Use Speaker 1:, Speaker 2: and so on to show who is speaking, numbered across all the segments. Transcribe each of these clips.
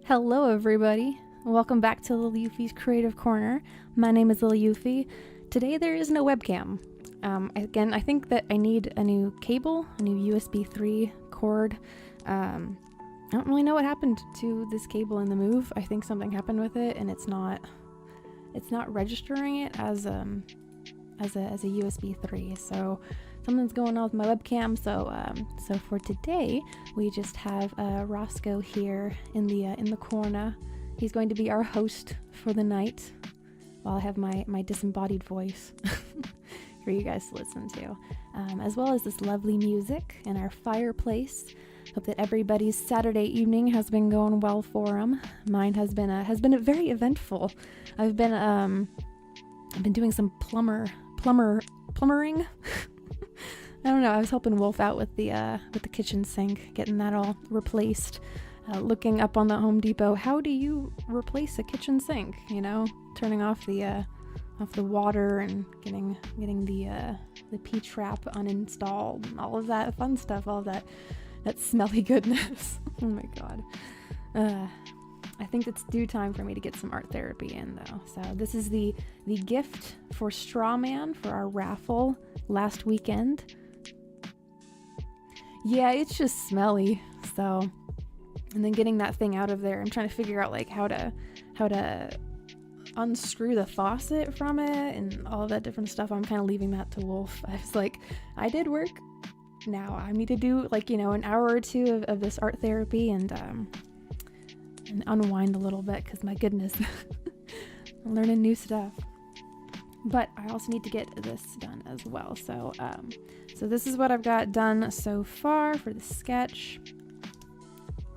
Speaker 1: Hello everybody, welcome back to Lil Euphie's Creative Corner. My name is Lil Euphie. Today there is no webcam. Again, I think that I need a new cable, a new USB 3 cord. I don't really know what happened to this cable in the move. I think something happened with it and it's not registering it as a USB 3. So something's going on with my webcam. So for today, we just have Roscoe here in the corner. He's going to be our host for the night, while I have my disembodied voice for you guys to listen to, as well as this lovely music and our fireplace. Hope that everybody's Saturday evening has been going well for them. Mine has been a very eventful. I've been doing some plumbering. I don't know. I was helping Wolf out with the kitchen sink, getting that all replaced. Looking up on the Home Depot, how do you replace a kitchen sink? You know, turning off the water and getting the P-trap uninstalled, and all of that fun stuff, all that smelly goodness. Oh my god. I think it's due time for me to get some art therapy in though. So this is the gift for Strawman for our raffle last weekend. Yeah, it's just smelly. So, and then getting that thing out of there, I'm trying to figure out like how to unscrew the faucet from it and all of that different stuff. I'm kind of leaving that to Wolf. I was like, I did work. Now I need to do like, you know, an hour or two of this art therapy and unwind a little bit, because my goodness, I'm learning new stuff. But I also need to get this done as well. So this is what I've got done so far for the sketch.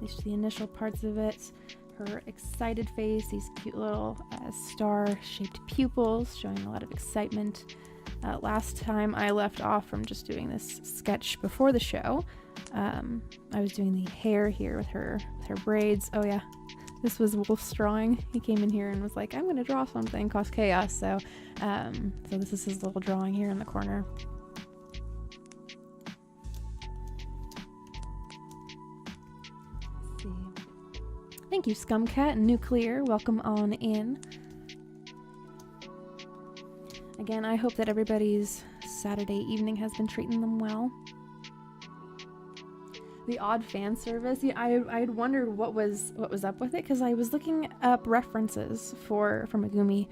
Speaker 1: These are the initial parts of it. Her excited face, these cute little star-shaped pupils showing a lot of excitement. Last time I left off from just doing this sketch before the show, I was doing the hair here with her braids. Oh yeah, this was Wolf's drawing. He came in here and was like, I'm gonna draw something, cause chaos. So this is his little drawing here in the corner. Let's see. Thank you, Scumcat and Nuclear. Welcome on in. Again, I hope that everybody's Saturday evening has been treating them well. The odd fan service. Yeah, I had wondered what was up with it, because I was looking up references for Megumi,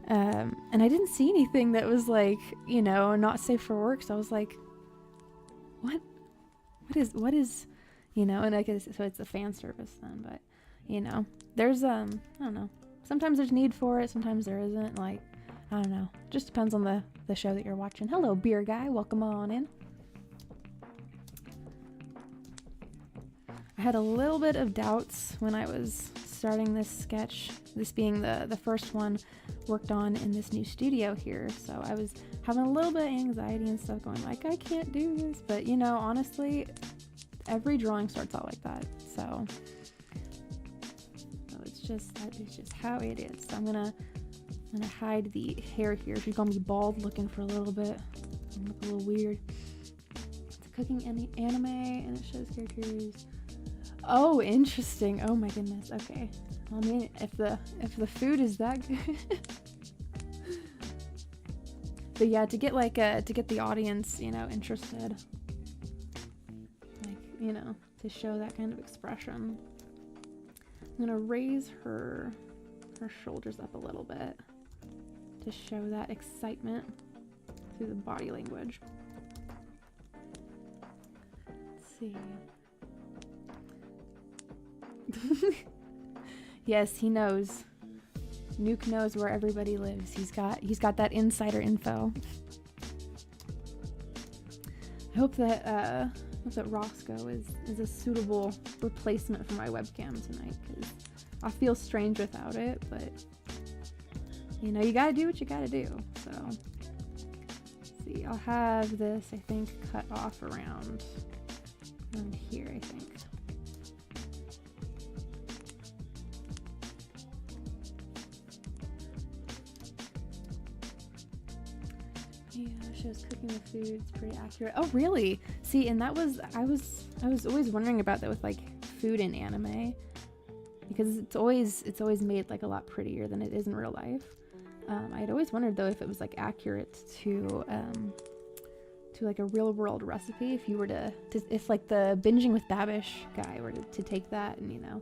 Speaker 1: and I didn't see anything that was like, you know, not safe for work. So I was like, what is, you know? And I guess so. It's a fan service then, but you know, there's I don't know. Sometimes there's need for it. Sometimes there isn't. Like, I don't know. Just depends on the show that you're watching. Hello, beer guy. Welcome on in. I had a little bit of doubts when I was starting this sketch, this being the first one worked on in this new studio here. So I was having a little bit of anxiety and stuff, going like, I can't do this. But you know, honestly, every drawing starts out like that. So it's just how it is. So I'm gonna hide the hair here. She's gonna be bald looking for a little bit. Look a little weird. It's a cooking anime and it shows characters. Oh, interesting. Oh my goodness. Okay. I mean, if the food is that good. But yeah, to get the audience, you know, interested. Like, you know, to show that kind of expression. I'm gonna raise her shoulders up a little bit to show that excitement through the body language. Let's see. Yes, he knows. Nuke knows where everybody lives. He's got that insider info. I hope that Roscoe is a suitable replacement for my webcam tonight, because I feel strange without it, but you know, you gotta do what you gotta do. So let's see, I'll have this, I think, cut off around here, I think. Yeah, she was cooking the food. It's pretty accurate. Oh, really? See, and that was I was always wondering about that with like food in anime. because it's always made like a lot prettier than it is in real life. I'd always wondered though if it was like accurate to like a real world recipe, if you were to if like the binging with Babish guy were to take that and, you know,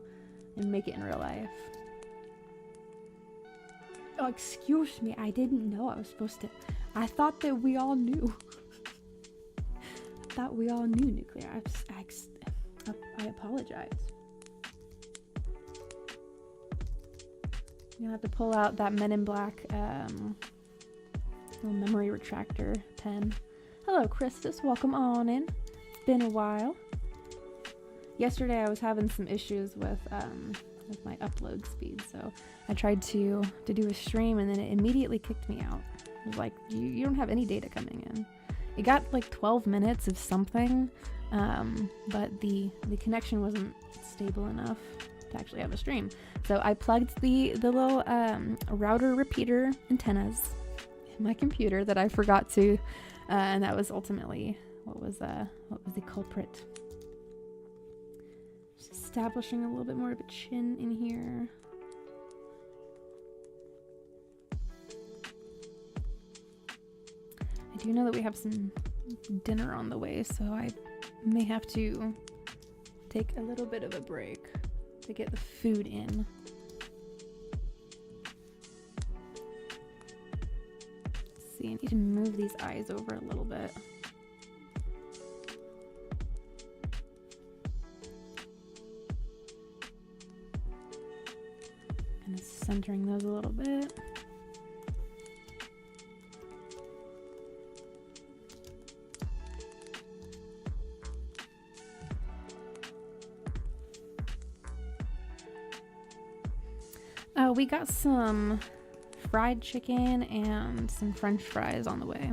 Speaker 1: and make it in real life. Oh, excuse me, I didn't know I was supposed to. I thought that we all knew. I thought we all knew nuclear. I apologize. You'll have to pull out that Men in Black little memory retractor pen. Hello, Christus. Welcome on in. It's been a while. Yesterday I was having some issues with my upload speed, so I tried to do a stream and then it immediately kicked me out. It was like, you don't have any data coming in. It got like 12 minutes of something, but the connection wasn't stable enough to actually have a stream. So I plugged the little router repeater antennas in my computer that I forgot to, and that was ultimately what was the culprit. Just establishing a little bit more of a chin in here. I do know that we have some dinner on the way, so I may have to take a little bit of a break to get the food in. Let's see, I need to move these eyes over a little bit. Kind of centering those a little bit. We got some fried chicken and some French fries on the way.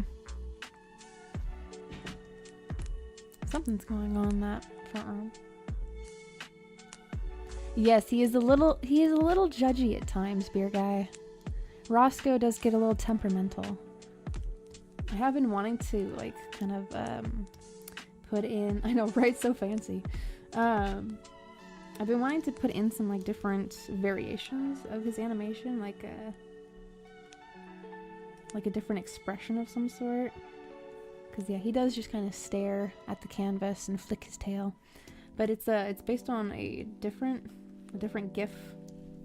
Speaker 1: Something's going on in that front row. Yes, he is a little judgy at times, beer guy. Roscoe does get a little temperamental. I have been wanting to like kind of put in, I know, right? So fancy. I've been wanting to put in some like different variations of his animation, like a different expression of some sort. Cause yeah, he does just kind of stare at the canvas and flick his tail. But it's based on a different GIF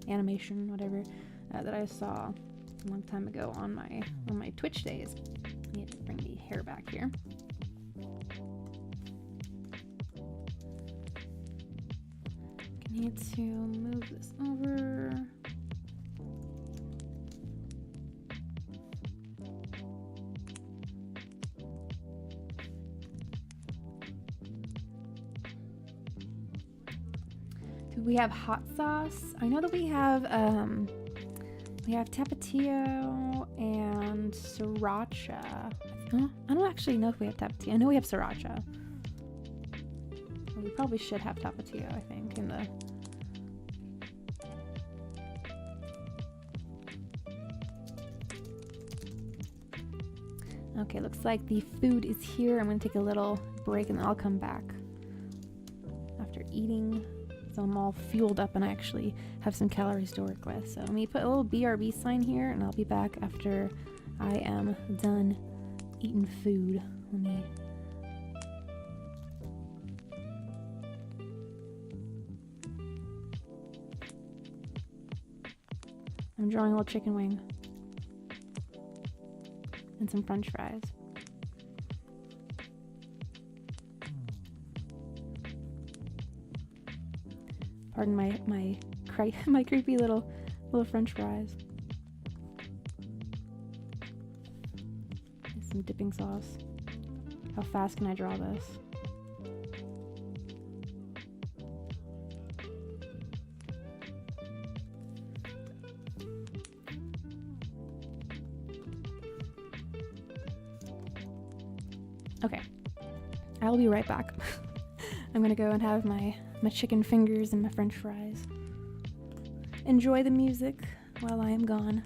Speaker 1: animation, whatever, that I saw a long time ago on my Twitch days. I need to bring the hair back here. Need to move this over. Do we have hot sauce? I know that we have tapatio and sriracha. I don't actually know if we have tapatio. I know we have sriracha. We probably should have tapatio, I think, in the... Okay, looks like the food is here. I'm going to take a little break and then I'll come back after eating. So I'm all fueled up and I actually have some calories to work with. So let me put a little BRB sign here and I'll be back after I am done eating food. Let me... I'm drawing a little chicken wing and some French fries. Pardon my creepy little French fries. And some dipping sauce. How fast can I draw this? Okay, I'll be right back. I'm gonna go and have my chicken fingers and my French fries. Enjoy the music while I am gone.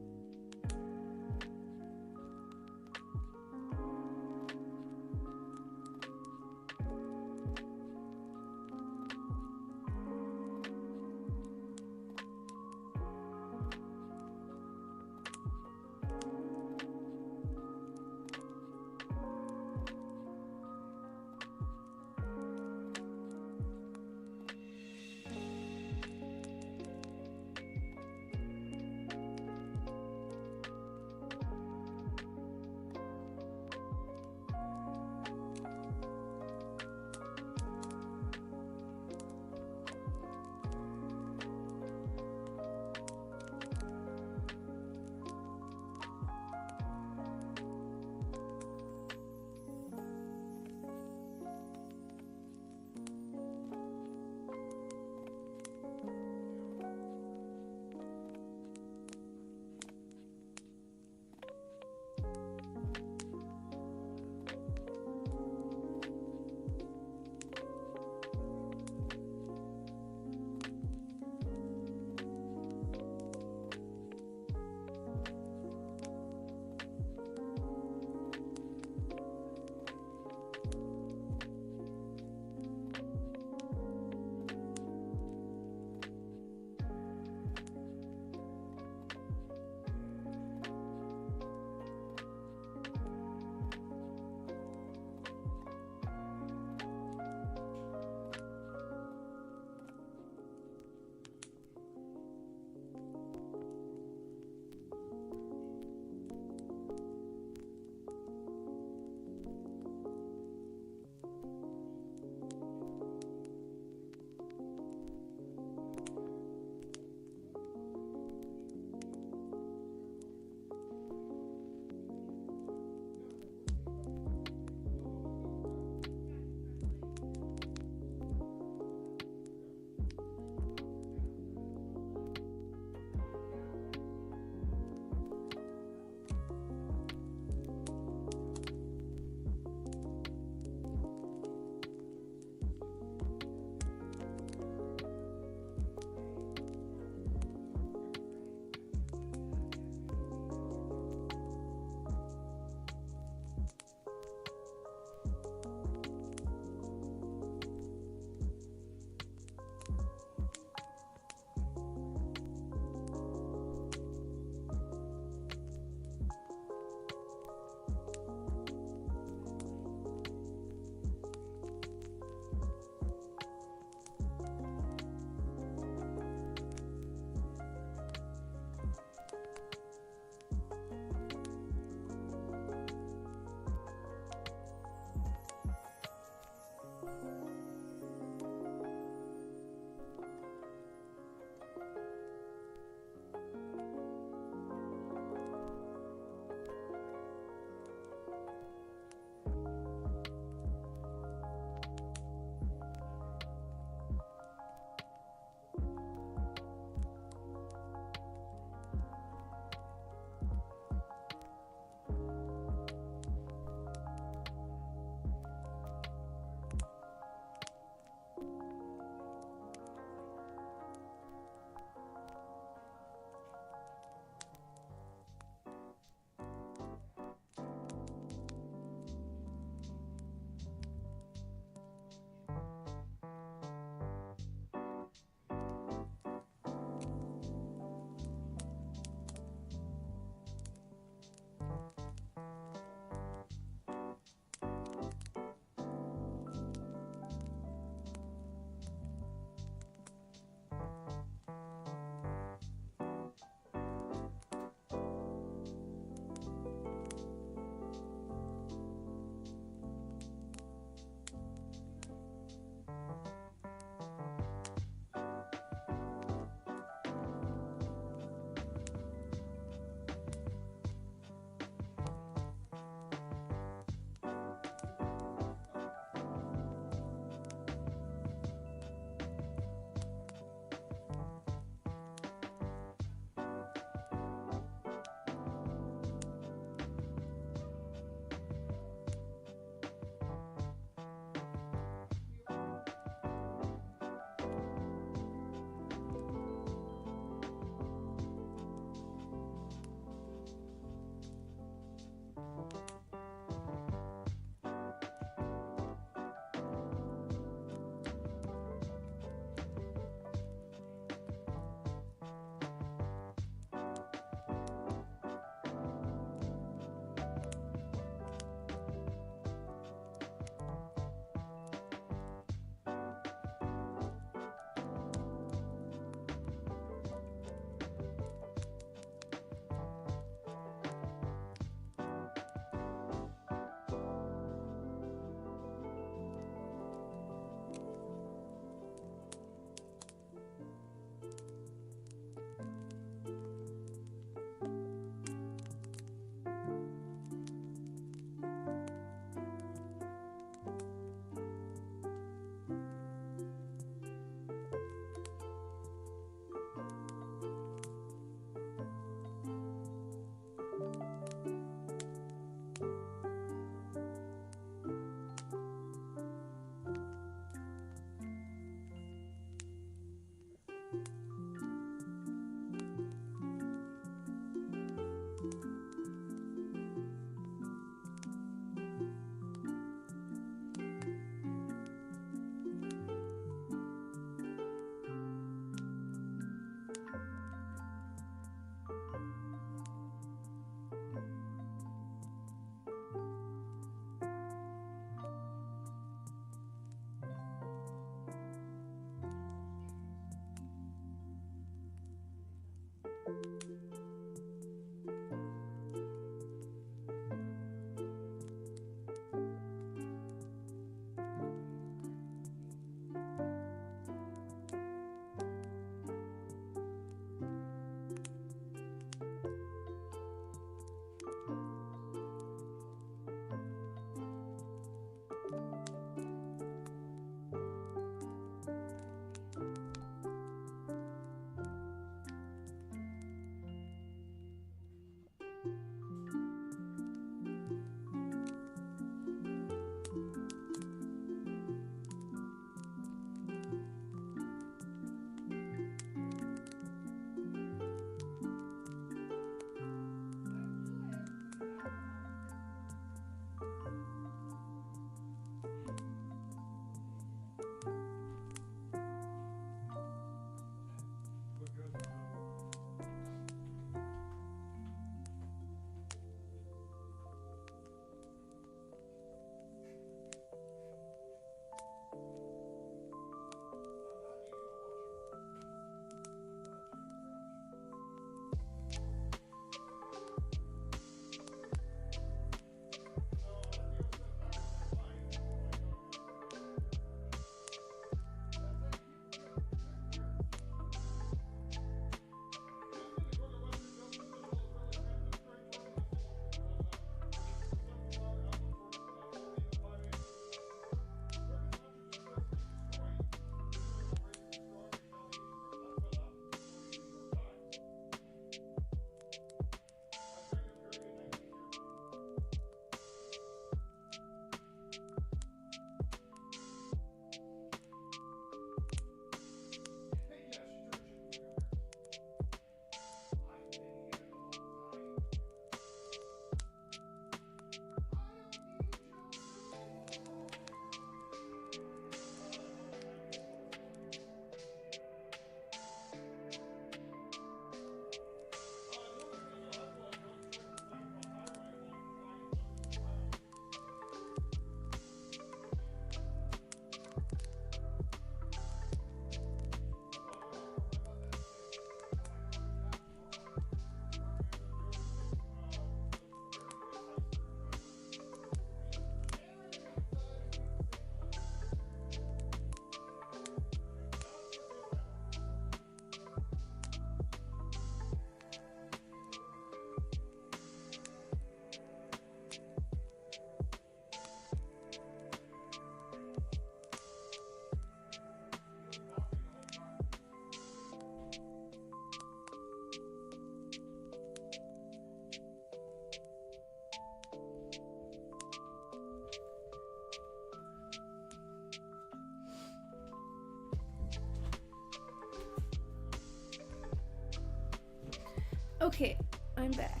Speaker 1: Okay, I'm back.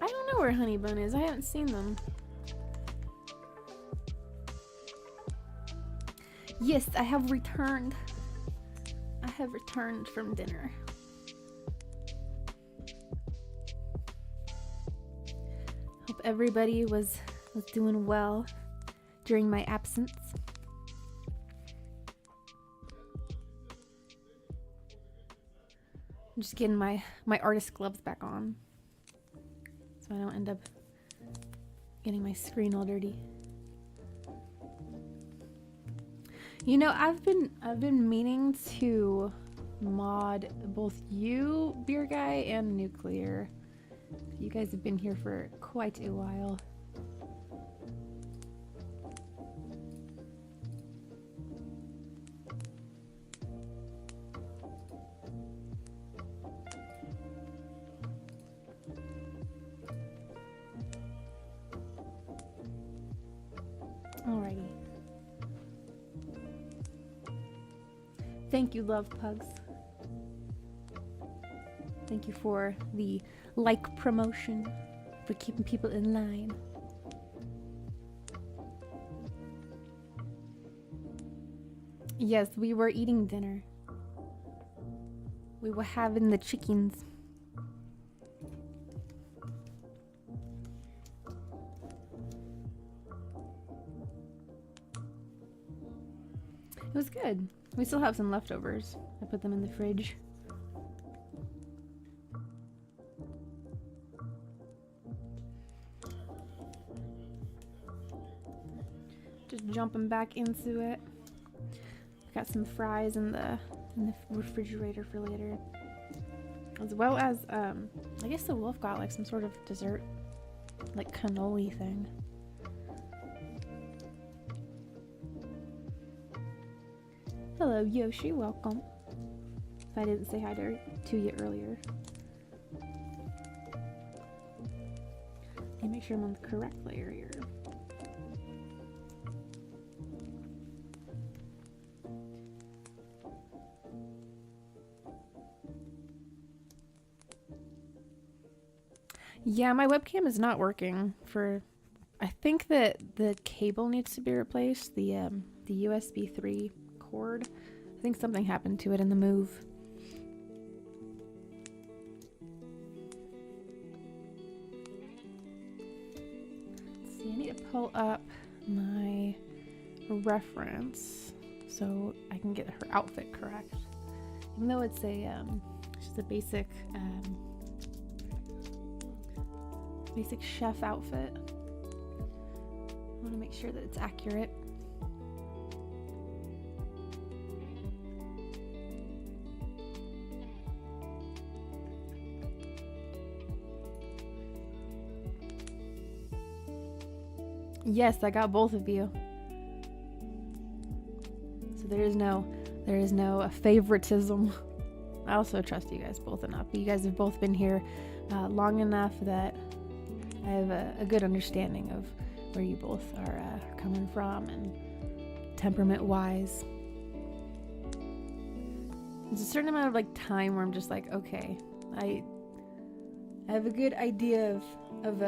Speaker 1: I don't know where Honey Bun is. I haven't seen them. Yes, I have returned. I have returned from dinner. Hope everybody was doing well during my absence. I'm just getting my artist gloves back on so I don't end up getting my screen all dirty. You know, I've been meaning to mod both you, Beer Guy, and Nuclear. You guys have been here for quite a while. Alrighty. Thank you, Love Pugs. Thank you for the like promotion, for keeping people in line. Yes, we were eating dinner. We were having the chickens. It was good. We still have some leftovers. I put them in the fridge. Just jumping back into it. Got some fries in the refrigerator for later. As well as I guess the wolf got like some sort of dessert, like cannoli thing. Hello, Yoshi, welcome. If I didn't say hi to you earlier. Let me make sure I'm on the correct layer here. Yeah, my webcam is not working for... I think that the cable needs to be replaced, the USB 3 cord. I think something happened to it in the move. Let's see, I need to pull up my reference so I can get her outfit correct. Even though it's just a basic chef outfit. I want to make sure that it's accurate. Yes, I got both of you. So there is no favoritism. I also trust you guys both enough. You guys have both been here long enough that I have a good understanding of where you both are coming from and temperament-wise. There's a certain amount of like time where I'm just like, okay, I have a good idea of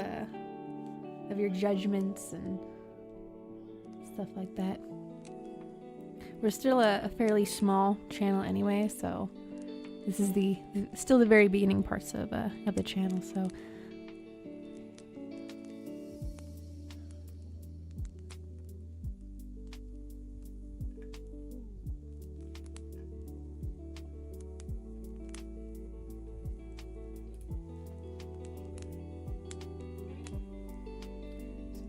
Speaker 1: your judgments and stuff like that. We're still a fairly small channel anyway, so this is still the very beginning parts of the channel. So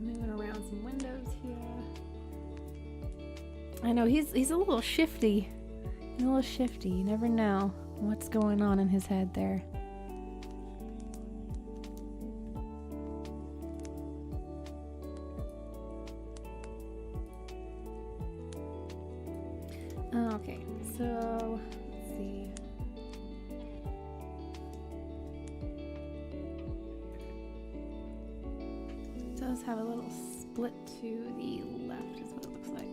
Speaker 1: moving around some windows here. I know he's a little shifty. He's a little shifty. You never know what's going on in his head there. Okay, so let's see. It does have a little split to the left is what it looks like.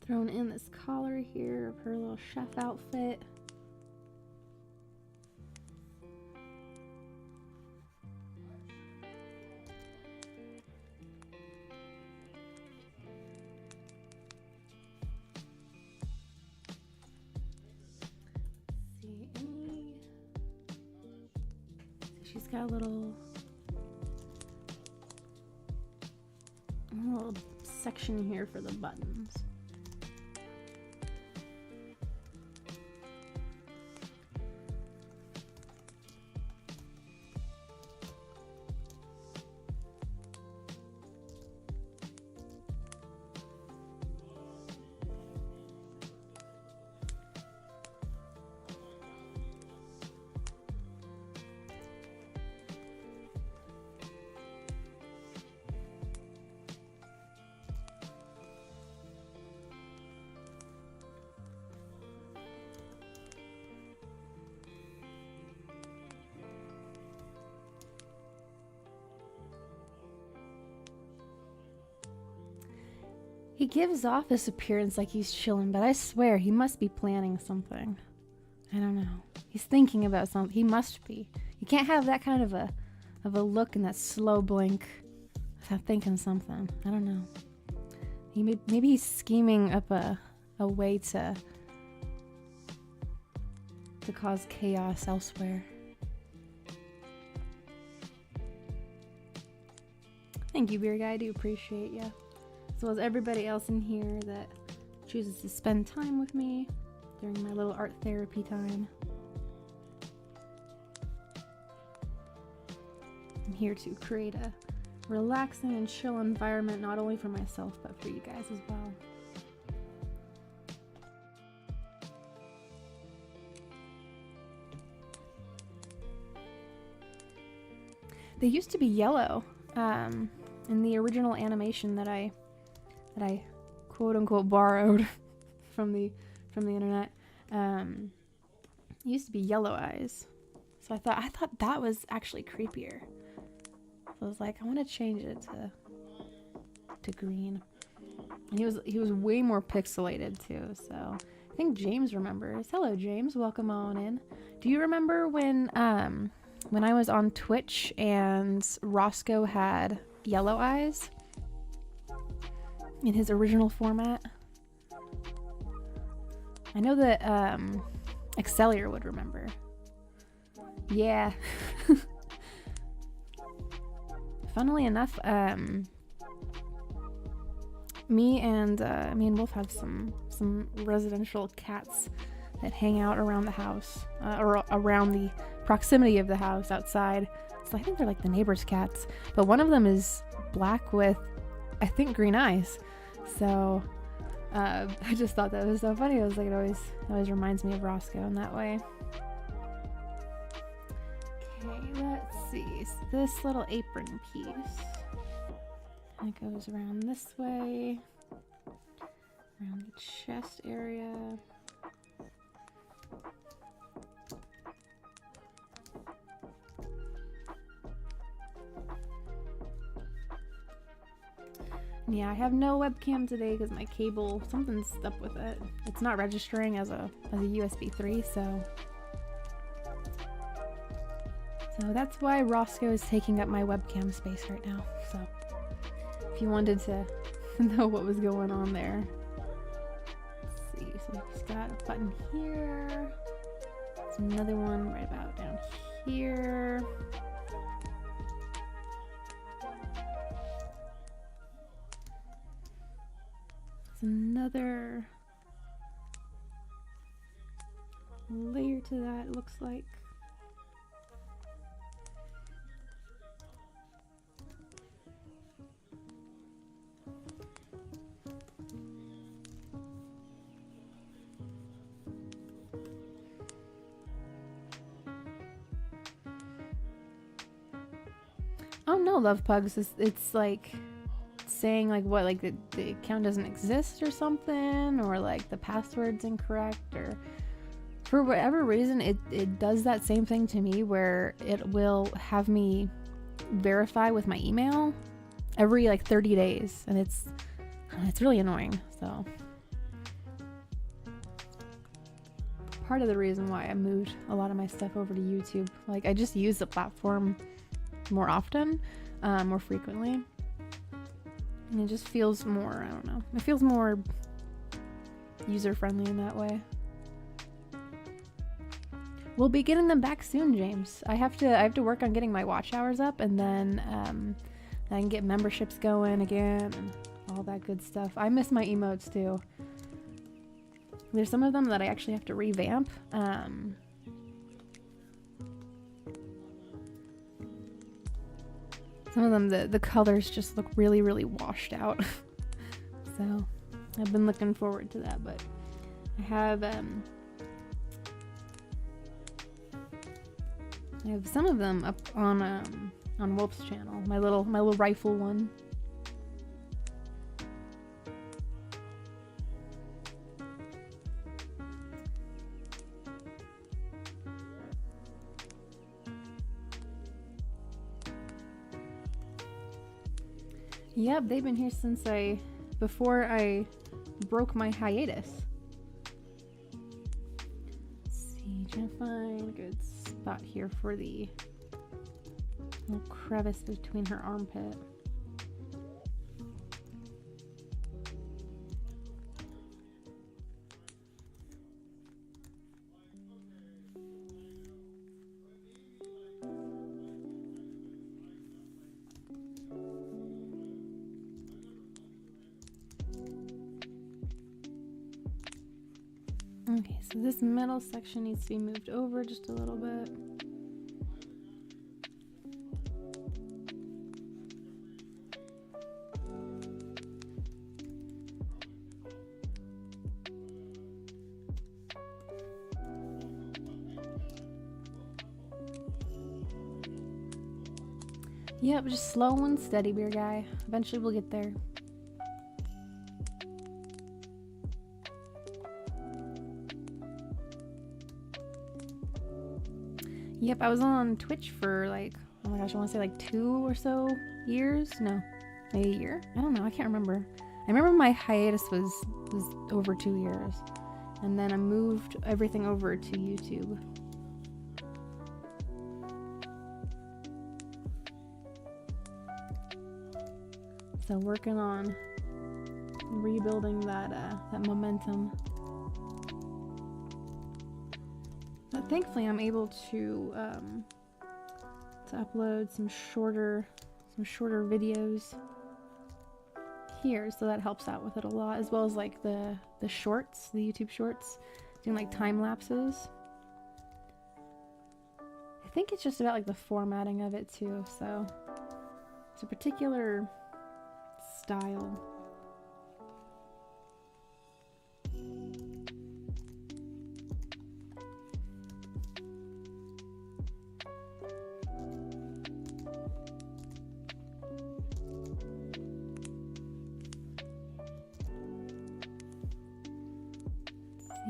Speaker 1: Thrown in this collar here of her little chef outfit. She's got a little section here for the buttons. He gives off this appearance like he's chilling, but I swear he must be planning something. I don't know. He's thinking about something. He must be. You can't have that kind of a look and that slow blink without thinking something. I don't know. Maybe he's scheming up a way to cause chaos elsewhere. Thank you, Beer Guy. I do appreciate you. As well as everybody else in here that chooses to spend time with me during my little art therapy time. I'm here to create a relaxing and chill environment, not only for myself, but for you guys as well. They used to be yellow in the original animation that I quote unquote borrowed from the internet. It used to be yellow eyes, so I thought that was actually creepier. So I was like, I want to change it to green. And he was way more pixelated too. So I think James remembers. Hello, James. Welcome on in. Do you remember when I was on Twitch and Roscoe had yellow eyes in his original format? I know that Excellier would remember. Yeah. Funnily enough, me and Wolf have some residential cats that hang out around the house, or around the proximity of the house outside. So I think they're like the neighbor's cats, but one of them is black with, I think, green eyes. So I just thought that was so funny. I was like, it always reminds me of Roscoe in that way. Okay, let's see. So this little apron piece, and it goes around this way, around the chest area. Yeah, I have no webcam today because my cable, something's up with it. It's not registering as a USB 3, so that's why Roscoe is taking up my webcam space right now. So if you wanted to know what was going on there. Let's see, so we've got a button here. There's another one right about down here. Another layer to that, it looks like. Oh no, Love Pugs, it's like saying like what, like the account doesn't exist or something, or like the password's incorrect, or for whatever reason it does that same thing to me where it will have me verify with my email every like 30 days, and it's really annoying. So part of the reason why I moved a lot of my stuff over to YouTube, like I just use the platform more often, more frequently, and it just feels more, I don't know, it feels more user-friendly in that way. We'll be getting them back soon, James. I have to work on getting my watch hours up, and then I can get memberships going again and all that good stuff. I miss my emotes too. There's some of them that I actually have to revamp. Some of them, the colors just look really, really washed out. So I've been looking forward to that, but I have some of them up on Wolf's channel, my little rifle one. Yep, they've been here since before I broke my hiatus. Let's see, trying to find a good spot here for the little crevice between her armpit. Okay, so this middle section needs to be moved over just a little bit. Yep, just slow and steady, beer guy. Eventually we'll get there. Yep, I was on Twitch for like, oh my gosh, I want to say like 2 or so years. No, maybe a year? I don't know, I can't remember. I remember my hiatus was over 2 years. And then I moved everything over to YouTube. So working on rebuilding that momentum. But thankfully, I'm able to upload some shorter videos here, so that helps out with it a lot, as well as like the shorts, the YouTube shorts, doing like time lapses. I think it's just about like the formatting of it too. So it's a particular style.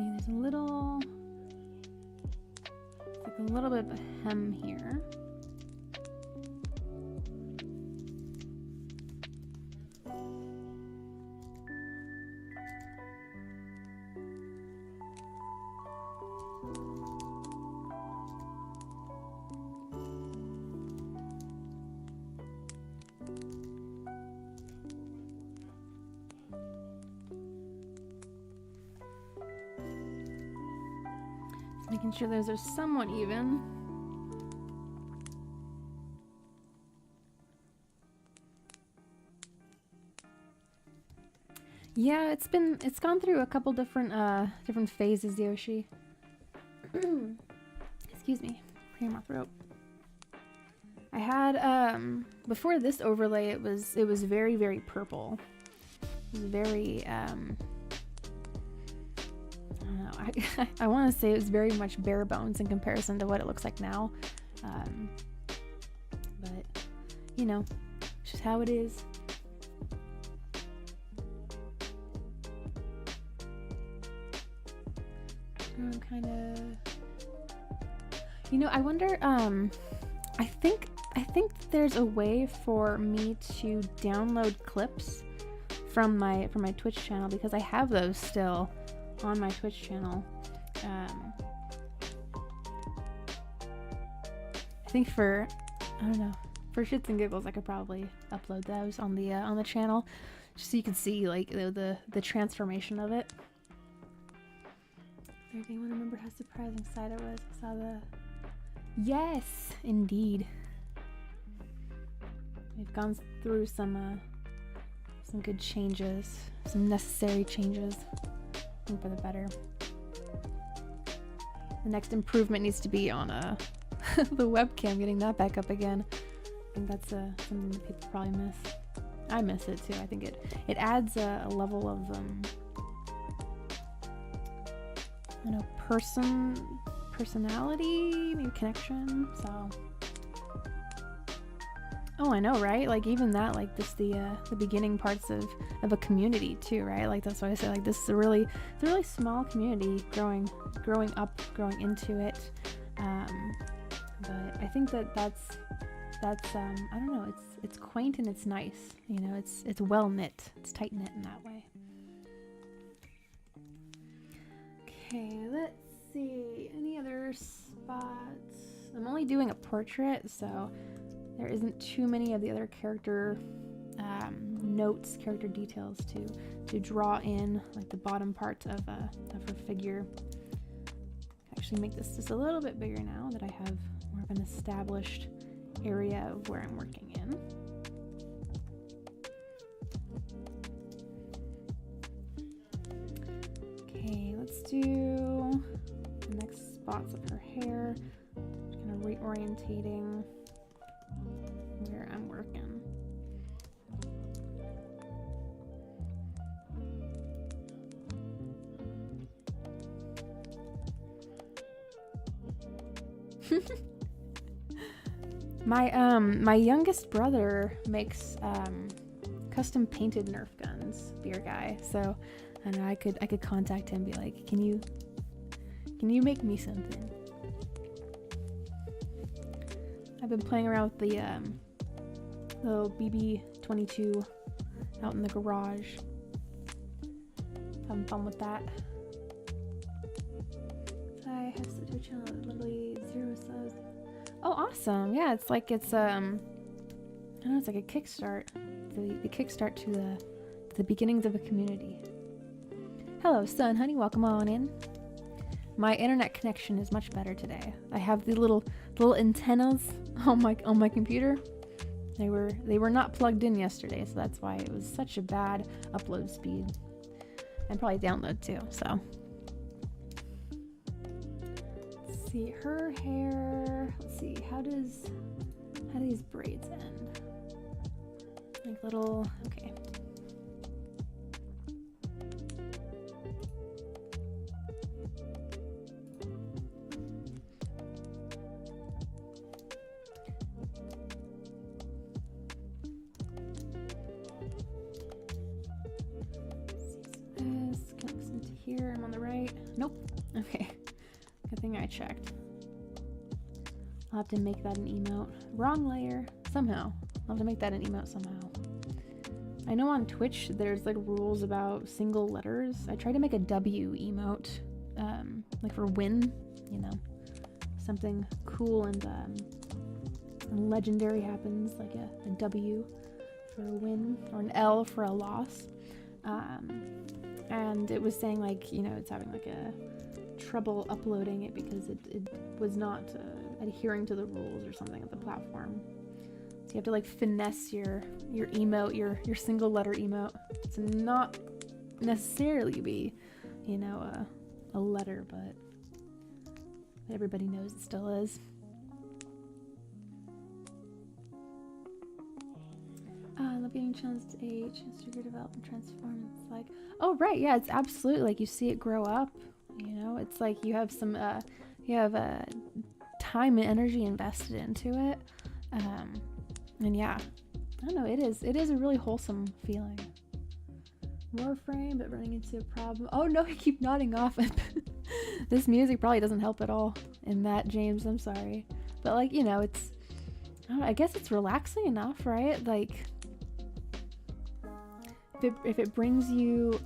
Speaker 1: There's a little, it's like a little bit of a hem here. Making sure those are somewhat even. Yeah, it's gone through a couple different phases, Yoshi. Excuse me, clear my throat. I had before this overlay, it was very, very purple. It was very I want to say it was very much bare bones in comparison to what it looks like now. But you know, it's just how it is. I'm kind of, you know, I wonder, I think there's a way for me to download clips from my Twitch channel, because I have those still on my Twitch channel. I think for shits and giggles, I could probably upload those on the channel, just so you can see like the transformation of it. Anyone remember how surprising side it was? I saw the... Yes, indeed. We've gone through some good changes, some necessary changes, I think for the better. The next improvement needs to be on the webcam, getting that back up again. I think that's something that people probably miss. I miss it too. I think it adds a level of I don't know, personality, maybe connection. So, oh, I know, right? Like even that, like just the beginning parts of a community too, right? Like that's why I say like this is a really small community growing up, growing into it. But I think that's I don't know, it's quaint and it's nice, you know, it's well knit, it's tight knit in that way. Okay, let's see, any other spots? I'm only doing a portrait, so there isn't too many of the other character notes, character details to draw in, like the bottom part of her figure. Actually make this just a little bit bigger now that I have more of an established area of where I'm working in. Okay, let's do the next spots of her hair. Just kind of reorientating where I'm working. My youngest brother makes custom painted Nerf guns, beer guy. So I know I could contact him and be like, can you make me something? I've been playing around with the little BB-22 out in the garage. Having fun with that. I have such a channel, literally 0 subs. Oh, awesome! Yeah, it's like it's I don't know, it's like a kickstart, the kickstart to the beginnings of a community. Hello, son, honey, welcome on in. My internet connection is much better today. I have the little antennas on my computer. They were not plugged in yesterday, so that's why it was such a bad upload speed, and probably download too. So. See her hair. Let's see, how do these braids end? Like little, okay. This connects into here. I'm on the right. Nope. Okay. Good thing I checked. I'll have to make that an emote. Wrong layer. Somehow. I'll have to make that an emote somehow. I know on Twitch there's like rules about single letters. I tried to make a W emote, like for win, you know, something cool and legendary happens, like a W for a win or an L for a loss. And it was saying like, you know, it's having like a trouble uploading it because it was not adhering to the rules or something of the platform. So you have to like finesse your emote, your single letter emote to not necessarily be, you know, a letter, but everybody knows it still is. I love getting chance to age, chance to develop and transform. It's like, oh right, yeah, it's absolutely like you see it grow up. You know, it's like you have some, time and energy invested into it. And yeah, I don't know, it is a really wholesome feeling. Warframe, but running into a problem. Oh no, I keep nodding off. This music probably doesn't help at all in that, James, I'm sorry. But like, you know, it's, I guess it's relaxing enough, right? Like, if it brings you,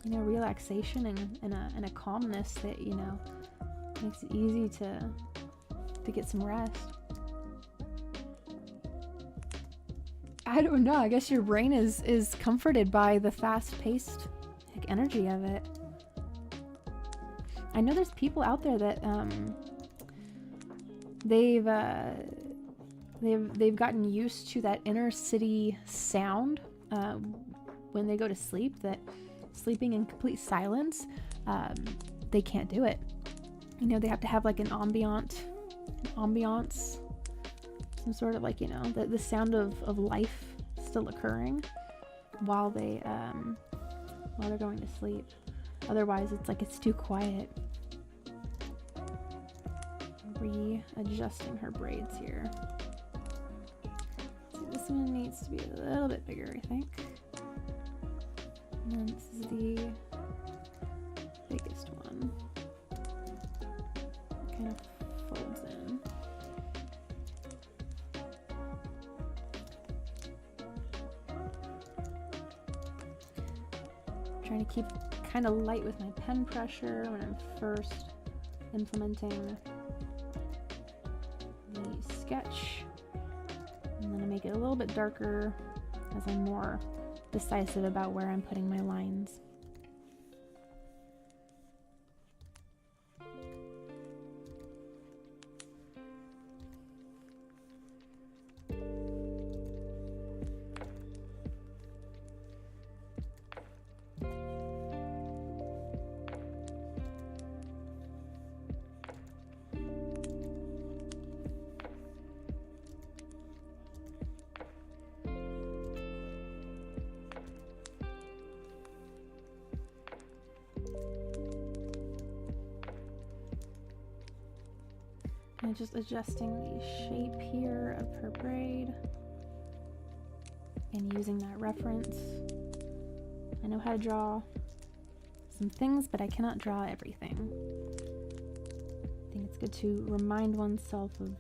Speaker 1: you know, relaxation and a calmness that, you know, makes it easy to get some rest. I don't know, I guess your brain is comforted by the fast-paced like, energy of it. I know there's people out there that they've gotten used to that inner city sound when they go to sleep, that sleeping in complete silence, they can't do it. You know, they have to have like an ambiance, some sort of like, you know, the sound of life still occurring while they're going to sleep. Otherwise, it's like it's too quiet. Readjusting her braids here. So this one needs to be a little bit bigger, I think. And then this is the biggest one. It kind of folds in. Trying to keep kind of light with my pen pressure when I'm first implementing the sketch, and then I make it a little bit darker as I'm more decisive about where I'm putting my lines. And just adjusting the shape here of her braid and using that reference. I know how to draw some things, but I cannot draw everything. I think it's good to remind oneself of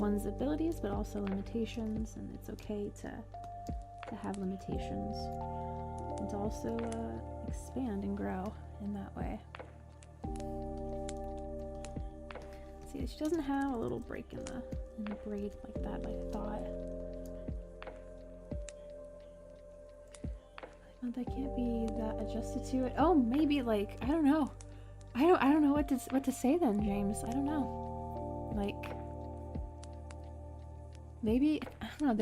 Speaker 1: one's abilities, but also limitations, and it's okay to have limitations and to also expand and grow in that way. See, she doesn't have a little break in the braid like that, like I thought. But that can't be that adjusted to it. Oh, maybe like I don't know. I don't know what to say then, James. I don't know. Like maybe I don't know.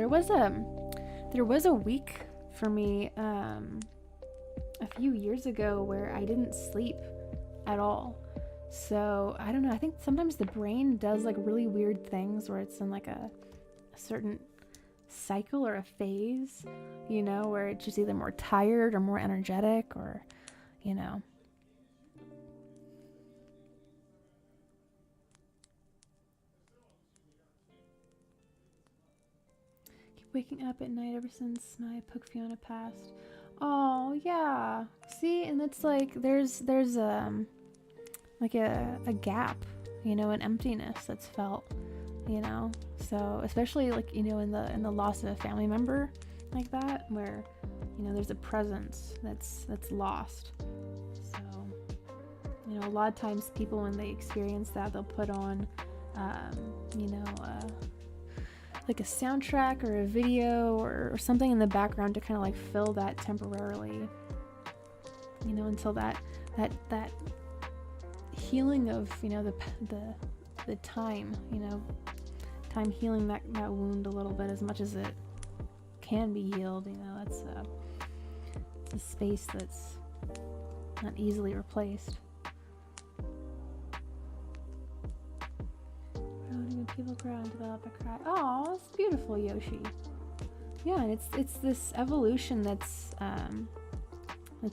Speaker 1: There was a week for me a few years ago where I didn't sleep at all. So I don't know, I think sometimes the brain does like really weird things where it's in like a certain cycle or a phase, you know, where it's just either more tired or more energetic, or, you know. Keep waking up at night ever since my Poke Fiona passed. Oh yeah, see, and it's like there's like a gap, you know, an emptiness that's felt, you know. So especially like, you know, in the loss of a family member like that, where, you know, there's a presence that's lost. So, you know, a lot of times people, when they experience that, they'll put on you know, like a soundtrack or a video or something in the background to kind of like fill that temporarily, you know, until that healing of, you know, the time, you know, time healing that wound a little bit as much as it can be healed, you know. That's a space that's not easily replaced. When people grow and develop a cry. Oh, it's beautiful, Yoshi. Yeah, and it's this evolution that's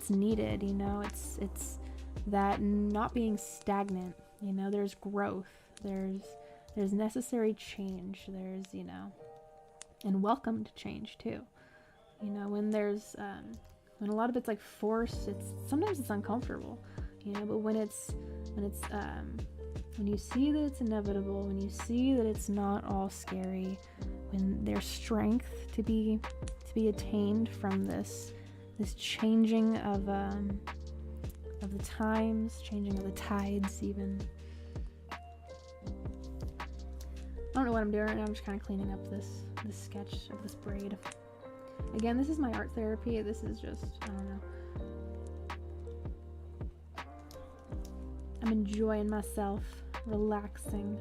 Speaker 1: needed, you know. It's that not being stagnant, you know. There's growth, there's there's necessary change. There's, you know, and welcomed change too. You know, when there's when a lot of it's like forced, sometimes it's uncomfortable, you know, but when you see that it's inevitable, when you see that it's not all scary, when there's strength to be attained from this changing of the times, changing of the tides even. I don't know what I'm doing right now. I'm just kind of cleaning up this sketch of this braid. Again, this is my art therapy. This is just, I don't know. I'm enjoying myself, relaxing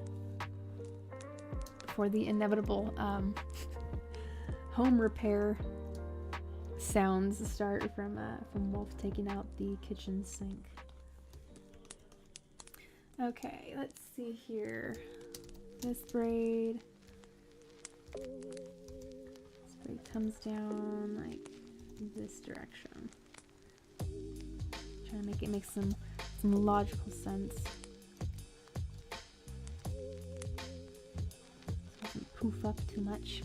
Speaker 1: for the inevitable home repair sounds start from Wolf taking out the kitchen sink. Okay, let's see here. This braid comes down like this direction. Trying to make it make some logical sense. Doesn't poof up too much.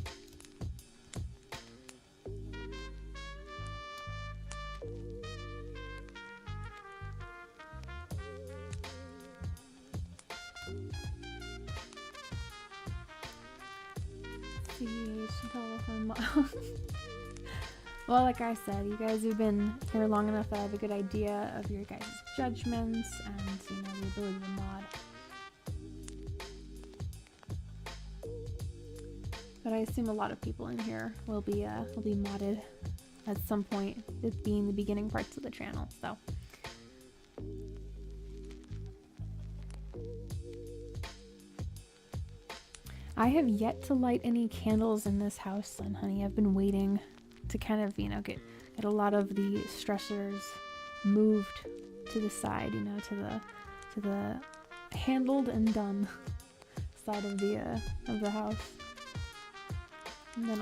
Speaker 1: Well, like I said, you guys have been here long enough that I have a good idea of your guys' judgments and, you know, the ability to mod. But I assume a lot of people in here will be modded at some point, it being the beginning parts of the channel. So. I have yet to light any candles in this house, son, honey. I've been waiting to kind of, you know, get a lot of the stressors moved to the side, you know, to the handled and done side of the house. And then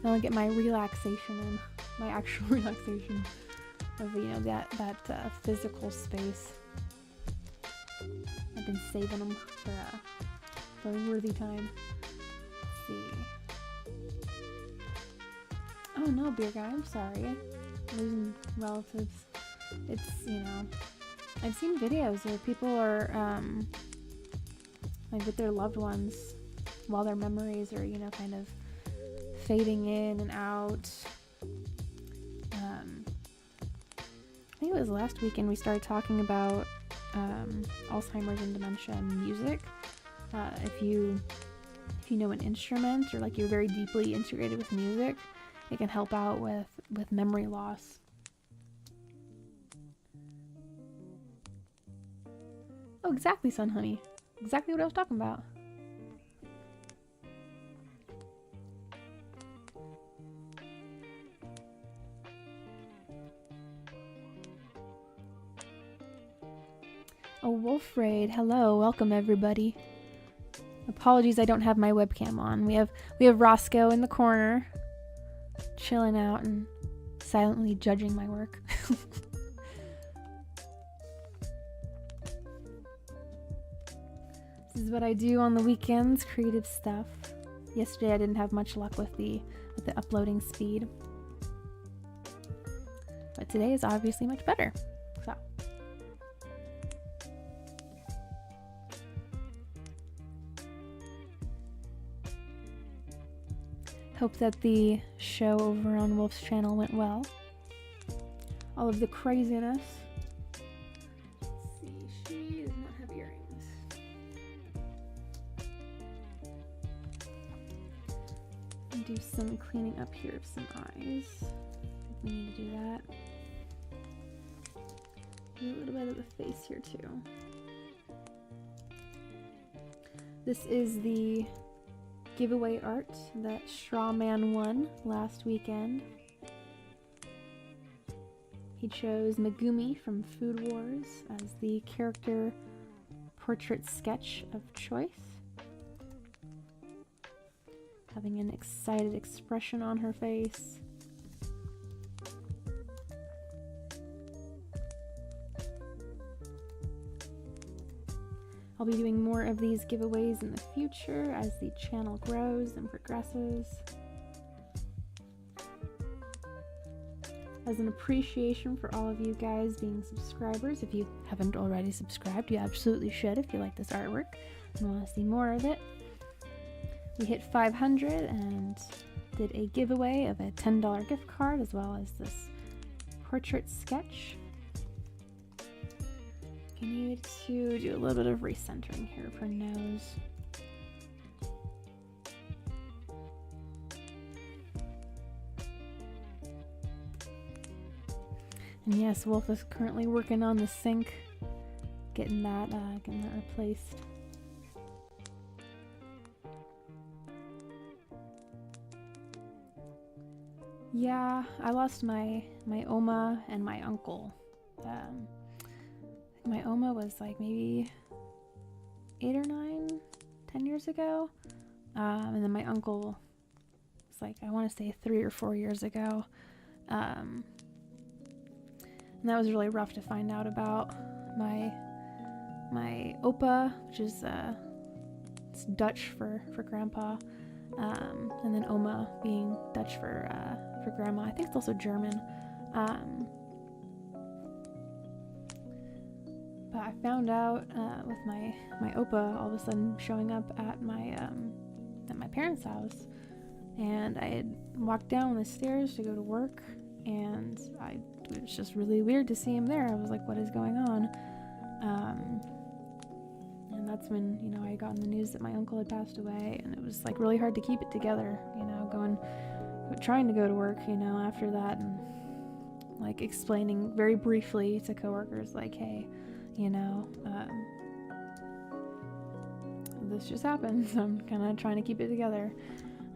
Speaker 1: I'll get my relaxation in, my actual relaxation of, you know, that physical space. I've been saving them for a worthy time. Let's see. Oh no, beer guy, I'm sorry. Losing relatives. It's, you know, I've seen videos where people are like with their loved ones while their memories are, you know, kind of fading in and out. I think it was last weekend we started talking about Alzheimer's and dementia and music. If you know an instrument or like you're very deeply integrated with music, it can help out with memory loss. Oh, exactly, son, honey. Exactly what I was talking about. Oh, Wolf Raid. Hello, welcome everybody. Apologies, I don't have my webcam on. We have Roscoe in the corner, chilling out and silently judging my work. This is what I do on the weekends, creative stuff. Yesterday I didn't have much luck with the uploading speed, but today is obviously much better. So. Hope that the show over on Wolf's channel went well. All of the craziness. Let's see, she does not have earrings. And do some cleaning up here of some eyes. We need to do that. Do a little bit of the face here too. This is the giveaway art that Strawman won last weekend. He chose Megumi from Food Wars as the character portrait sketch of choice. Having an excited expression on her face. I'll be doing more of these giveaways in the future as the channel grows and progresses. As an appreciation for all of you guys being subscribers, if you haven't already subscribed, you absolutely should if you like this artwork and want to see more of it. We hit 500 and did a giveaway of a $10 gift card as well as this portrait sketch. I need to do a little bit of recentering here of her nose. And yes, Wolf is currently working on the sink, getting that replaced. Yeah, I lost my Oma and my uncle. My Oma was like maybe 8 or 9, 10 years ago. And then my uncle was like, I want to say 3 or 4 years ago. And that was really rough to find out about. My Opa, which is it's Dutch for grandpa, and then Oma being Dutch for grandma. I think it's also German. But I found out with my Opa all of a sudden showing up at my parents' house, and I had walked down the stairs to go to work, and it was just really weird to see him there. I was like, what is going on? And that's when, you know, I got in the news that my uncle had passed away, and it was like really hard to keep it together, you know, trying to go to work, you know, after that, and like explaining very briefly to coworkers like, hey, you know, this just happened, so I'm kind of trying to keep it together.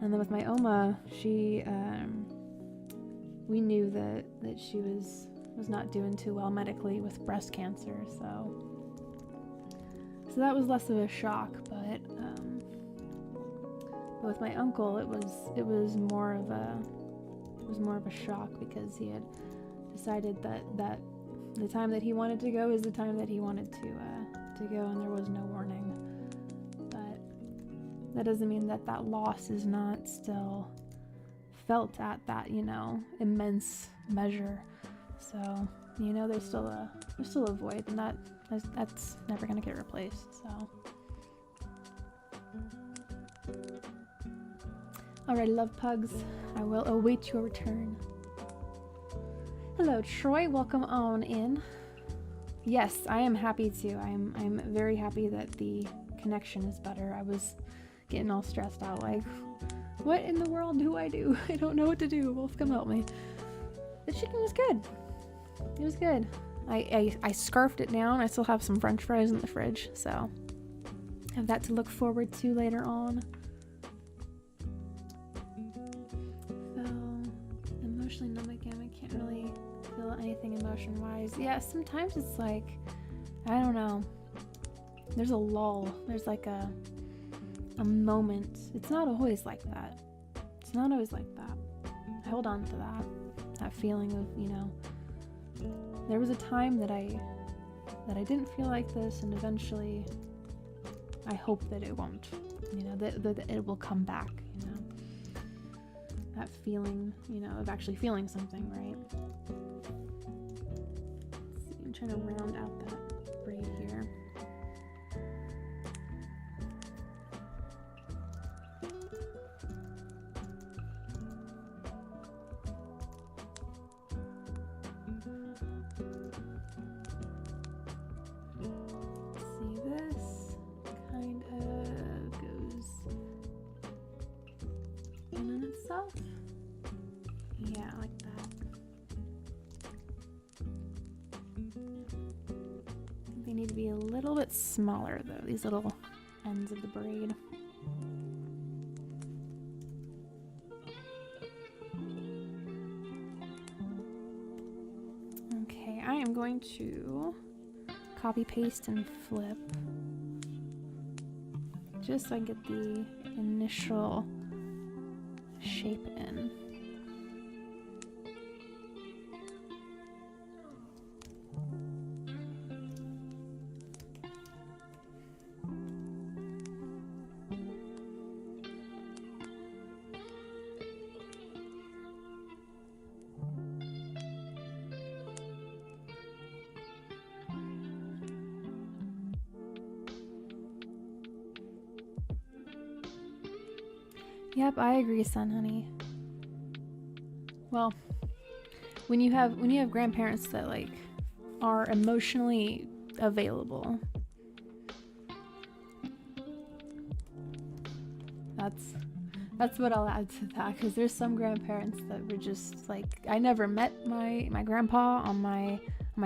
Speaker 1: And then with my Oma, she we knew that she was not doing too well medically with breast cancer, so that was less of a shock. But with my uncle, it was more of a shock, because he had decided that the time that he wanted to go is the time that he wanted to go, and there was no warning. But that doesn't mean that loss is not still felt at that, you know, immense measure. So, you know, there's still a void, and that's never gonna get replaced. So, alrighty, love pugs. I will await your return. Hello, Troy. Welcome on in. Yes, I am happy to. I'm very happy that the connection is better. I was getting all stressed out, like, what in the world do? I don't know what to do. Wolf, come help me. The chicken was good. It was good. I scarfed it down. I still have some French fries in the fridge, so I have that to look forward to later on. So, emotionally numb again. I can't really feel anything emotion-wise. Yeah, sometimes it's like, I don't know. There's a lull. There's like a moment. It's not always like that. It's not always like that. I hold on to that feeling of, you know, there was a time that I didn't feel like this, and eventually I hope that it won't, you know, that it will come back, you know, that feeling, you know, of actually feeling something, right? Let's see, I'm trying to round out that braid here. Yeah, like that. They need to be a little bit smaller though, these little ends of the braid. Okay, I am going to copy, paste, and flip just so I get the initial shape in. Yep, I agree, son, honey. Well, when you have grandparents that like are emotionally available, that's what I'll add to that, because there's some grandparents that were just like, I never met my grandpa on my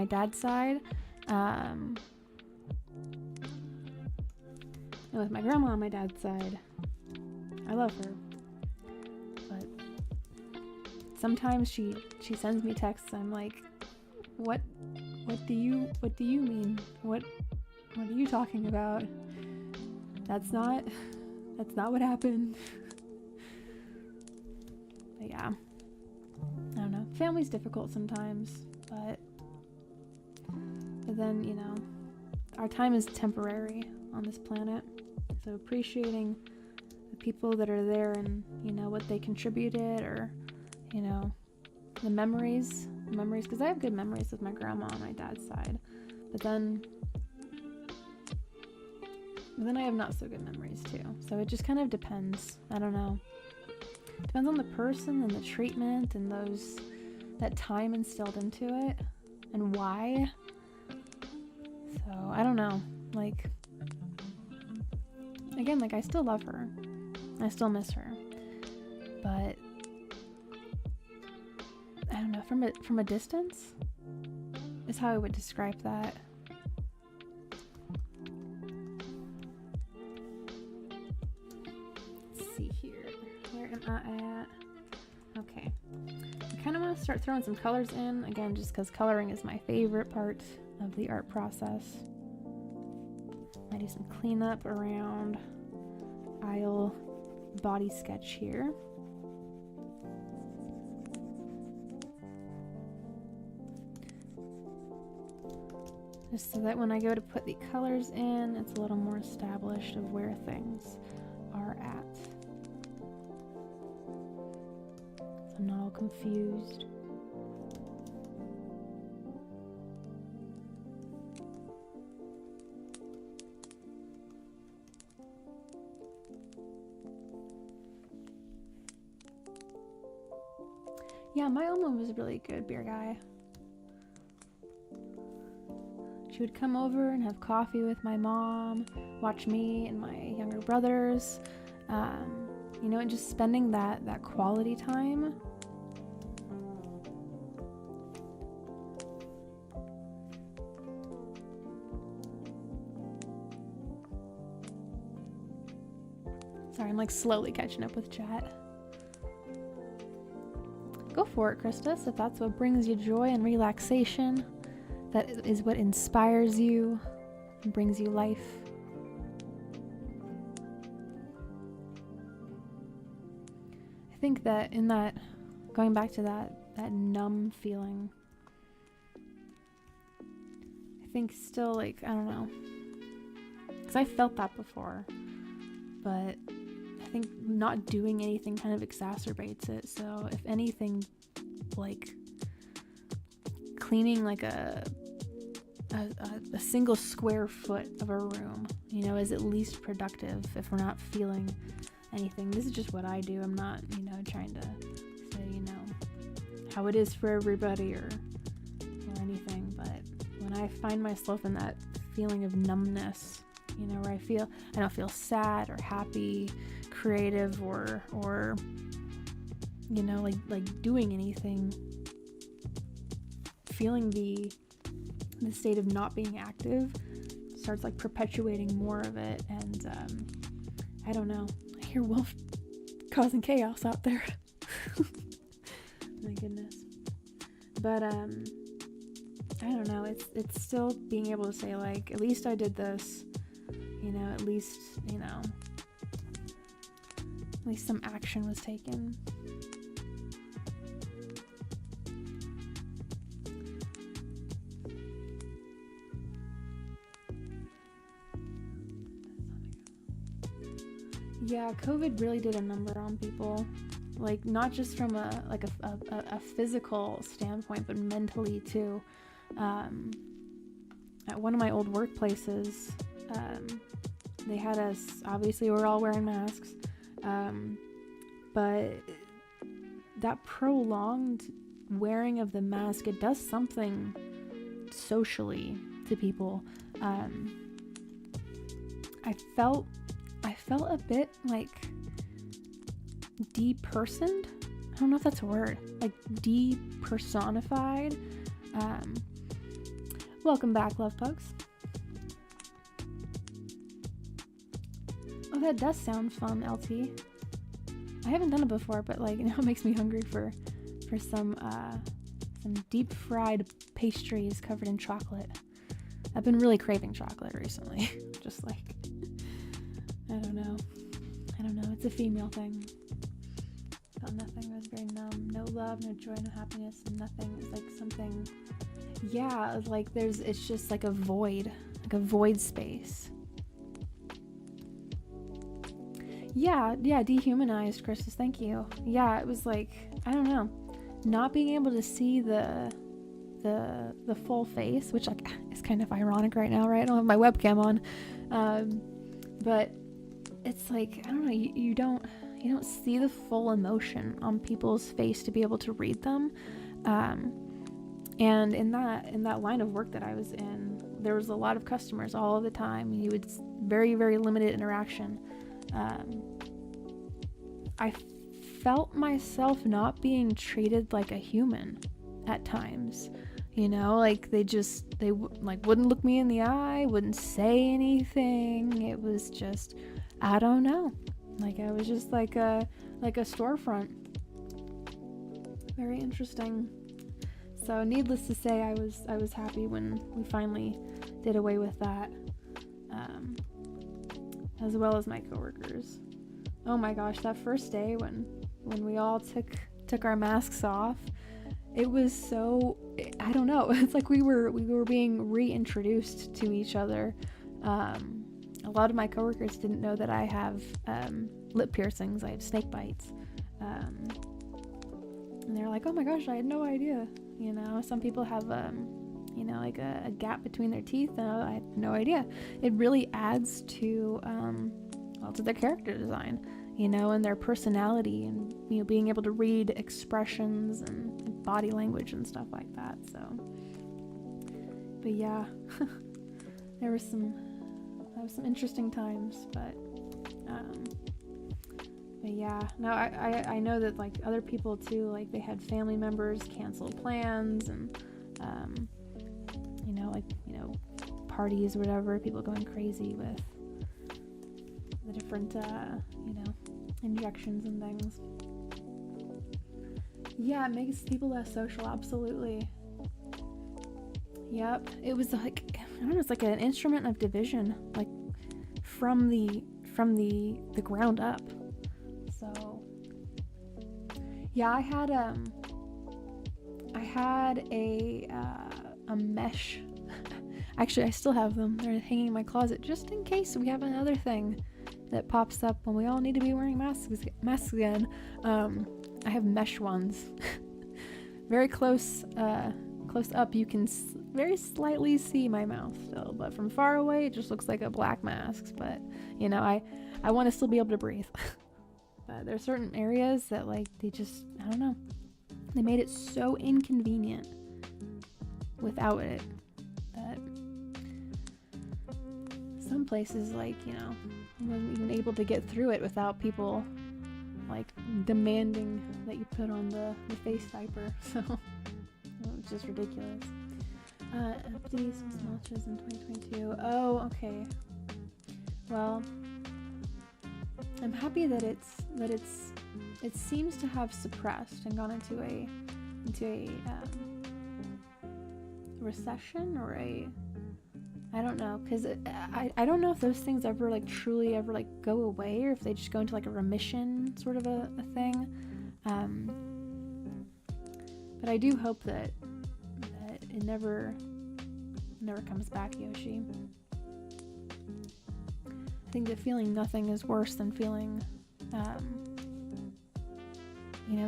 Speaker 1: dad's side, and with my grandma on my dad's side, I love her, but sometimes she sends me texts. I'm like, what do you mean? What are you talking about? That's not what happened. But yeah, I don't know. Family's difficult sometimes, but then, you know, our time is temporary on this planet. So appreciating the people that are there and, you know, what they contributed, or, you know, the memories, because I have good memories with my grandma on my dad's side, but then I have not so good memories too. So it just kind of depends. I don't know. Depends on the person and the treatment and that time instilled into it and why. So I don't know. Like, again, like, I still love her. I still miss her. But I don't know, from a distance is how I would describe that. Let's see here. Where am I at? Okay. I kind of want to start throwing some colors in, again, just because coloring is my favorite part of the art process. I do some cleanup around aisle body sketch here. Just so that when I go to put the colors in, it's a little more established of where things are at. So I'm not all confused. Yeah, my Oma was really good, beer guy. She would come over and have coffee with my mom, watch me and my younger brothers, you know, and just spending that quality time. Sorry, I'm like slowly catching up with chat. Go for it, Christus, if that's what brings you joy and relaxation. That is what inspires you and brings you life. I think that in that, going back to that numb feeling, I think still, like, I don't know, because I felt that before, but I think not doing anything kind of exacerbates it. So if anything, like cleaning like a single square foot of a room, you know, is at least productive if we're not feeling anything. This is just what I do. I'm not, you know, trying to say, you know, how it is for everybody or anything, but when I find myself in that feeling of numbness, you know, where I don't feel sad or happy, creative or you know, like doing anything, feeling the state of not being active starts like perpetuating more of it. And I don't know, I hear Wolf causing chaos out there. My goodness. But I don't know, it's still being able to say, like, at least I did this, you know, at least, you know, at least some action was taken. Yeah, COVID really did a number on people, like not just from a physical standpoint, but mentally too. At one of my old workplaces, they had us, obviously we're all wearing masks, but that prolonged wearing of the mask, it does something socially to people. I felt a bit like depersoned. I don't know if that's a word. Like depersonified. Welcome back, love pugs. Oh, that does sound fun, LT. I haven't done it before, but like, it makes me hungry for some deep fried pastries covered in chocolate. I've been really craving chocolate recently. Just like, I don't know. It's a female thing. Felt nothing. I was very numb. No love, no joy, no happiness, nothing. It's like something. Yeah, like it's just like a void space. Yeah, dehumanized, Christus, thank you. Yeah, it was like, I don't know, not being able to see the full face, which like is kind of ironic right now, right? I don't have my webcam on, but it's like, I don't know, you don't see the full emotion on people's face to be able to read them, and in that line of work that I was in, there was a lot of customers all the time. You would very, very limited interaction. I felt myself not being treated like a human at times, like they wouldn't look me in the eye, wouldn't say anything. It was just, I don't know, like I was just like a storefront. Very interesting. So needless to say, I was happy when we finally did away with that, as well as my coworkers. Oh my gosh, that first day when we all took our masks off, it was so, I don't know, it's like we were being reintroduced to each other. A lot of my coworkers didn't know that I have lip piercings. I have snake bites, and they're like, oh my gosh, I had no idea. Some people have like a gap between their teeth, and I had no idea. It really adds to to their character design, and their personality, and being able to read expressions and body language and stuff like that. So, but yeah, there was some interesting times, but yeah, no, I know that like other people too, like they had family members cancel plans, and parties or whatever, people going crazy with the different injections and things. Yeah, it makes people less social, absolutely. Yep, it was like, I don't know, it's like an instrument of division, like from the ground up. So yeah, I had a mesh. Actually, I still have them. They're hanging in my closet just in case we have another thing that pops up when we all need to be wearing masks again. I have mesh ones. Very close up, you can very slightly see my mouth still, but from far away, it just looks like a black mask. But I want to still be able to breathe. But there's certain areas that like they just, I don't know, they made it so inconvenient without it that some places, like, I wasn't even able to get through it without people like demanding that you put on the face diaper. So it was just ridiculous. Empty some smelters in 2022. Oh, okay. Well, I'm happy that it seems to have suppressed and gone into a recession, or I don't know, because I don't know if those things ever like truly ever like go away, or if they just go into like a remission sort of a thing. But I do hope that it never comes back, Yoshi. I think that feeling nothing is worse than feeling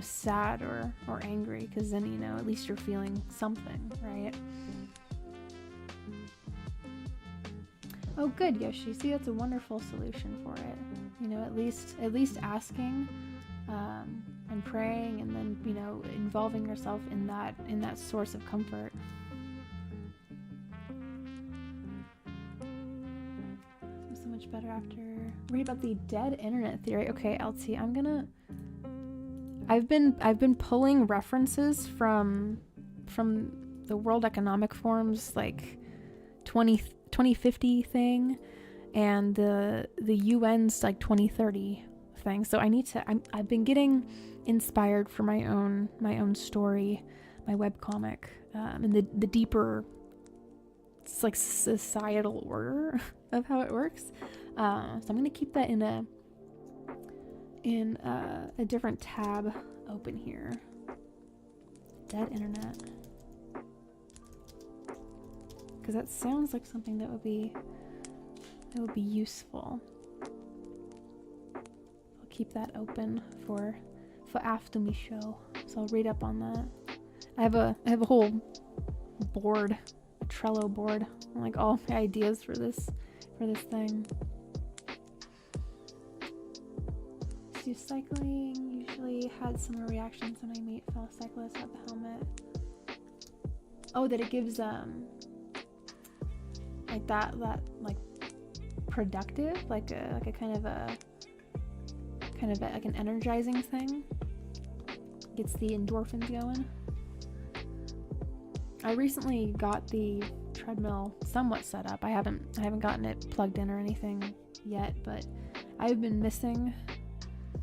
Speaker 1: sad or angry, because then at least you're feeling something, right? Oh, good, Yoshi. See, that's a wonderful solution for it. At least asking and praying, and then, you know, involving yourself in that source of comfort. So much better after read about the dead internet theory. Okay, LT, I've been pulling references from the World Economic Forum's like 2050 thing, and the UN's like 2030 thing. So I've been getting inspired for my own story, my webcomic, and the deeper, it's like societal order of how it works. So I'm gonna keep that in a different tab open here. Dead internet, because that sounds like something that would be useful. I'll keep that open for after me show, so I'll read up on that. I have a whole board, a Trello board, like all my ideas for this thing. So cycling usually had similar reactions when I meet fellow cyclists at the helmet. Oh, that it gives like that like productive, like a kind of like an energizing thing. Gets the endorphins going. I recently got the treadmill somewhat set up. I haven't gotten it plugged in or anything yet, but I've been missing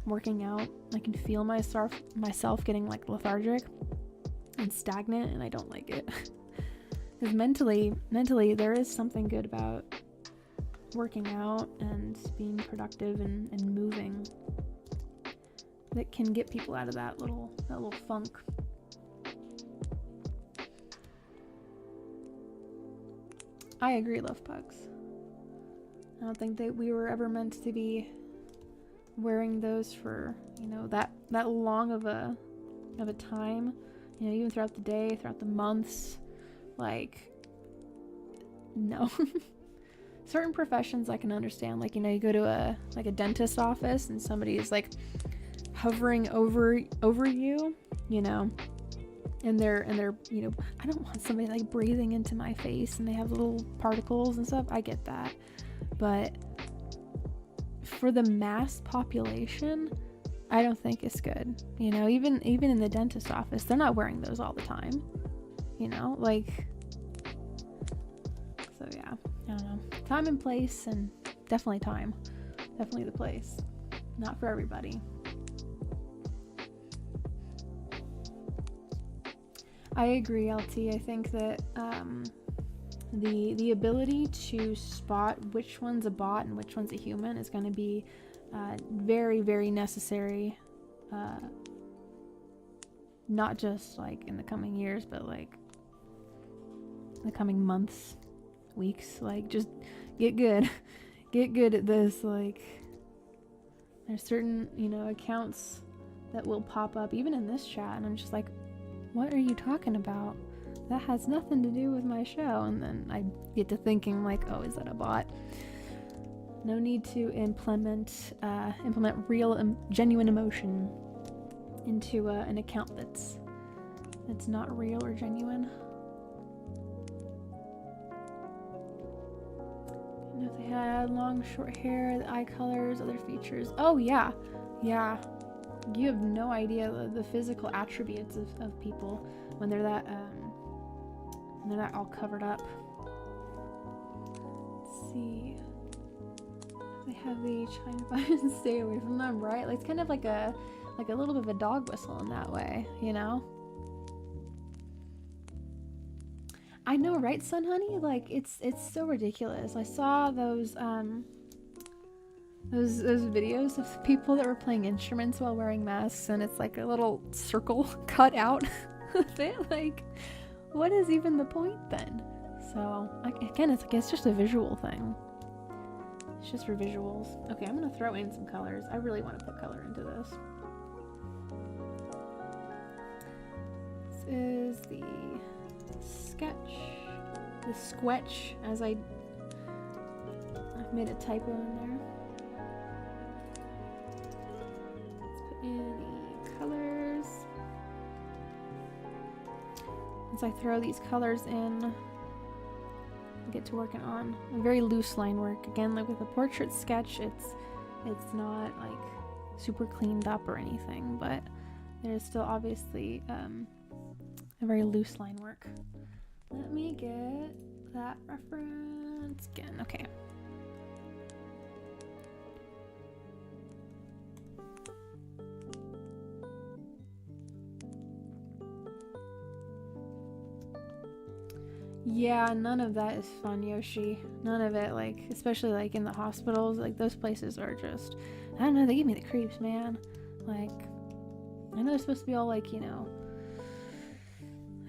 Speaker 1: working out. I can feel myself getting like lethargic and stagnant, and I don't like it. Because mentally there is something good about working out and being productive and moving that can get people out of that little funk. I agree, Love Pugs. I don't think that we were ever meant to be wearing those for, you know, that long of a time. You know, even throughout the day, throughout the months. Like, no. Certain professions I can understand. Like, you know, you go to a dentist office and somebody is like hovering over you, you know, and they're you know, I don't want somebody like breathing into my face and they have little particles and stuff. I get that, but for the mass population, I don't think it's good. You know, even in the dentist office, they're not wearing those all the time, you know, like, so yeah, I don't know, time and place, and definitely the place, not for everybody. I agree, LT. I think that the ability to spot which one's a bot and which one's a human is going to be very, very necessary. Not just like in the coming years, but like in the coming months, weeks. Like, just get good at this. Like, there's certain, you know, accounts that will pop up even in this chat, and I'm just like, what are you talking about? That has nothing to do with my show. And then I get to thinking like, oh, is that a bot? No need to implement real genuine emotion into an account that's not real or genuine. I don't know if they had long, short hair, the eye colors, other features. Oh yeah. You have no idea the physical attributes of people when they're that all covered up. Let's see. They have the China virus. Stay away from them, right? Like, it's kind of like a little bit of a dog whistle in that way, you know? I know, right, Sun Honey? Like, it's so ridiculous. I saw those videos of people that were playing instruments while wearing masks, and it's like a little circle cut out of it. Like, what is even the point then? So again, it's just a visual thing. It's just for visuals. Okay, I'm gonna throw in some colors. I really want to put color into this. This is the sketch, as I've made a typo in there. Let's put in as I throw these colors in, get to working on a very loose line work. Again, like with a portrait sketch, it's not like super cleaned up or anything, but there's still obviously a very loose line work. Let me get that reference again. Okay. Yeah, none of that is fun, Yoshi. None of it, like, especially like in the hospitals, like those places are just, I don't know, they give me the creeps, man. Like, I know they're supposed to be all like, you know,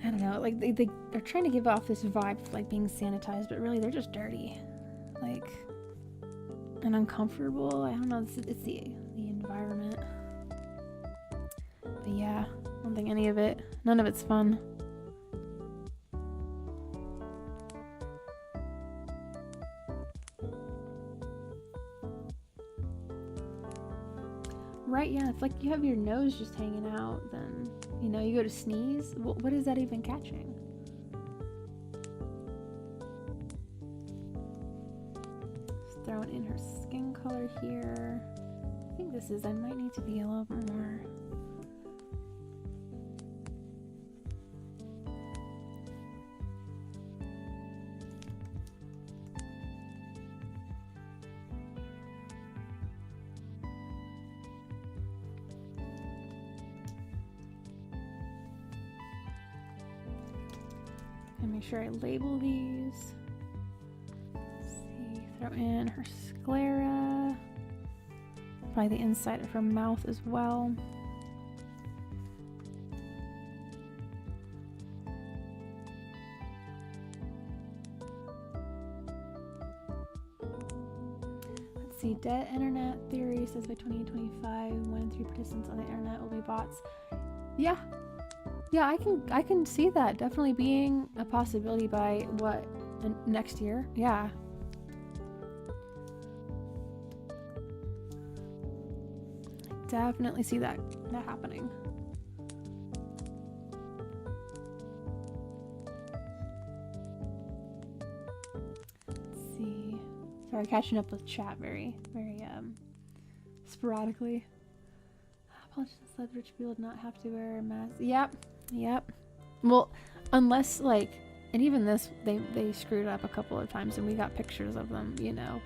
Speaker 1: I don't know, like they're trying to give off this vibe of like being sanitized, but really they're just dirty, like, and uncomfortable. I don't know, it's the environment. But yeah, I don't think any of it, none of it's fun. Right, yeah, it's like you have your nose just hanging out, then, you know, you go to sneeze. What is that even catching? Just throwing in her skin color here. I think this is, I might need to be a little bit more. And make sure I label these. Let's see, throw in her sclera. Probably the inside of her mouth as well. Let's see, dead internet theory says by 2025, 1 in 3 participants on the internet will be bots. Yeah. Yeah, I can see that definitely being a possibility by what, next year. Yeah. I definitely see that happening. Let's see. Sorry, catching up with chat very sporadically. Politicians let rich people not have to wear a mask. Yep. Well, unless like, and even this, they screwed up a couple of times, and we got pictures of them, you know,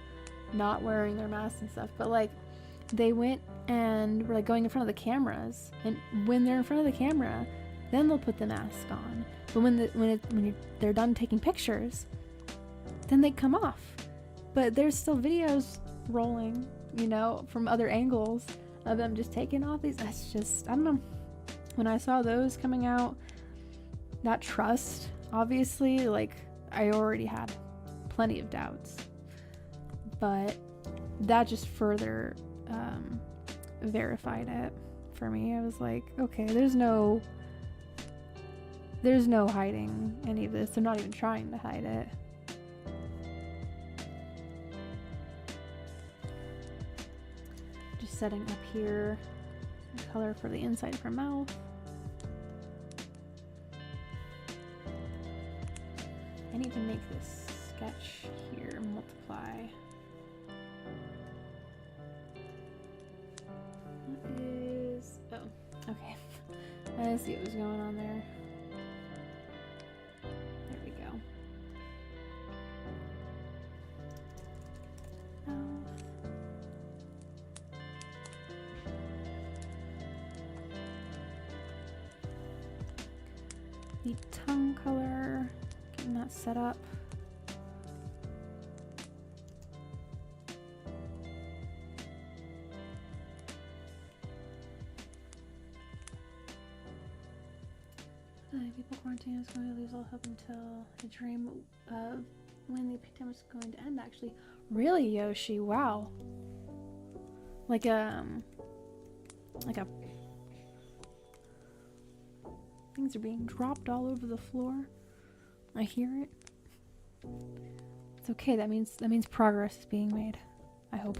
Speaker 1: not wearing their masks and stuff. But like, they went and were like going in front of the cameras, and when they're in front of the camera, then they'll put the mask on. But when they're done taking pictures, then they come off. But there's still videos rolling, you know, from other angles of them just taking off these. That's just, I don't know. When I saw those coming out, that trust, obviously, like, I already had plenty of doubts, but that just further verified it for me. I was like, okay, there's no hiding any of this. They're not even trying to hide it. Just setting up here the color for the inside of her mouth. I need to make this sketch here multiply. What is, oh, okay. I see what was going on there. There we go. Mouth. The tongue color, getting that set up. People quarantine is going to lose all hope until the dream of when the pandemic is going to end, actually. Really, Yoshi? Wow. Like a things are being dropped all over the floor. I hear it. It's okay. That means progress is being made. I hope.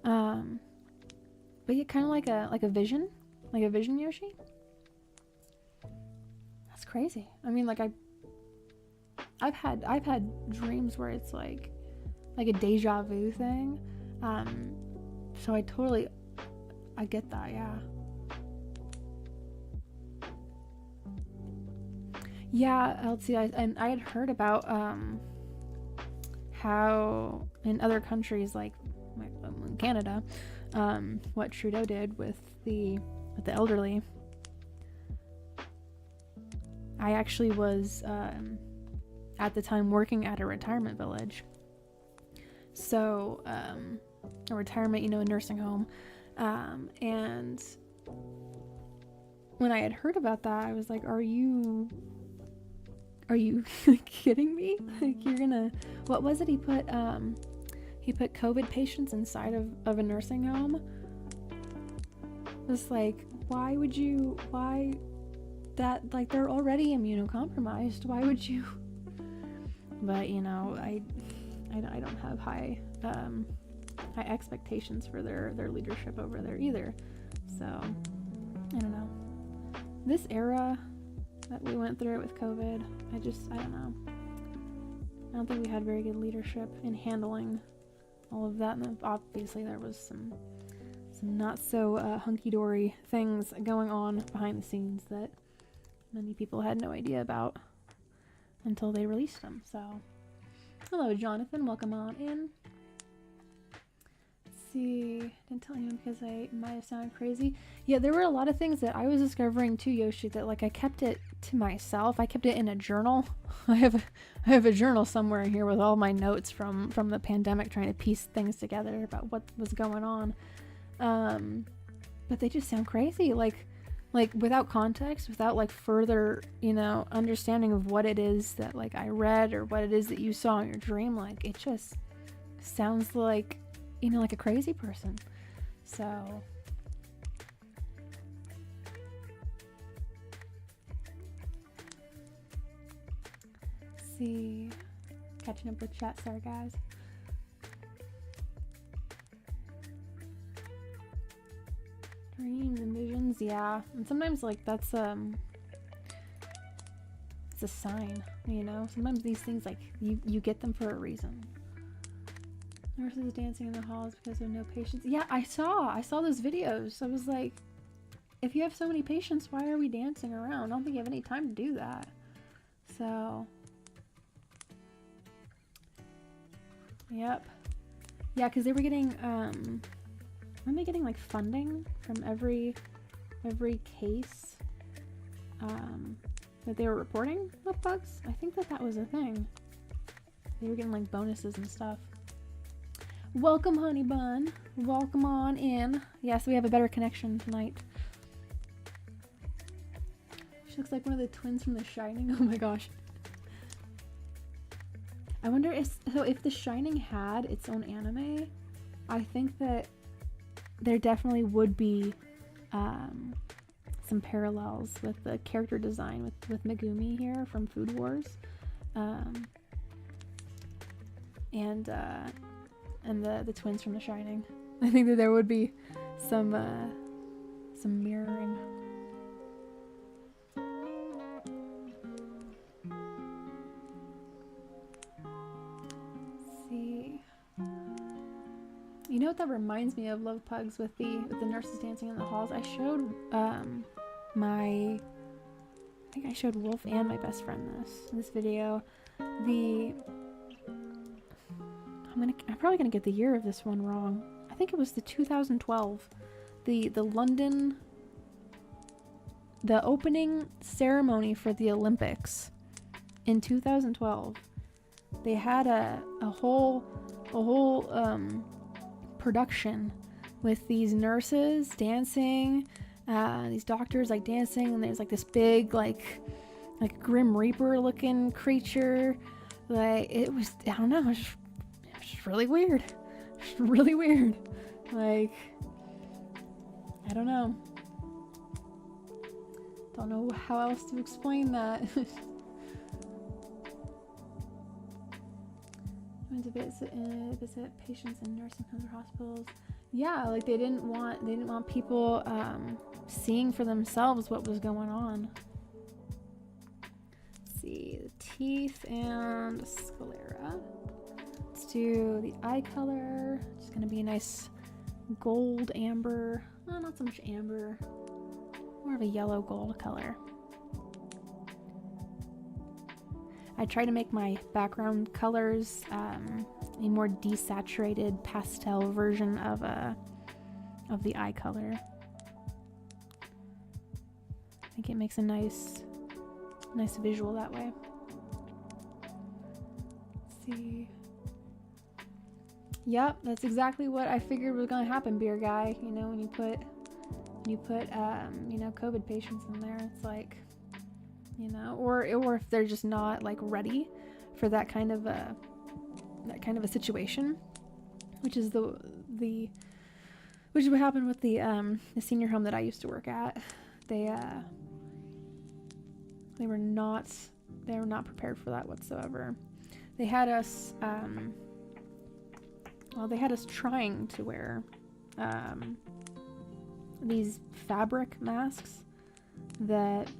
Speaker 1: But yeah, kind of like a vision, Yoshi. That's crazy. I mean, like I've had dreams where it's like a deja vu thing. So I get that, yeah. Yeah, LT, and I had heard about how in other countries like Canada, what Trudeau did with the elderly. I actually was at the time working at a retirement village, so a retirement, a nursing home, and when I had heard about that, I was like, are you kidding me? Like, you're gonna, what was it? He put COVID patients inside of a nursing home. It's like, why that, like, they're already immunocompromised. Why would you? But I don't have high expectations for their leadership over there either. So I don't know. This era that we went through with COVID, I don't know. I don't think we had very good leadership in handling all of that, and obviously there was some not so hunky-dory things going on behind the scenes that many people had no idea about until they released them. So, hello Jonathan, welcome on in. See, didn't tell anyone because I might have sounded crazy. Yeah, there were a lot of things that I was discovering too, Yoshi, that like I kept it to myself. I kept it in a journal. I have a journal somewhere here with all my notes from the pandemic, trying to piece things together about what was going on. But they just sound crazy, like without context, without like further, understanding of what it is that like I read or what it is that you saw in your dream. Like, it just sounds like, like a crazy person. So let's see, catching up with chat, sorry guys. Dreams and visions, yeah, and sometimes like that's it's a sign, sometimes these things, like you get them for a reason. Nurses dancing in the halls because of no patients. Yeah, I saw those videos. I was like, if you have so many patients, why are we dancing around? I don't think you have any time to do that. So, yep. Yeah, because they were getting, weren't they getting like funding from every case that they were reporting with bugs? I think that was a thing. They were getting like bonuses and stuff. Welcome, honey bun. Welcome on in. Yes, we have a better connection tonight. She looks like one of the twins from The Shining. Oh my gosh. I wonder if The Shining had its own anime, I think that there definitely would be some parallels with the character design with Megumi here from Food Wars. And the twins from The Shining. I think that there would be some mirroring. Let's see. You know what that reminds me of, Love Pugs, with the nurses dancing in the halls? I showed I think I showed Wolf and my best friend this video. I'm probably gonna get the year of this one wrong. I think it was the 2012, the London, the opening ceremony for the Olympics in 2012. They had a whole production with these nurses dancing, these doctors like dancing, and there's like this big like Grim Reaper looking creature. Like, it was, I don't know, it was just really weird. Really weird. Like, I don't know. Don't know how else to explain that. Went to visit patients in nursing homes or hospitals. Yeah, like they didn't want people seeing for themselves what was going on. see, the teeth and sclera. Let's do the eye color. It's gonna be a nice gold amber. Oh, not so much amber, more of a yellow gold color. I try to make my background colors a more desaturated pastel version of the eye color. I think it makes a nice visual that way. Let's see. Yep, that's exactly what I figured was gonna happen, beer guy. You know, when you put COVID patients in there, it's like, you know, or if they're just not like ready for that kind of a situation, which is which is what happened with the senior home that I used to work at. They were not prepared for that whatsoever. They had us trying to wear these fabric masks that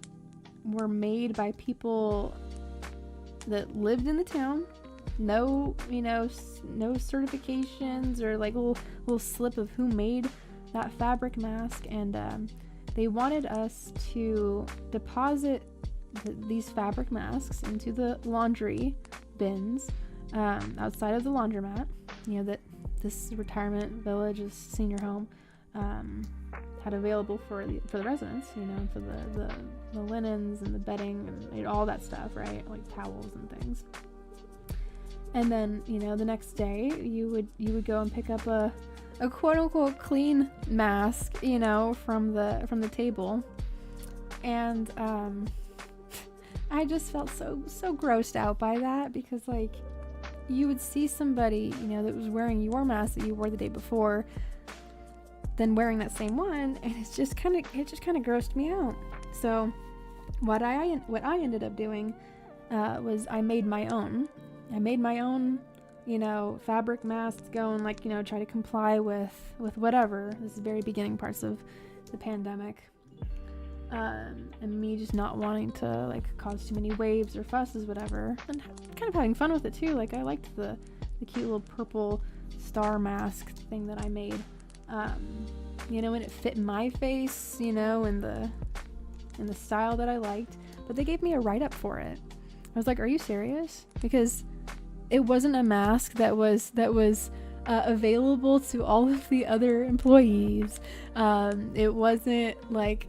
Speaker 1: were made by people that lived in the town. No certifications or like little slip of who made that fabric mask, and they wanted us to deposit these fabric masks into the laundry bins outside of the laundromat, you know, that this retirement village, this senior home, had available for the residents, you know, for the linens and the bedding and all that stuff, right? Like towels and things. And then, you know, the next day you would go and pick up a quote unquote clean mask, you know, from the table. And I just felt so grossed out by that, because like you would see somebody, you know, that was wearing your mask that you wore the day before, then wearing that same one, and it just kind of grossed me out. So what I ended up doing was I made my own, you know, fabric masks, go and like, you know, try to comply with whatever. This is the very beginning parts of the pandemic. And me just not wanting to like cause too many waves or fusses, whatever, and kind of having fun with it too. Like I liked the cute little purple star mask thing that I made, you know, and it fit my face, you know, in the style that I liked. But they gave me a write-up for it. I was like, are you serious? Because it wasn't a mask that was available to all of the other employees. It wasn't like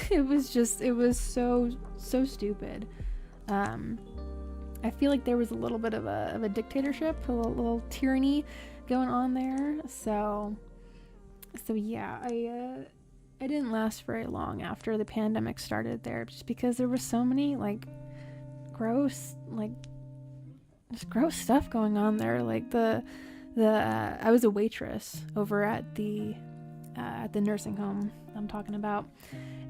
Speaker 1: it was so stupid. I feel like there was a little bit of a dictatorship, a little tyranny going on there. So yeah, I didn't last very long after the pandemic started there, just because there were so many like gross stuff going on there. Like I was a waitress over at the nursing home I'm talking about.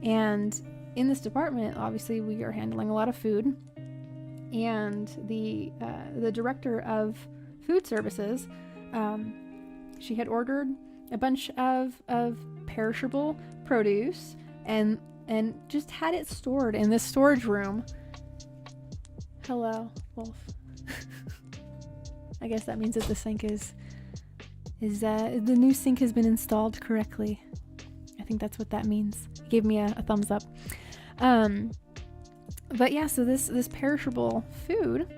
Speaker 1: And in this department, obviously, we are handling a lot of food, and the director of food services, she had ordered a bunch of perishable produce and just had it stored in this storage room. Hello, Wolf. I guess that means that the sink is the new sink has been installed correctly. I think that's what that means. He gave me a thumbs up. But yeah, so this perishable food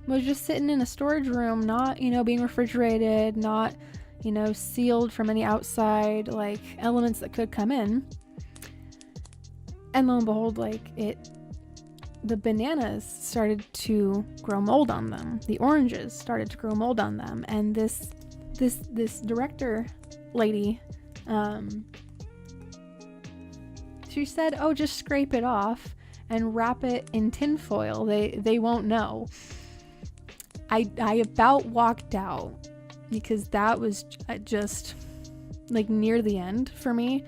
Speaker 1: was just sitting in a storage room, not, you know, being refrigerated, not, you know, sealed from any outside like elements that could come in. And lo and behold, like the bananas started to grow mold on them. The oranges started to grow mold on them. And this director lady, she said, oh, just scrape it off and wrap it in tin foil. They won't know. I about walked out, because that was just like near the end for me.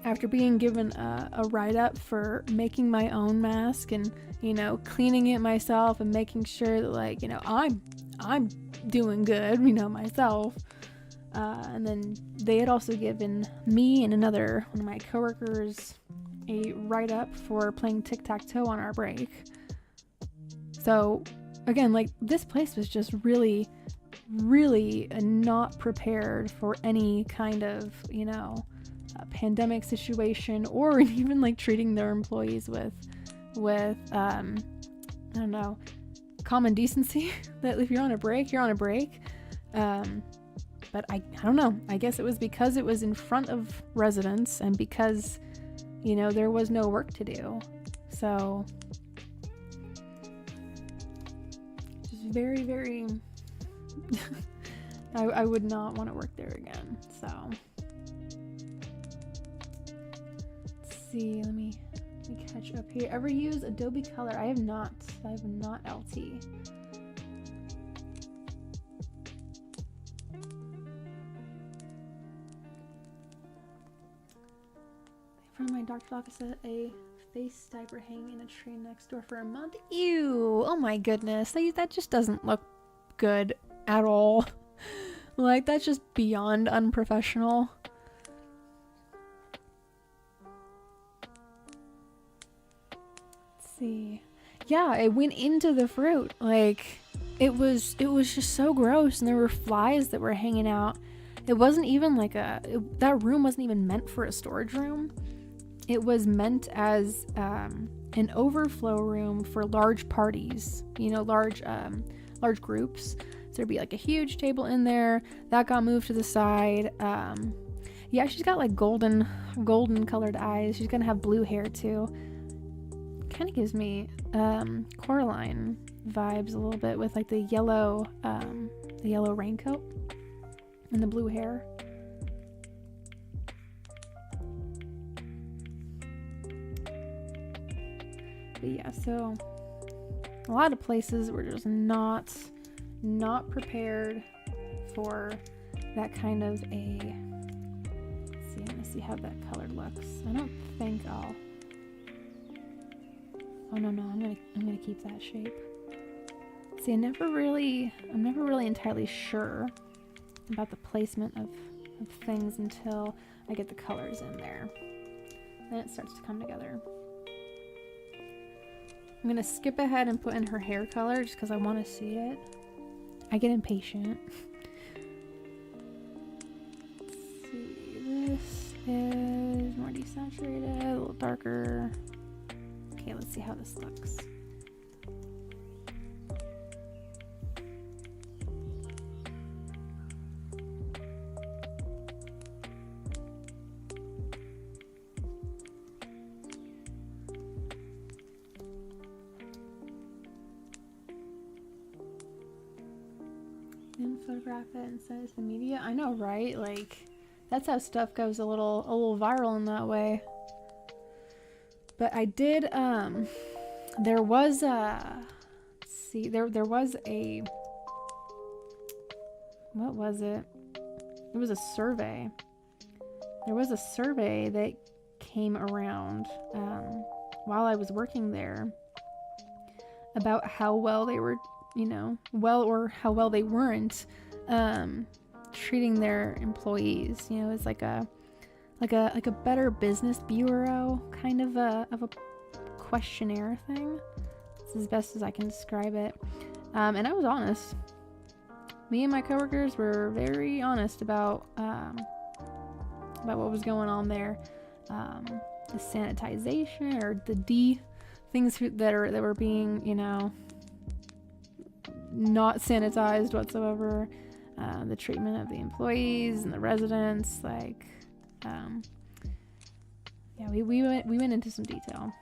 Speaker 1: After being given a write-up for making my own mask and, you know, cleaning it myself and making sure that, like, you know, I'm doing good, you know, myself. And then they had also given me and one of my coworkers a write-up for playing tic-tac-toe on our break. So again, like, this place was just really not prepared for any kind of, you know, pandemic situation, or even like treating their employees with I don't know, common decency. That if you're on a break, you're on a break. But I don't know, I guess it was because it was in front of residents and because, you know, there was no work to do. So just very I would not want to work there again. So let's see, let me catch up here. Ever use Adobe Color? I have not LT. From my doctor's office, a face diaper hanging in a tree next door for a month. Ew! Oh my goodness, that just doesn't look good at all. Like, that's just beyond unprofessional. Let's see. Yeah, it went into the fruit. Like, it was just so gross, and there were flies that were hanging out. It wasn't even like that room wasn't even meant for a storage room. It was meant as an overflow room for large parties, you know, large groups. So there'd be like a huge table in there that got moved to the side. Yeah, she's got like golden colored eyes. She's gonna have blue hair too. Kind of gives me Coraline vibes a little bit, with like the yellow raincoat and the blue hair. But yeah, so a lot of places were just not prepared for that kind of a. Let's see, I'm gonna see how that color looks. I don't think I'll. Oh no, I'm gonna keep that shape. See, I'm never really entirely sure about the placement of things until I get the colors in there. Then it starts to come together. I'm gonna skip ahead and put in her hair color just because I want to see it. I get impatient. Let's see, this is more desaturated, a little darker. Okay, let's see how this looks. And photograph it and send it to the media. I know, right? Like, that's how stuff goes a little viral in that way. But I did, there was a, let's see, there was a, what was it? It was a survey. There was a survey that came around while I was working there about how well they were, you know, or how well they weren't treating their employees. You know, it's like a Better Business Bureau kind of a questionnaire thing. It's as best as I can describe it. And I was honest. Me and my coworkers were very honest about what was going on there. The sanitization, or the things that were being, you know, not sanitized whatsoever. The treatment of the employees and the residents, like, yeah, we went into some detail.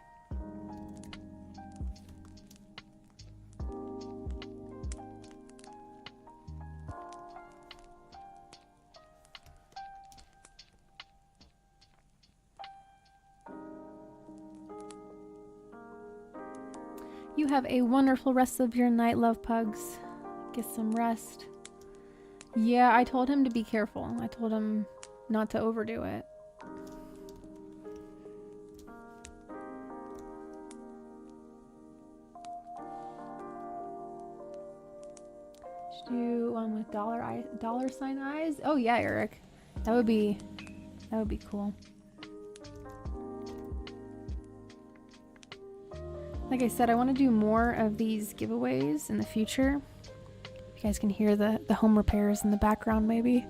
Speaker 1: You have a wonderful rest of your night, love pugs. Get some rest. Yeah, I told him to be careful. I told him not to overdo it. Should do one with dollar sign eyes. Oh yeah, Eric. That would be cool. Like I said, I want to do more of these giveaways in the future. You guys can hear the home repairs in the background maybe.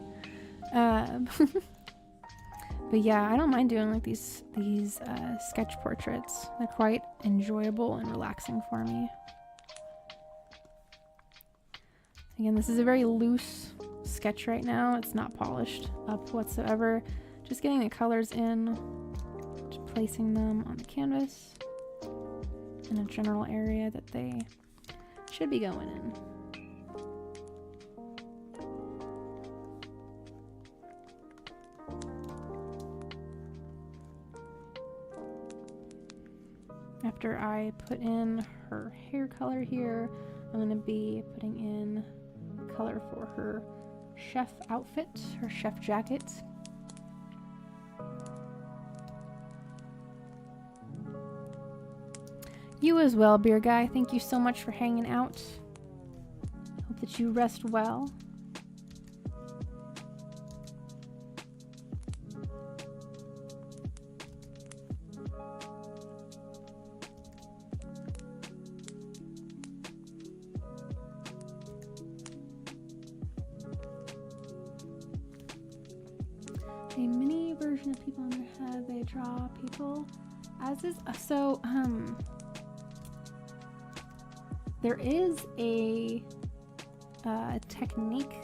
Speaker 1: But yeah, I don't mind doing like these sketch portraits. They're quite enjoyable and relaxing for me. Again, this is a very loose sketch right now. It's not polished up whatsoever. Just getting the colors in, just placing them on the canvas in a general area that they should be going in. After I put in her hair color here, I'm going to be putting in color for her chef outfit, her chef jacket. You as well, beer guy. Thank you so much for hanging out. Hope that you rest well. A mini version of people in their head. They draw people as is. There is a technique,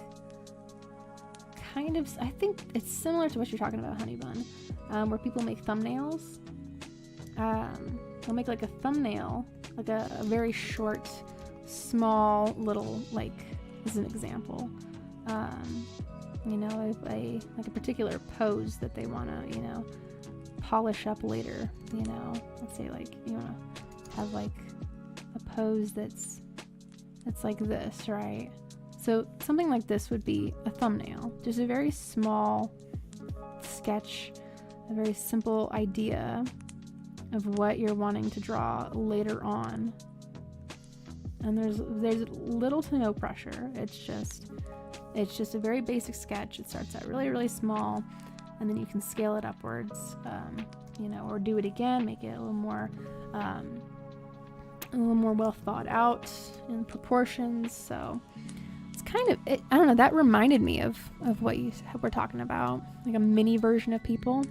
Speaker 1: kind of. I think it's similar to what you're talking about, Honey Bun, where people make thumbnails. They'll make like a thumbnail, like a very short, small little, like, as an example. You know, like a particular pose that they want to, you know, polish up later. You know, let's say like you want to have like a pose that's like this, right? So something like this would be a thumbnail. Just a very small sketch, a very simple idea of what you're wanting to draw later on. And there's little to no pressure. It's just a very basic sketch. It starts out really, really small, and then you can scale it upwards, you know, or do it again, make it a little more well thought out in proportions. So it's kind of, I don't know, that reminded me of what we're talking about, like a mini version of people.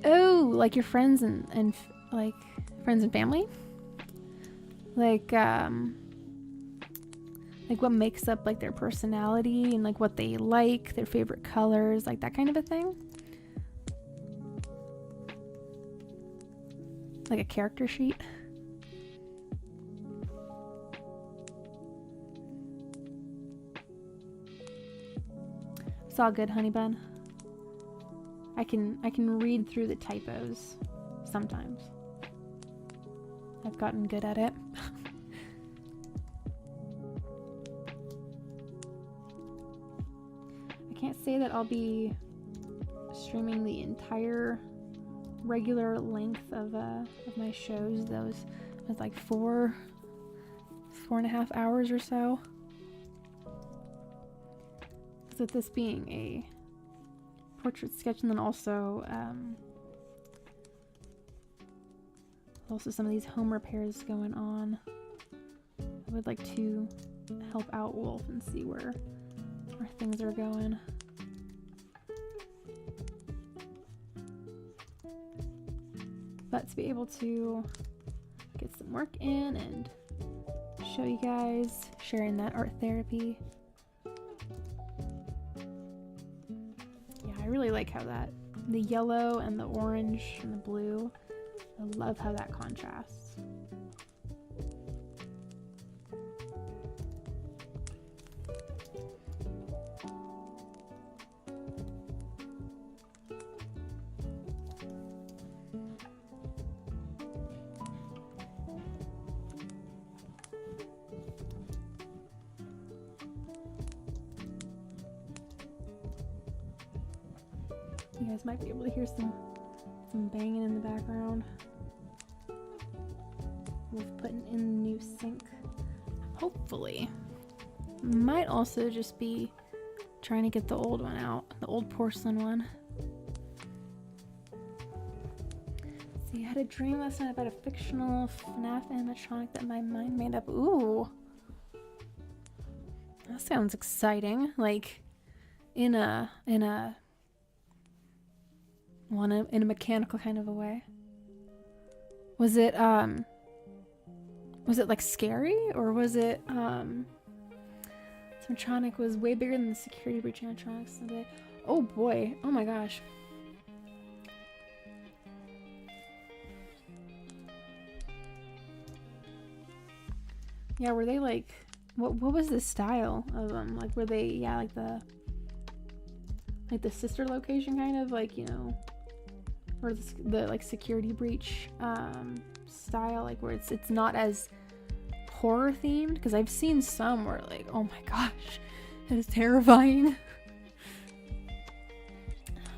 Speaker 1: Oh, like your friends and like friends and family, like what makes up like their personality and like what they like, their favorite colors, like that kind of a thing. Like a character sheet. It's all good, Honey Bun. I can read through the typos sometimes. I've gotten good at it. I can't say that I'll be streaming the entire regular length of my shows. Those was like 4.5 hours or so. So with this being a portrait sketch, and then also some of these home repairs going on, I would like to help out Wolf and see where things are going. But to be able to get some work in and show you guys, sharing that art therapy. Yeah, I really like how the yellow and the orange and the blue, I love how that contrasts. You guys might be able to hear some banging in the background. We've put in the new sink. Hopefully. Might also just be trying to get the old one out, the old porcelain one. see, I had a dream last night about a fictional FNAF animatronic that my mind made up. Ooh. That sounds exciting. Like, in a mechanical kind of a way. Was it like scary, or was it animatronic was way bigger than the security breach animatronics? Oh boy, oh my gosh. Yeah, were they like, what was the style of them? Like, were they, yeah, like the sister location kind of, like, you know, or the like security breach style, like where it's not as horror themed, because I've seen some where like, oh my gosh, it is terrifying.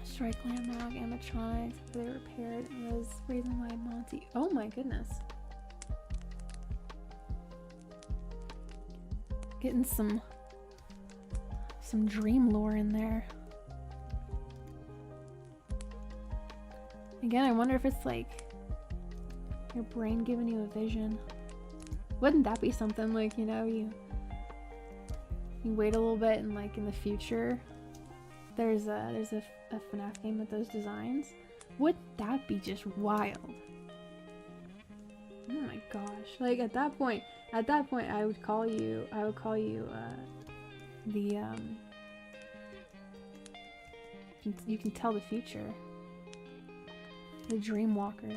Speaker 1: Strike landmark animatronics, they repaired and was raising my Monty. Oh my goodness. Getting some dream lore in there. Again, I wonder if it's like your brain giving you a vision. Wouldn't that be something, like, you know, you wait a little bit and like in the future there's a FNAF game with those designs? Wouldn't that be just wild? Oh my gosh. Like at that point I would call you you can tell the future. The Dream Walker.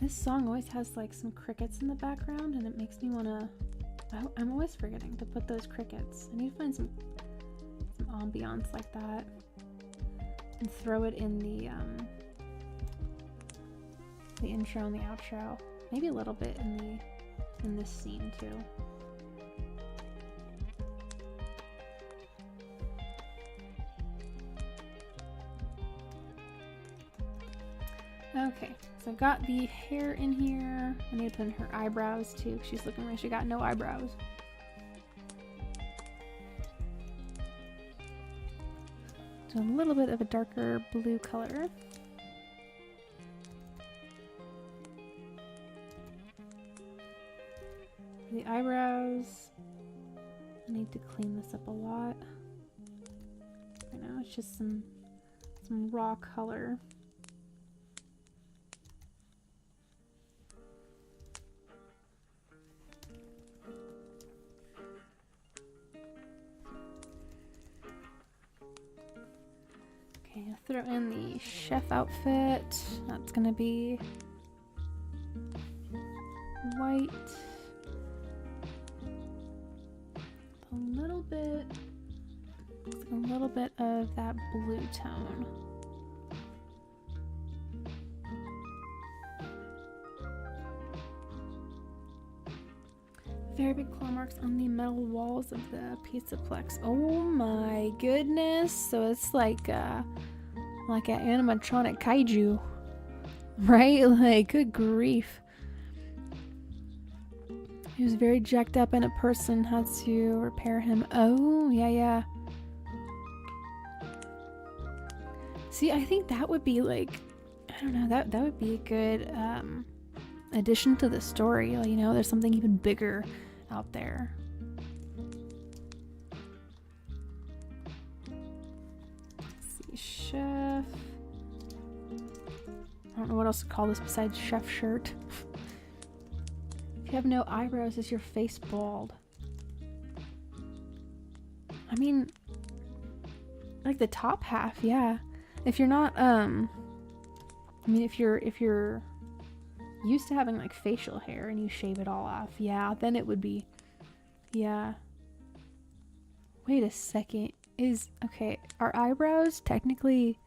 Speaker 1: This song always has like some crickets in the background, and it makes me wanna. I'm always forgetting to put those crickets. I need to find some ambiance like that and throw it in the intro and the outro. Maybe a little bit in this scene too. Okay, so I've got the hair in here. I need to put in her eyebrows too. She's looking like she got no eyebrows. So a little bit of a darker blue color. The eyebrows, I need to clean this up a lot. I know, it's just some raw color. Okay, I'll throw in the chef outfit. That's gonna be white. A little bit of that blue tone. Very big claw marks on the metal walls of the Pizzaplex. Oh my goodness! So it's like an animatronic kaiju, right? Like, good grief. He was very jacked up and a person had to repair him. Oh, yeah. See, I think that would be like, I don't know, that would be a good addition to the story. Like, you know, there's something even bigger out there. Let's see, chef. I don't know what else to call this besides chef shirt. If you have no eyebrows, is your face bald? I mean, like the top half, yeah. If you're not, I mean, if you're used to having like facial hair and you shave it all off, yeah, then it would be, yeah. Wait a second, okay, are eyebrows technically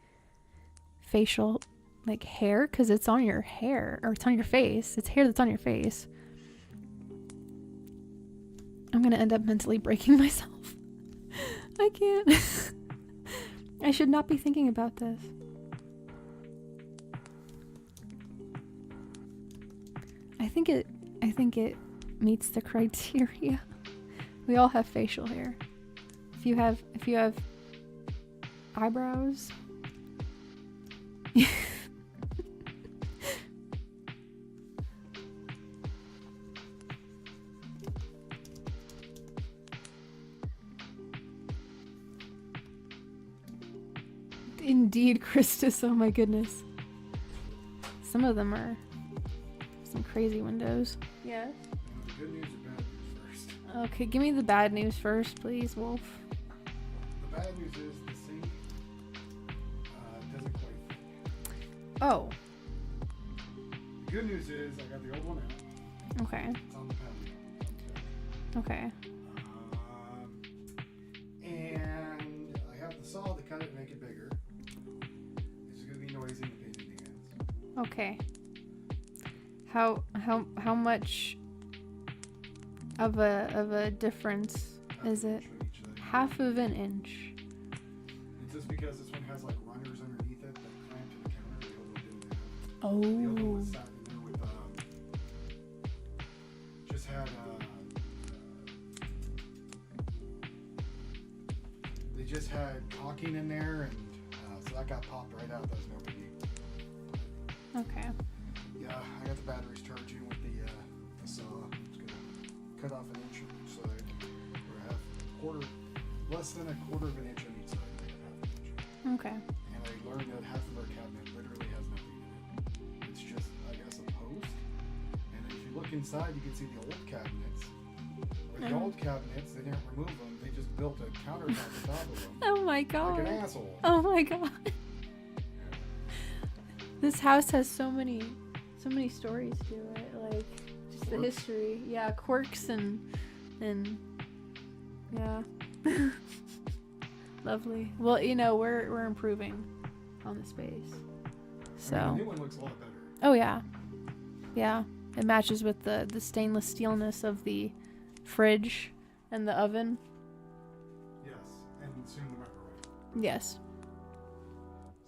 Speaker 1: facial, like hair? Because it's on your hair, or it's on your face. It's hair that's on your face. I'm gonna end up mentally breaking myself. I can't. I should not be thinking about this. think it meets the criteria. We all have facial hair. If you have eyebrows. Indeed, Christus. Oh my goodness. Some of them are some crazy windows. Yeah.
Speaker 2: The good news or bad news first?
Speaker 1: Okay, give me the bad news first, please, Wolf.
Speaker 2: The bad news is the sink doesn't quite fit.
Speaker 1: Oh.
Speaker 2: The good news is I got the old one out.
Speaker 1: Okay.
Speaker 2: It's on the patio.
Speaker 1: Okay.
Speaker 2: And I have the saw to cut it and make it bigger. It's going to be noisy and pain in the hands.
Speaker 1: Okay. How much of a difference is it? Half of an inch.
Speaker 2: It's just because this one has like runners underneath it that clamp to the counter. The old one didn't have.
Speaker 1: Oh.
Speaker 2: The other one was sat in there with just had they just had caulking in there, and so that got popped right out. That was no biggie.
Speaker 1: Okay.
Speaker 2: Yeah, I got the batteries charging with the saw. It's gonna cut off an inch on each side, or less than a quarter of an inch on each side. Half an inch.
Speaker 1: Okay.
Speaker 2: And I learned that half of our cabinet literally has nothing in it. It's just, I guess, a post. And if you look inside, you can see the old cabinets. With the old cabinets, they didn't remove them. They just built a countertop on top of them.
Speaker 1: Oh my god.
Speaker 2: Like an asshole.
Speaker 1: Oh my god. This house has so many stories to it, like just the history. Yeah, quirks and yeah. Lovely. Well, you know, we're improving on the space. So
Speaker 2: I mean, the new one looks a lot better.
Speaker 1: Oh yeah. Yeah. It matches with the stainless steelness of the fridge and the oven.
Speaker 2: Yes, and soon the microwave.
Speaker 1: Yes.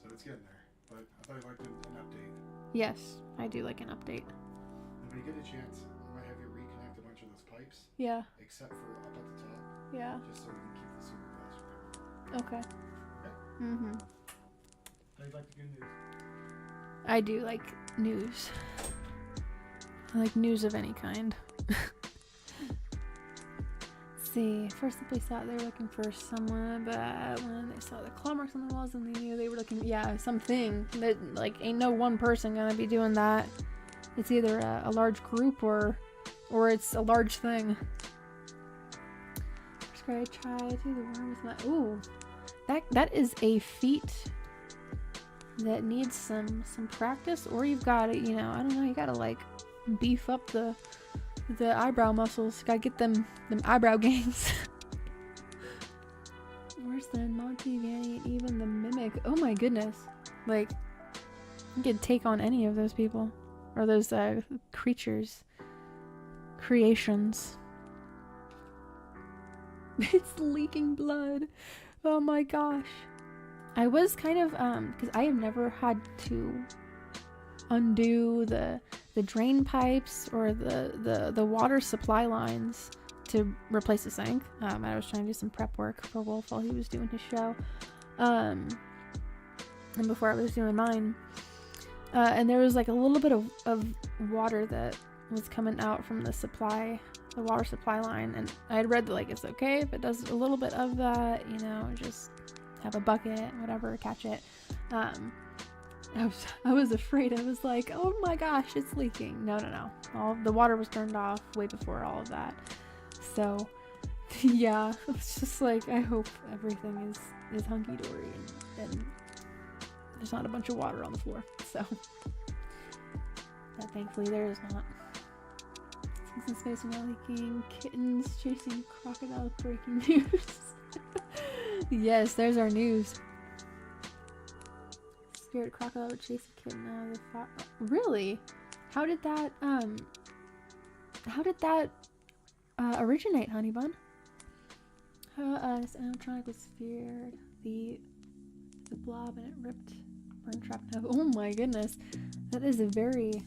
Speaker 2: So it's getting there. But I thought you'd like an update.
Speaker 1: Yes, I do like an update.
Speaker 2: And when you get a chance, I might have you reconnect a bunch of those pipes.
Speaker 1: Yeah.
Speaker 2: Except for up at the top.
Speaker 1: Yeah.
Speaker 2: Just so we can keep the super fast.
Speaker 1: Okay.
Speaker 2: Okay.
Speaker 1: Mm-hmm.
Speaker 2: How do you like the good news?
Speaker 1: I do like news. I like news of any kind. See, first they thought they were looking for someone, but when they saw the claw marks on the walls and they knew they were looking, yeah, something that, like, ain't no one person gonna be doing that. It's either a large group or it's a large thing. Try to the worm with my, ooh, that is a feat that needs some practice, or you've got to, you know, I don't know, you gotta like beef up the eyebrow muscles. Gotta get them eyebrow gains. Worse than Monty, Vanny, and even the Mimic. Oh my goodness. Like, you could take on any of those people. Or those creatures. Creations. It's leaking blood. Oh my gosh. I was kind of, because I have never had to undo the drain pipes or the water supply lines to replace the sink. I was trying to do some prep work for Wolf while he was doing his show, and before I was doing mine, and there was like a little bit of water that was coming out from the water supply line, and I had read that like it's okay if it does a little bit of that, you know, just have a bucket, whatever, catch it. I was afraid. I was like, oh my gosh, it's leaking. No. All the water was turned off way before all of that. So yeah, it's just like, I hope everything is hunky-dory and there's not a bunch of water on the floor. So but thankfully there is not. Since in space are now leaking, kittens chasing crocodiles, breaking news. Yes, there's our news. Spirit crocodile would chase a kitten out of the fire. Really? How did that originate, honey bun? This animatronic was feared the blob and it burned trapped. Oh my goodness. That is a very,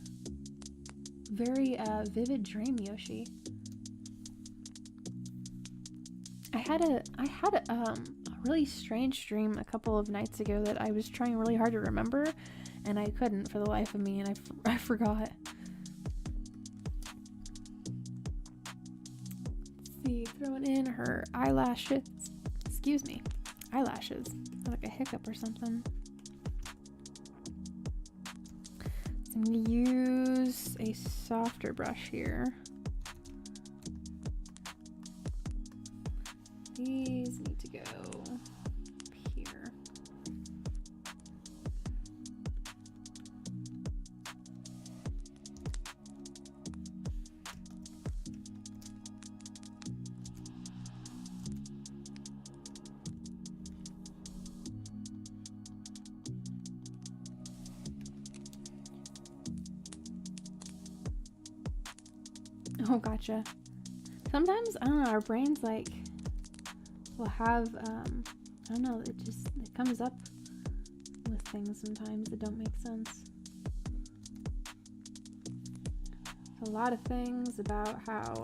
Speaker 1: very vivid dream, Yoshi. I had a really strange dream a couple of nights ago that I was trying really hard to remember, and I couldn't for the life of me, and I forgot. Let's see, throwing in her eyelashes. Excuse me, eyelashes. Like a hiccup or something. So I'm gonna use a softer brush here. These need to go here. Oh, gotcha. Sometimes, I don't know, our brains like will have, I don't know, it comes up with things sometimes that don't make sense. A lot of things about how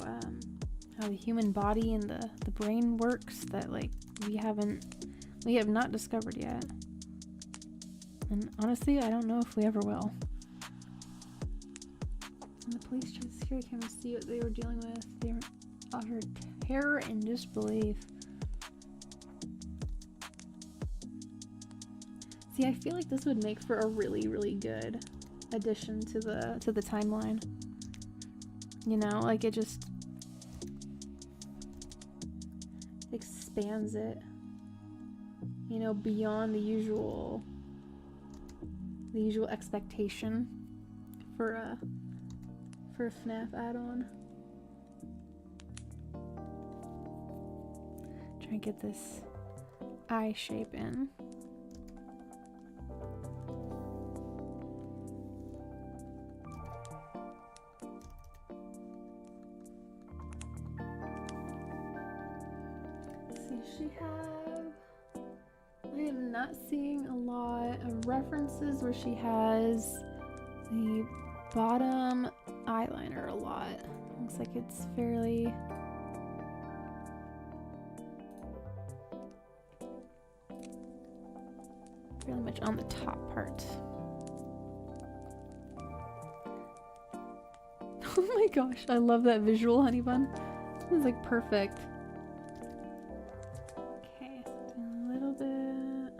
Speaker 1: the human body and the brain works that like we have not discovered yet. And honestly, I don't know if we ever will. And the police tried to security cameras to see what they were dealing with. They were utter terror and disbelief. See, I feel like this would make for a really, really good addition to the timeline. You know, like it just expands it, you know, beyond the usual expectation for a FNAF add-on. Try and get this eye shape in. I am not seeing a lot of references where she has the bottom eyeliner a lot. Looks like it's fairly much on the top part. Oh my gosh, I love that visual, honey bun. It's like perfect. Okay, a little bit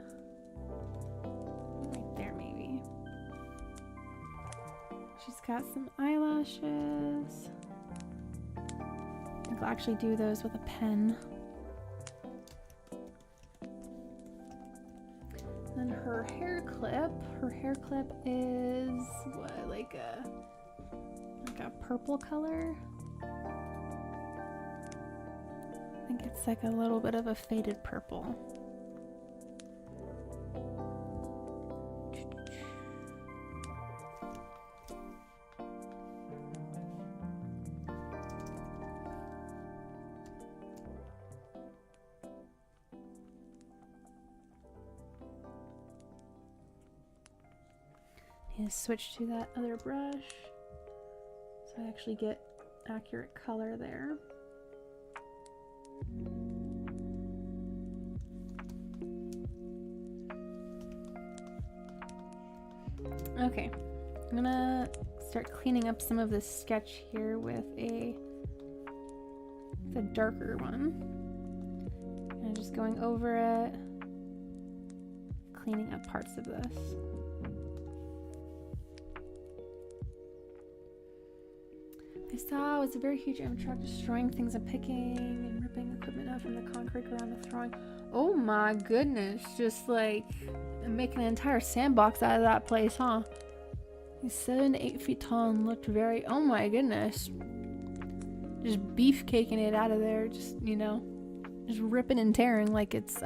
Speaker 1: right there maybe. She's got some eyelashes. I think I'll actually do those with a pen. Then her hair clip is what, like a purple color. I think it's like a little bit of a faded purple. Switch to that other brush so I actually get accurate color there. Okay, I'm gonna start cleaning up some of this sketch here with a darker one. And just going over it, cleaning up parts of this. I saw it was a very huge amateur truck destroying things and picking and ripping equipment up from the concrete around the throwing. Oh my goodness, just like making an entire sandbox out of that place, huh? He's 7 to 8 feet tall and looked very, oh my goodness. Just beefcaking it out of there, just, you know, just ripping and tearing like it's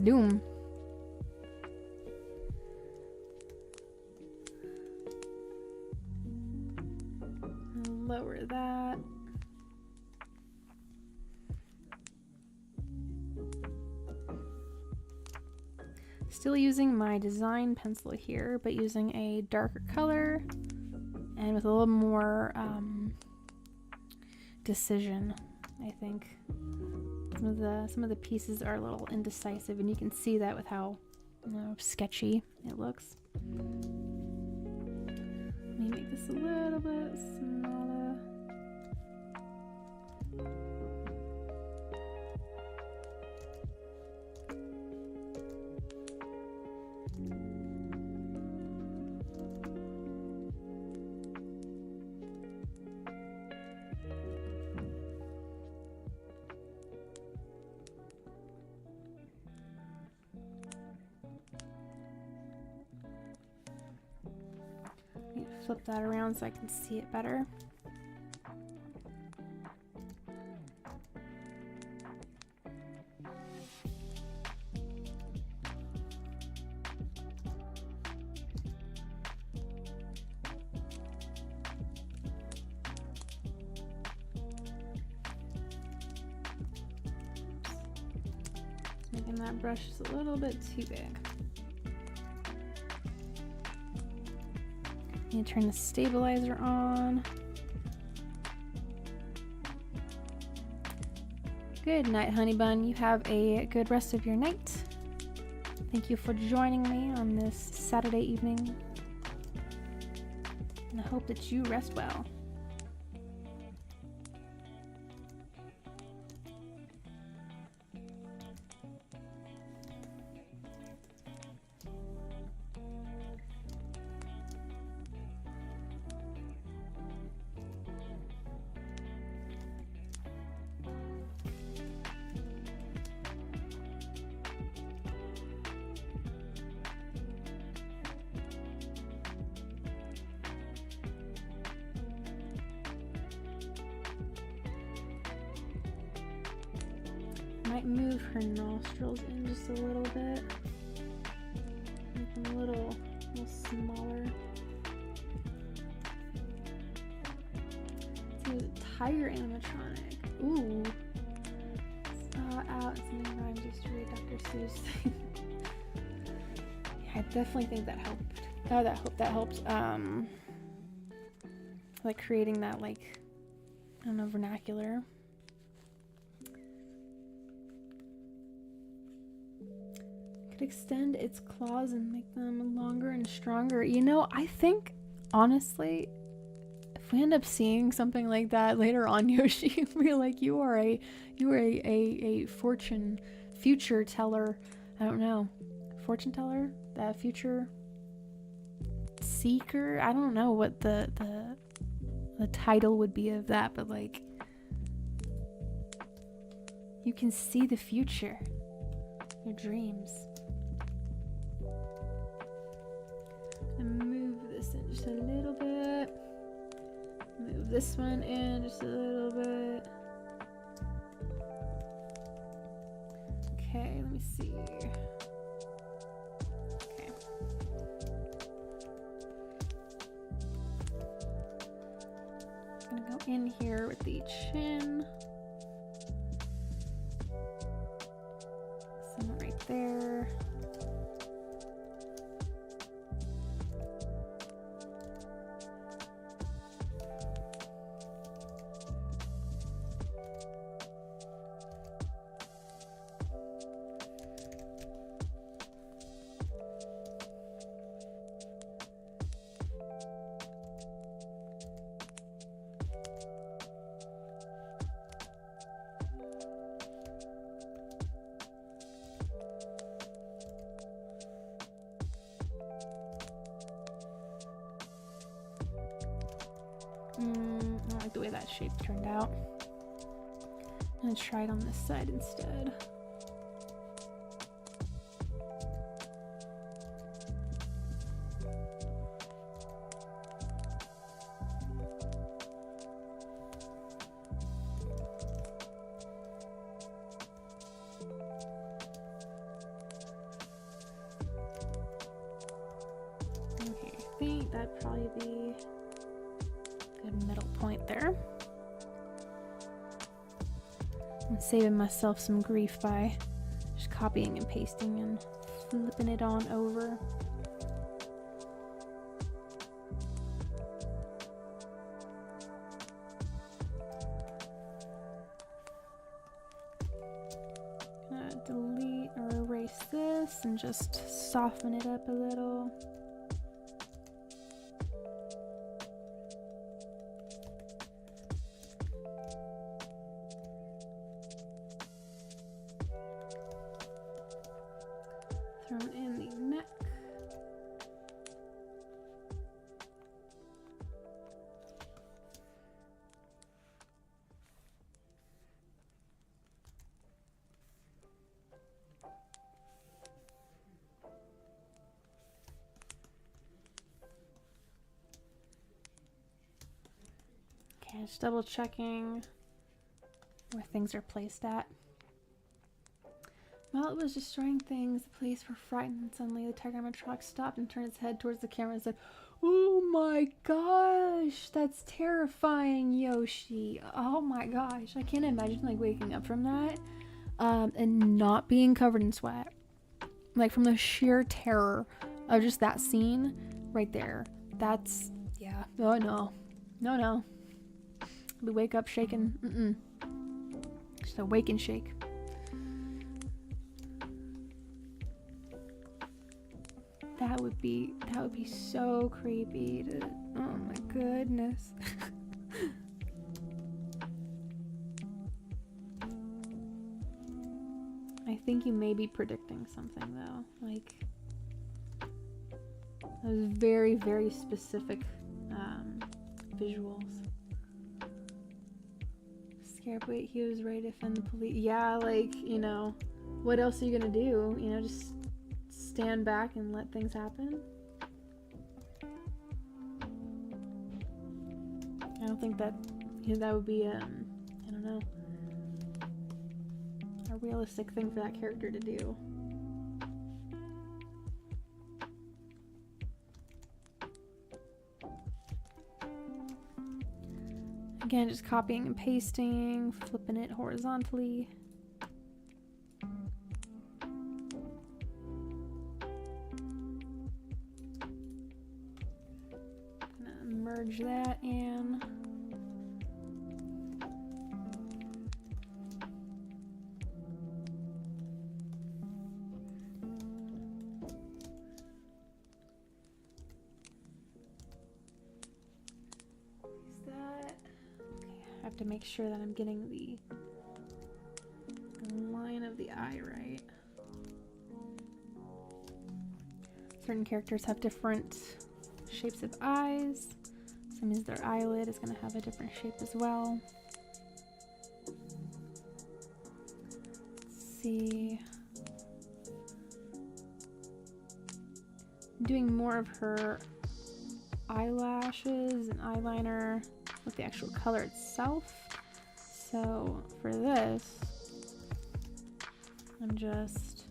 Speaker 1: Doom. Lower that. Still using my design pencil here, but using a darker color and with a little more decision, I think. Some of the pieces are a little indecisive, and you can see that with how sketchy it looks. Let me make this a little bit smaller. Flip that around so I can see it better. Making that brush just a little bit too big. You turn the stabilizer on. Good night, honey bun. You have a good rest of your night. Thank you for joining me on this Saturday evening. And I hope that you rest well. Might move her nostrils in just a little bit. Make them a little smaller. Let's see, a tiger animatronic. Ooh. Out. Something rhymes just to read Dr. Seuss. Yeah, I definitely think that helped. Oh, that helped. Like creating that, like, I don't know, vernacular. Extend its claws and make them longer and stronger. You know, I think honestly, if we end up seeing something like that later on, Yoshi, we're like, you are a future teller. I don't know, fortune teller, future seeker. I don't know what the title would be of that, but like, you can see the future, your dreams. And move this in just a little bit. Move this one in just a little bit. Okay, let me see. Okay. I'm gonna go in here with the chin. Some right there. I don't like the way that shape turned out. I'm gonna try it on this side instead. Okay, I think that'd probably be good middle point there. I'm saving myself some grief by just copying and pasting and flipping it on over. erase this and just soften it up a little. Throw in the neck. Okay, just double checking where things are placed at. While it was destroying things, the police were frightened, and suddenly the tiger animatronic stopped and turned its head towards the camera and said, "Oh my gosh, that's terrifying, Yoshi. Oh my gosh." I can't imagine like waking up from that and not being covered in sweat. Like from the sheer terror of just that scene right there. That's, yeah. Oh no. No, no. We wake up shaking. Just a wake and shake. That would be so creepy to, oh my goodness. I think you may be predicting something though. Like those very, very specific visuals. Scared, wait, he was ready to defend the police. Yeah, like, you know, what else are you gonna do? You know, just stand back and let things happen? I don't think that, you know, that would be I don't know, a realistic thing for that character to do. Again, just copying and pasting, flipping it horizontally. Merge that in. Is that? Okay, I have to make sure that I'm getting the line of the eye right. Certain characters have different shapes of eyes. So that means their eyelid is going to have a different shape as well. Let's see. I'm doing more of her eyelashes and eyeliner with the actual color itself. So for this, I'm just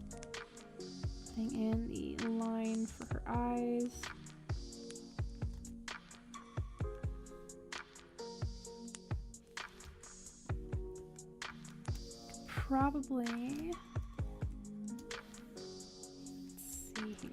Speaker 1: putting in the line for her eyes. Probably, let's see here.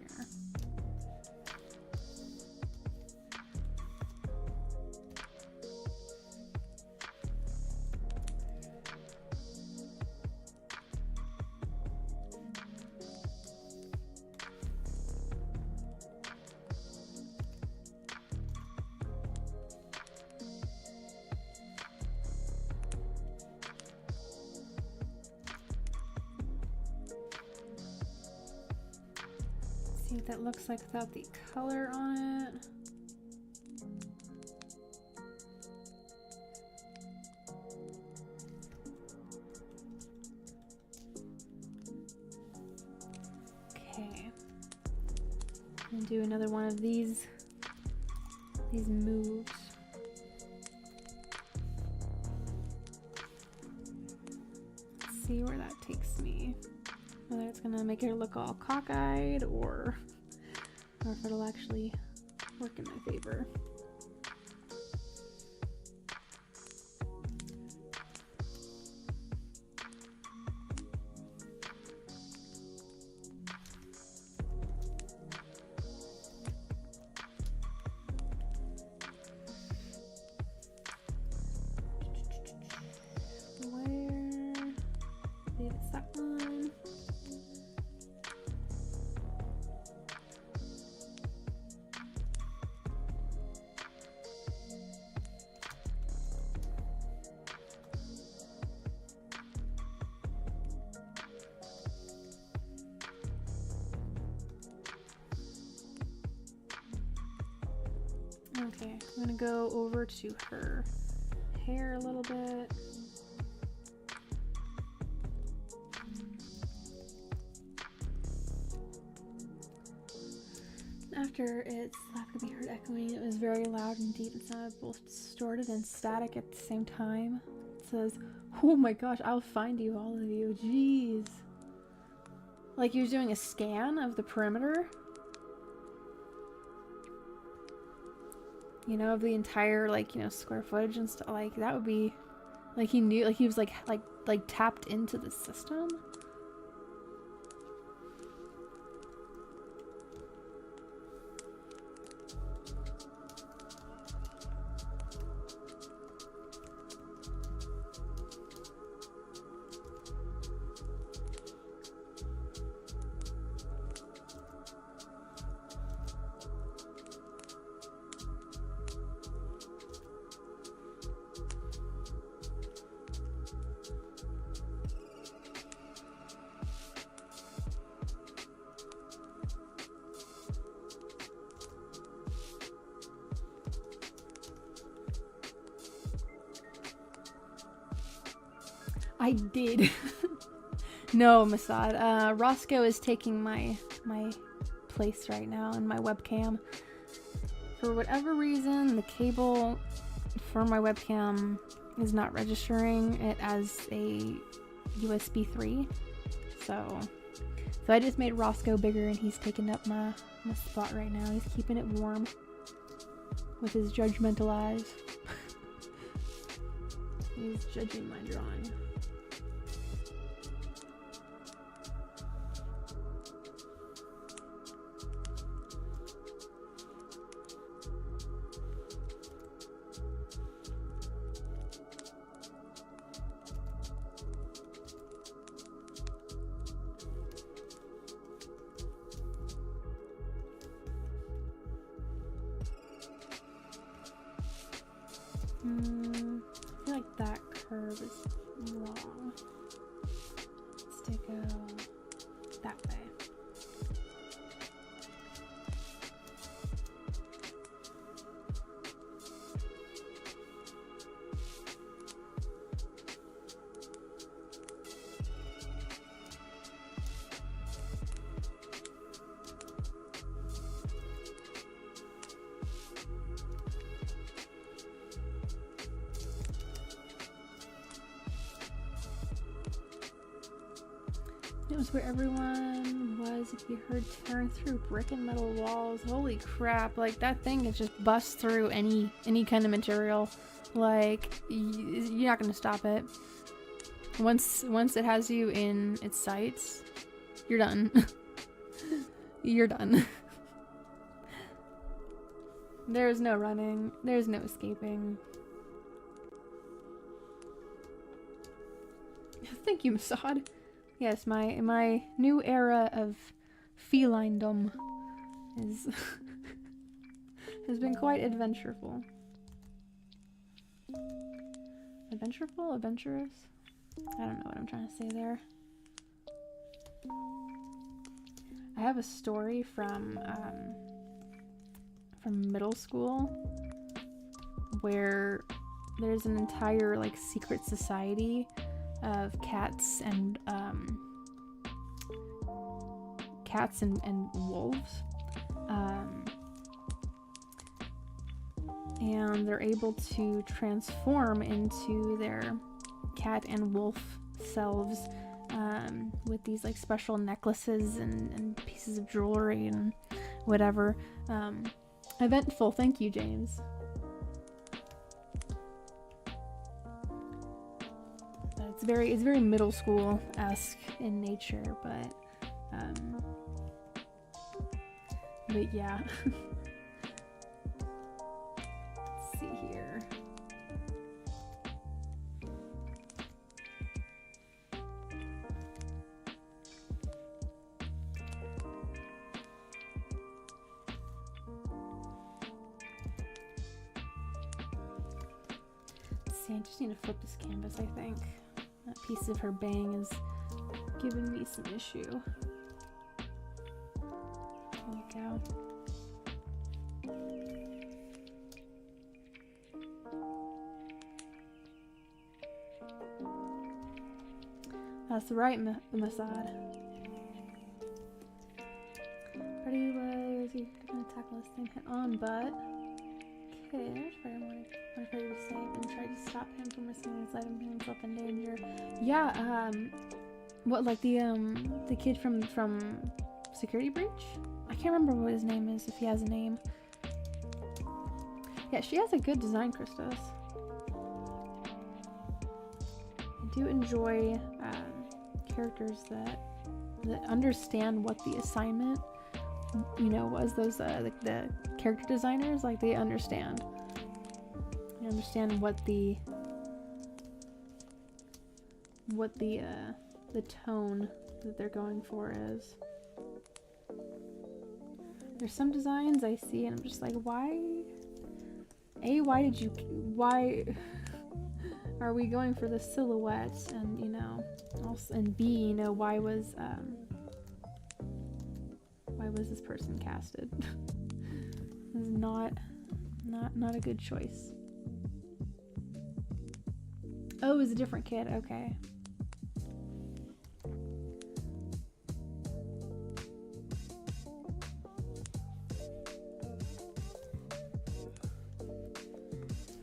Speaker 1: See what that looks like without the color on it. Okay. I'm gonna do another one of these moves. Let's see where that takes me. Whether it's gonna make her look all cockeyed or if it'll actually work in my favor. Where? Maybe it's that one. Okay, I'm gonna go over to her hair a little bit. After it could be heard echoing, it was very loud and deep and sounded both distorted and static at the same time. It says, "Oh my gosh, I'll find you, all of you." Jeez. Like he was doing a scan of the perimeter. You know, of the entire, like, you know, square footage and stuff. Like, that would be... Like, he knew, like, he was, like tapped into the system. I did. No, Masad. Roscoe is taking my place right now in my webcam. For whatever reason, the cable for my webcam is not registering it as a USB 3. So I just made Roscoe bigger and he's taking up my spot right now. He's keeping it warm with his judgmental eyes. He's judging my drawing. I feel like that curve is wrong. Let's go that way. It was where everyone was if you heard tearing through brick and metal walls. Holy crap, like that thing can just bust through any kind of material. Like, you're not gonna stop it. Once it has you in its sights, you're done. You're done. There's no running. There's no escaping. Thank you, Masad. Yes, my new era of felinedom has been quite adventureful. Adventureful? Adventurous? I don't know what I'm trying to say there. I have a story from middle school where there's an entire like secret society of cats and wolves, and they're able to transform into their cat and wolf selves with these like special necklaces and pieces of jewelry and whatever. Eventful, thank you, James. It's very middle school-esque in nature, but yeah. Let's see here. Let's see, I just need to flip this canvas, I think. That piece of her bang is giving me some issue. There we go. That's right, Masad. Freddy was gonna tackle this thing head on, but okay, Freddy wanted Freddy to save and tried to stop him from risking his life and putting himself in danger. Yeah, what, like the kid from Security Breach? I can't remember what his name is, if he has a name. Yeah, she has a good design, Christos. I do enjoy characters that understand what the assignment, you know, was. Those the character designers, like, they understand. They understand what the tone that they're going for is. There's some designs I see and I'm just like, why are we going for the silhouette? And, you know, also, and B, you know, why was this person casted? This is not a good choice. Oh, it was a different kid. Okay.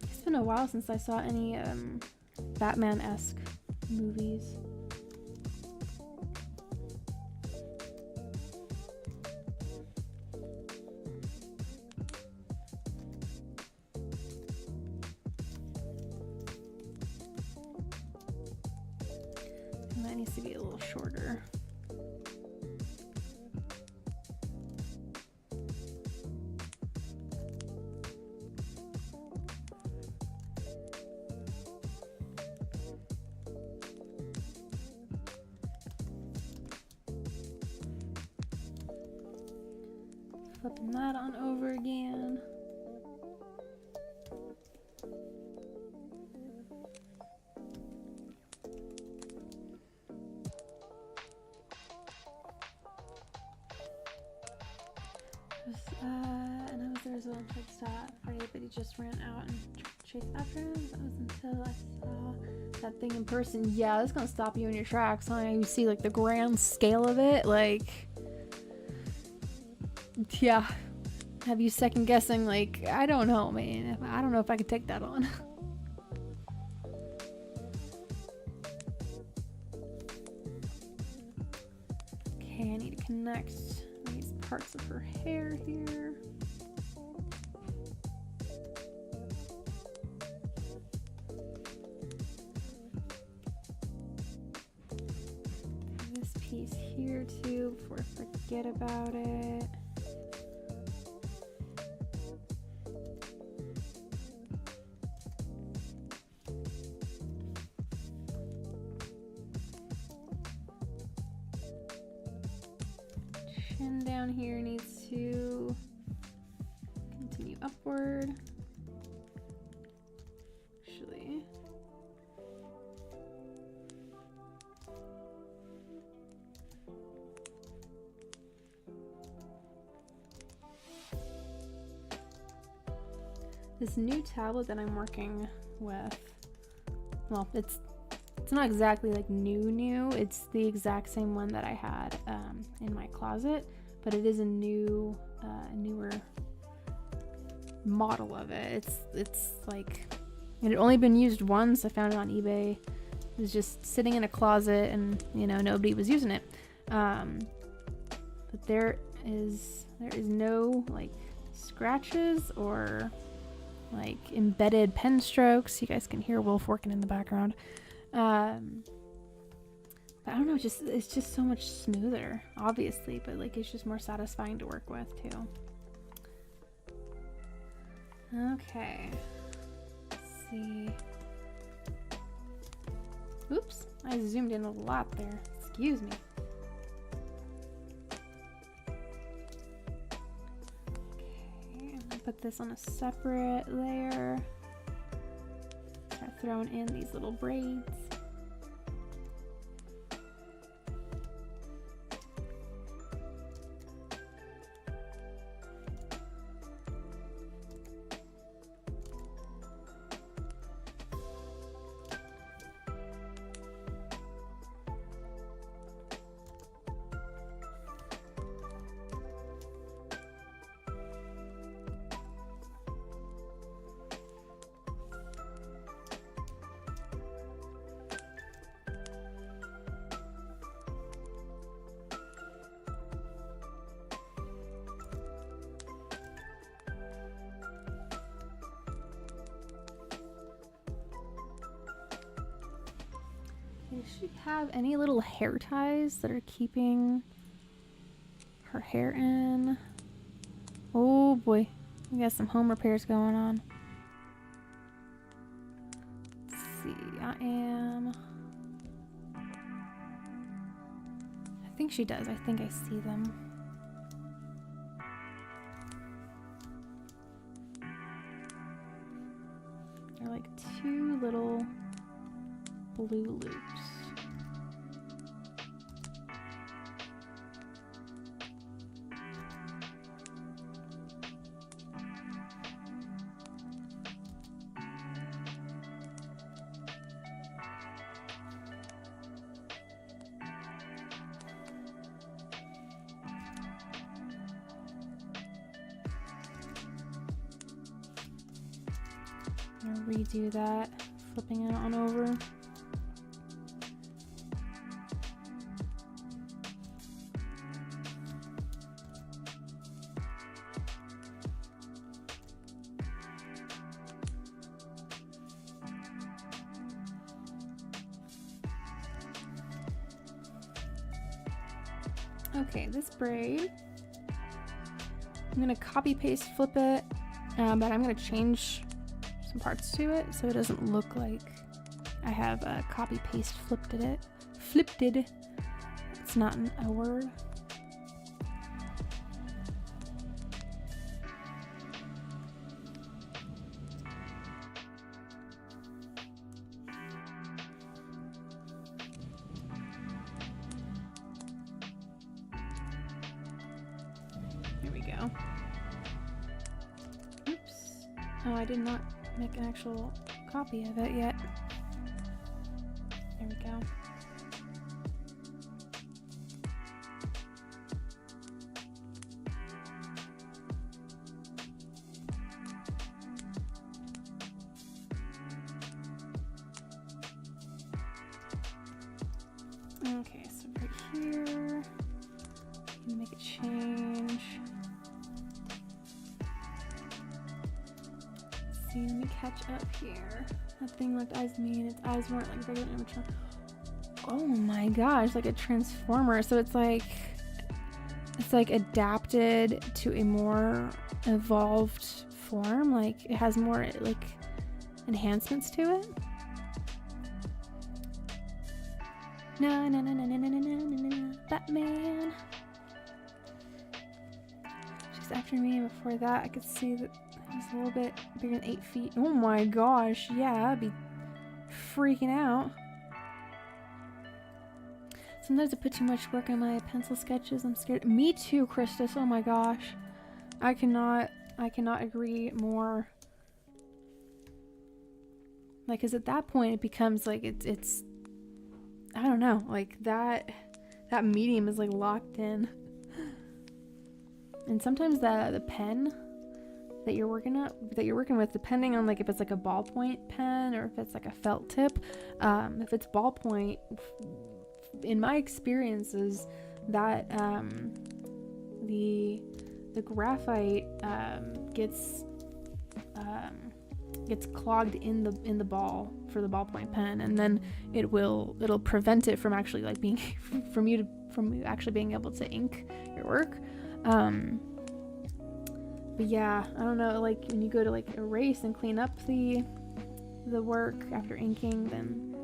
Speaker 1: It's been a while since I saw any Batman-esque movies. And that needs to be a little shorter. Flipping that on over again. And I was there as well and tried to stop Freddy, but he just ran out and chased after him. That was until I saw that thing in person. Yeah, that's gonna stop you in your tracks, huh? You see, like, the grand scale of it, like, yeah. Have you second guessing, like, I don't know, man. I don't know if I could take that on. Okay, I need to connect these parts of her hair here. This piece here too, before I forget about it. Chin down here needs to continue upward. Actually, this new tablet that I'm working with, well, it's not exactly like new. It's the exact same one that I had in my closet, but it is a newer model of it. It's like, it had only been used once. I found it on eBay. It was just sitting in a closet, and, you know, nobody was using it. But there is no, like, scratches or, like, embedded pen strokes. You guys can hear Wolf working in the background. But I don't know, it's just so much smoother, obviously, but, like, it's just more satisfying to work with too. Okay, let's see. Oops, I zoomed in a lot there. Excuse me. Okay, I'm gonna put this on a separate layer. Start throwing in these little braids. have any little hair ties that are keeping her hair in. Oh boy, we got some home repairs going on. Let's see, I think she does. I think I see them. They're like two little blue loops. I'm gonna redo that, flipping it on over. Okay, this braid, I'm gonna copy paste flip it, but I'm gonna change some parts to it so it doesn't look like I have copy paste flipped it. It's not a word. Here we go. Oops. Oh, I did not make an actual copy of it yet. There we go. Okay, so right here, you make a change. See, let me catch up here. That thing looked eyes to me and its eyes weren't like regular animatronic. Oh my gosh, like a transformer. So it's like adapted to a more evolved form. Like it has more like enhancements to it. No, no, no, no, no, no, no, no, no, Batman. She's after me. Before that, I could see that he's a little bit bigger than 8 feet. Oh my gosh, yeah, I'd be freaking out. Sometimes I put too much work on my pencil sketches. I'm scared. Me too, Christus. Oh my gosh. I cannot agree more. Like, 'cause at that point it becomes like it's I don't know, like that medium is like locked in. And sometimes the pen that you're working with, depending on like if it's like a ballpoint pen or if it's like a felt tip, if it's ballpoint, in my experiences, that the graphite gets clogged in the ball for the ballpoint pen, and then it'll prevent it from actually like being from you actually being able to ink your work. But yeah, I don't know, like when you go to like erase and clean up the work after inking, then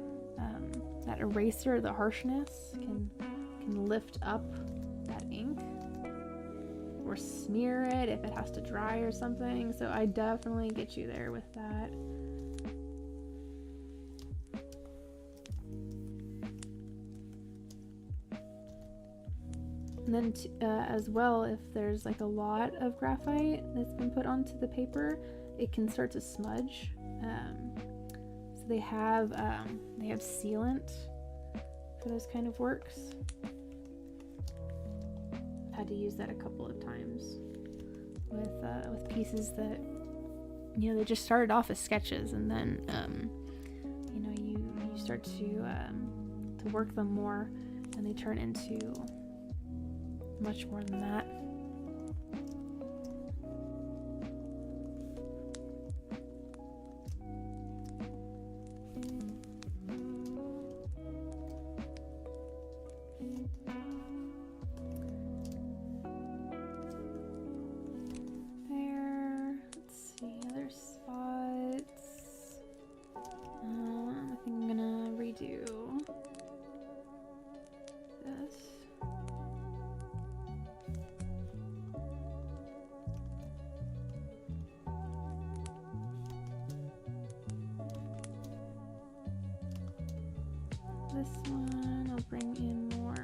Speaker 1: that eraser, the harshness can lift up that ink or smear it if it has to dry or something. So I definitely get you there with that. And then as well, if there's like a lot of graphite that's been put onto the paper, it can start to smudge. So they have sealant for those kind of works. I've had to use that a couple of times with pieces that, you know, they just started off as sketches, and then you know, you start to work them more, and they turn into much more than that. this one, I'll bring in more.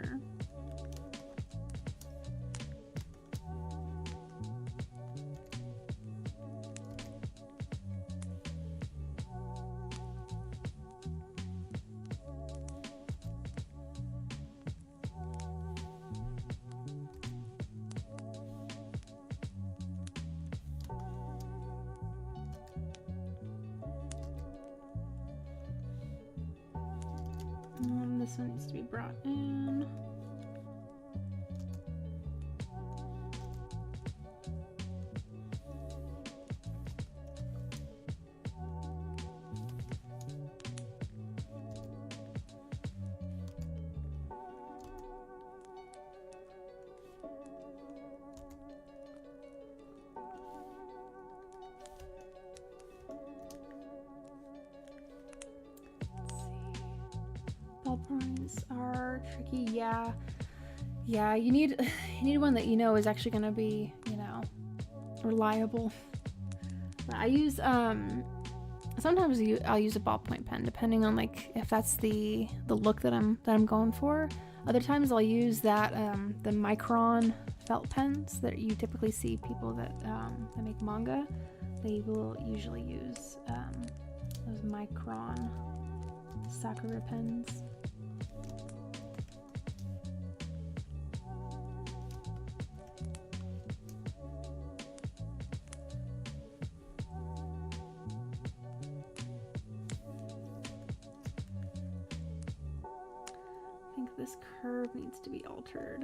Speaker 1: This one needs to be brought in. Ballpoints are tricky. Yeah, you need one that you know is actually gonna be, you know, reliable. But I use sometimes I'll use a ballpoint pen depending on like if that's the look that I'm going for. Other times I'll use that the micron felt pens that you typically see people that make manga. They will usually use those micron Sakura pens. I think this curve needs to be altered.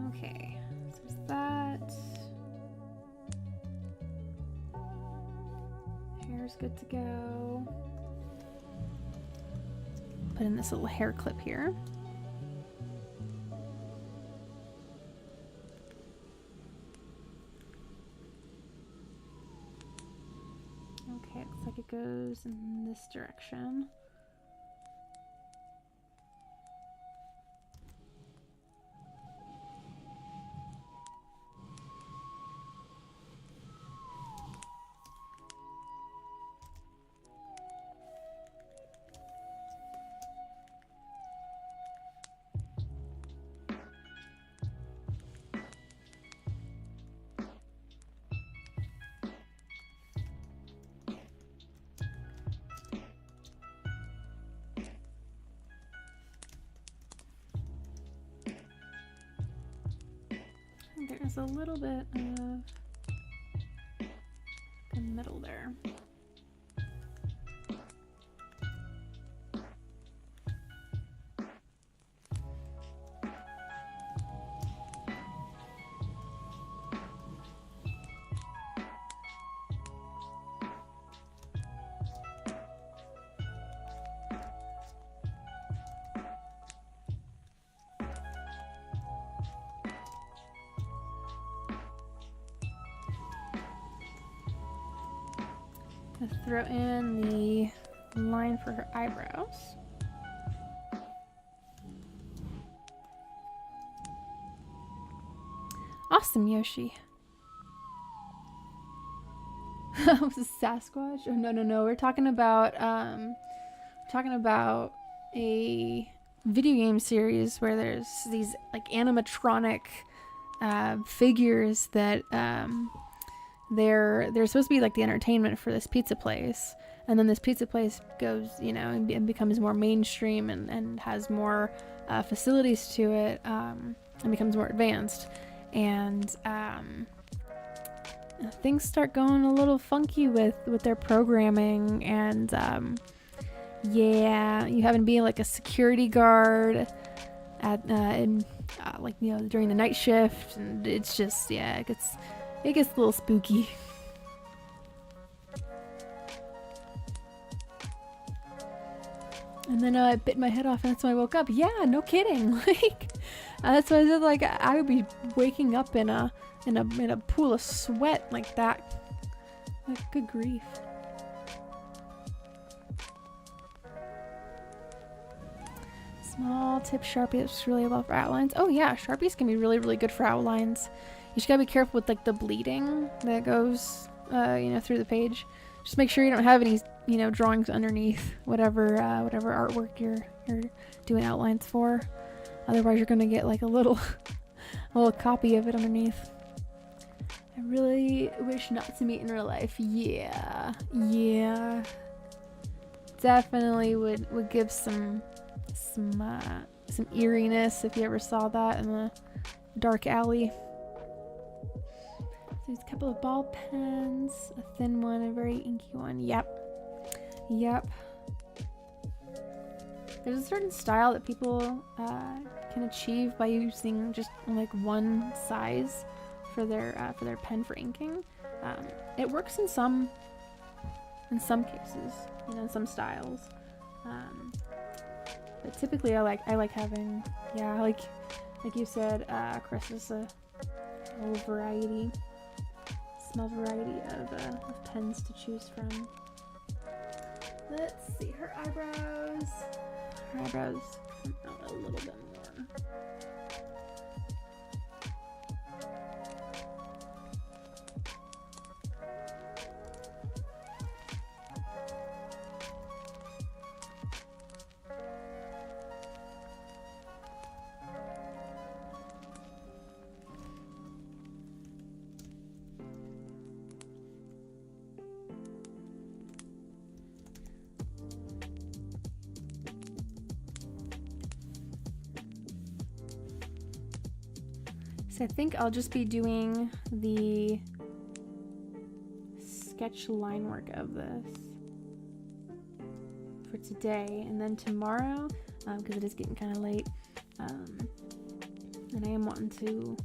Speaker 1: Okay, so there's that. Hair's good to go. Put in this little hair clip here. Okay, it looks like it goes in this direction. There's a little bit of the middle there. Let's throw in the line for her eyebrows. Awesome, Yoshi. Was it Sasquatch? Oh, no. We're talking about a video game series where there's these like animatronic figures that they're supposed to be like the entertainment for this pizza place, and then this pizza place goes, you know, and becomes more mainstream and has more facilities to it, and becomes more advanced, and things start going a little funky with their programming, and yeah, you having to be like a security guard at like, you know, during the night shift, and it's just, yeah, it gets a little spooky. And then I bit my head off, and that's when I woke up. Yeah, no kidding. Like, that's why I said, like, I would be waking up in a pool of sweat like that. Like, good grief. Small tip Sharpie that's really well for outlines. Oh yeah, Sharpies can be really, really good for outlines. You just gotta be careful with like the bleeding that goes, you know, through the page. Just make sure you don't have any, you know, drawings underneath whatever artwork you're doing outlines for. Otherwise, you're gonna get like a little copy of it underneath. I really wish not to meet in real life. Yeah. Definitely would give some eeriness if you ever saw that in the dark alley. So there's a couple of ball pens, a thin one, a very inky one. Yep. There's a certain style that people can achieve by using just like one size for their pen for inking. It works in some cases, you know, in some styles. But typically I like having, yeah, like you said, Chris, is a whole small variety of pens to choose from. Let's see, her eyebrows come out a little bit more. So I think I'll just be doing the sketch line work of this for today, and then tomorrow, because it is getting kind of late, and I am wanting to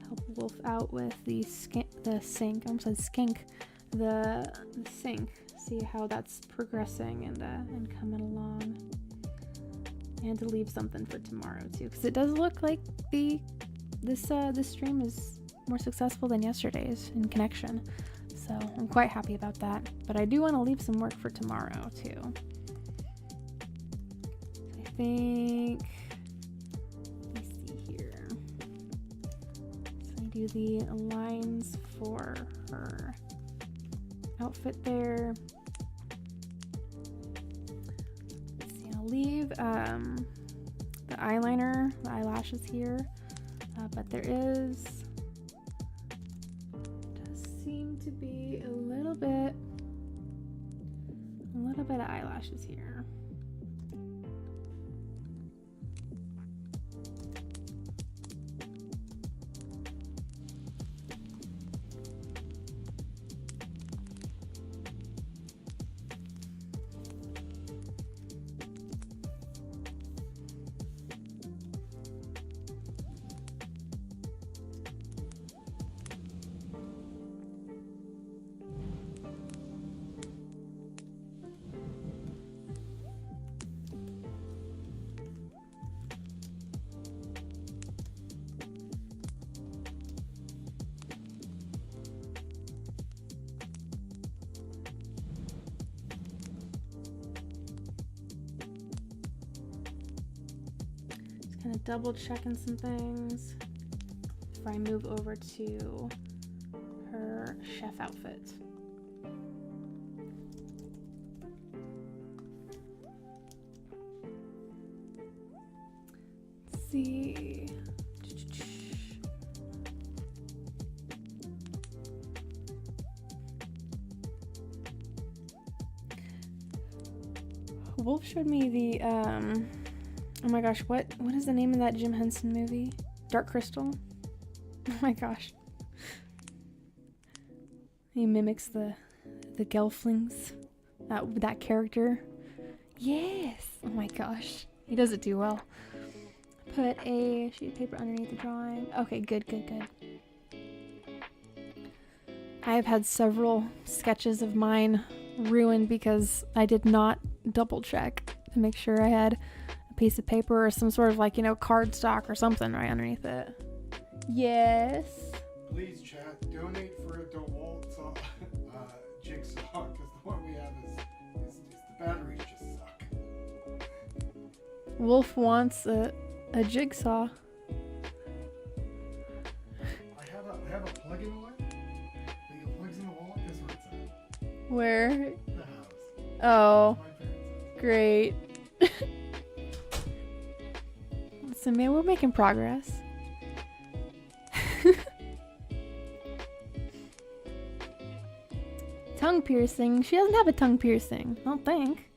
Speaker 1: help Wolf out with the sink. I almost said skink. The sink. See how that's progressing and coming along, and to leave something for tomorrow too, because it does look like this stream is more successful than yesterday's in connection, so I'm quite happy about that. But I do want to leave some work for tomorrow too. I think, let me see here. So I do the lines for her outfit there. Let's see, I'll leave the eyeliner, the eyelashes here. But there does seem to be a little bit of eyelashes here. Kind of double checking some things before I move over to her chef outfit. Let's see. Wolf showed me the oh my gosh, what is the name of that Jim Henson movie? Dark Crystal? Oh my gosh. He mimics the Gelflings. That character. Yes! Oh my gosh. He does it too well. Put a sheet of paper underneath the drawing. Okay, good. I have had several sketches of mine ruined because I did not double check to make sure I had piece of paper or some sort of, like, you know, cardstock or something right underneath it. Yes.
Speaker 2: Please, chat, donate for a DeWalt jigsaw, because the one we have is the batteries just suck.
Speaker 1: Wolf wants a jigsaw.
Speaker 2: I have a plug in one that plugs in the wall. Guess where it's at?
Speaker 1: Where?
Speaker 2: The house.
Speaker 1: Oh,
Speaker 2: My parents' house.
Speaker 1: great. So man, we're making progress. Tongue piercing. She doesn't have a tongue piercing. I don't think.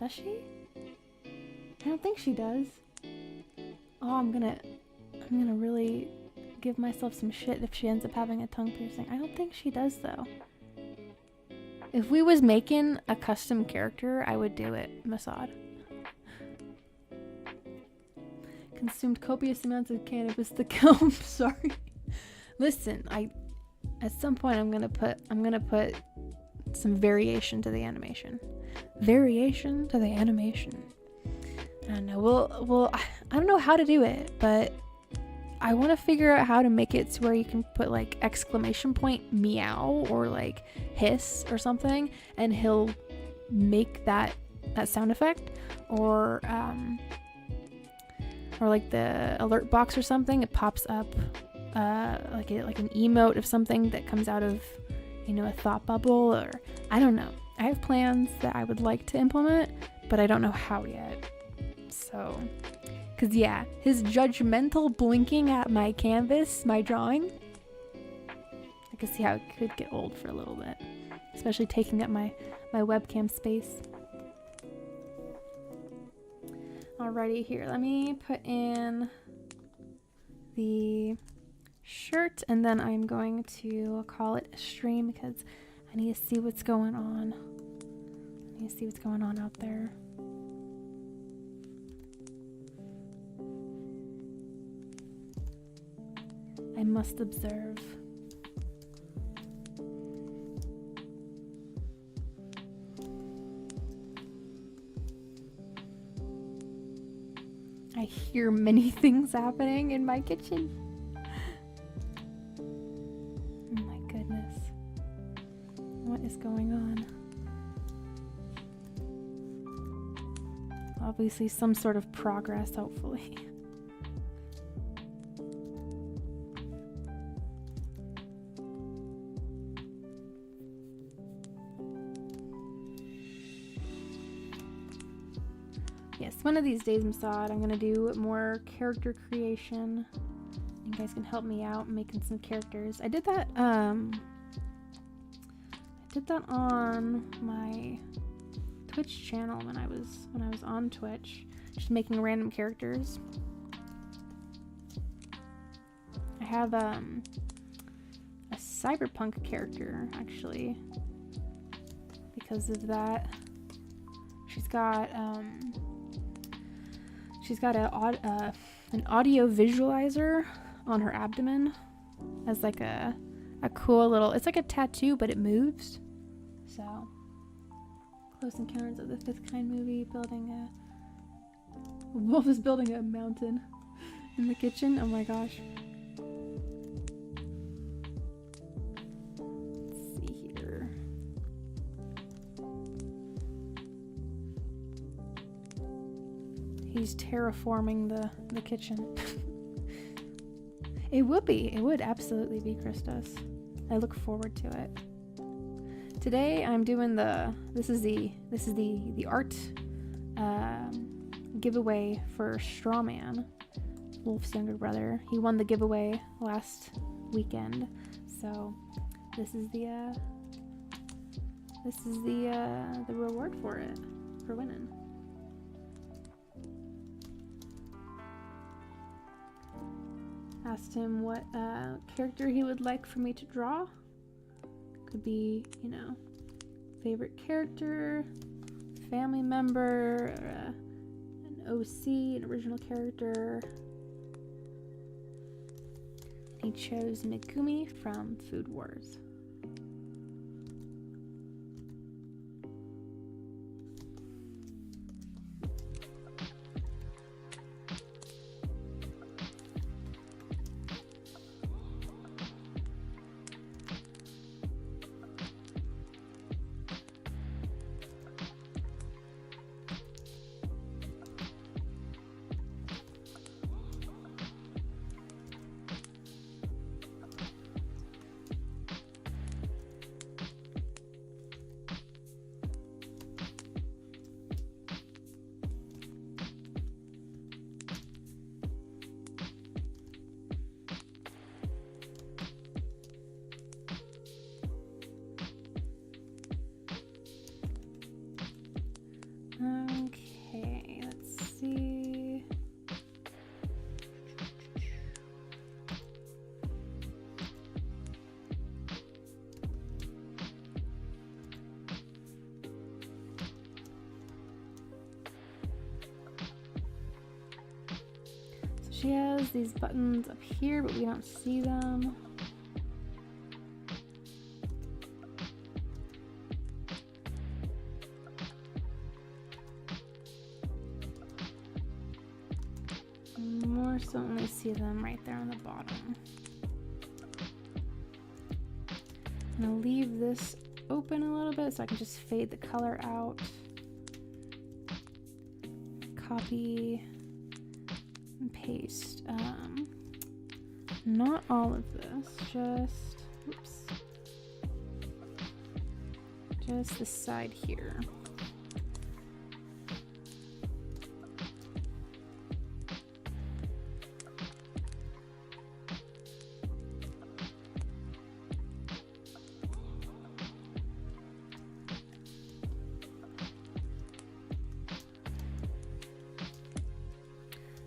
Speaker 1: Does she? I don't think she does. Oh, I'm gonna really give myself some shit if she ends up having a tongue piercing. I don't think she does though. If we was making a custom character, I would do it, Masad. Consumed copious amounts of cannabis to kill. I'm sorry. Listen, at some point I'm gonna put some variation to the animation. Variation to the animation. I don't know. I don't know how to do it, but I want to figure out how to make it to where you can put like exclamation point meow or like hiss or something, and he'll make that sound effect, or like the alert box or something. It pops up like an emote of something that comes out of, you know, a thought bubble, or I don't know. I have plans that I would like to implement, but I don't know how yet. So, cause yeah, his judgmental blinking at my canvas, my drawing, I can see how it could get old for a little bit, especially taking up my webcam space. Alrighty, here, let me put in the shirt, and then I'm going to call it a stream because I need to see what's going on. I need to see what's going on out there. I must observe. I hear many things happening in my kitchen. Oh my goodness. What is going on? Obviously some sort of progress, hopefully. Yes, one of these days, Masad, I'm gonna do more character creation. You guys can help me out making some characters. I did that on my Twitch channel when I was on Twitch, just making random characters. I have a cyberpunk character actually because of that. She's got an audio visualizer on her abdomen as like a cool little, it's like a tattoo, but it moves. So, Close Encounters of the Fifth Kind movie, Wolf is building a mountain in the kitchen. Oh my gosh. Let's see here. He's terraforming the kitchen. It would absolutely be Christos. I look forward to it. Today I'm doing this is the art giveaway for Strawman, Wolf's younger brother. He won the giveaway last weekend, so this is the reward for it, for winning. Asked him what character he would like for me to draw. Could be, you know, favorite character, family member, an OC, an original character. He chose Megumi from Food Wars. She has these buttons up here, but we don't see them. More so only see them right there on the bottom. I'm gonna leave this open a little bit so I can just fade the color out. Copy and paste. Not all of this, just, oops, just the side here.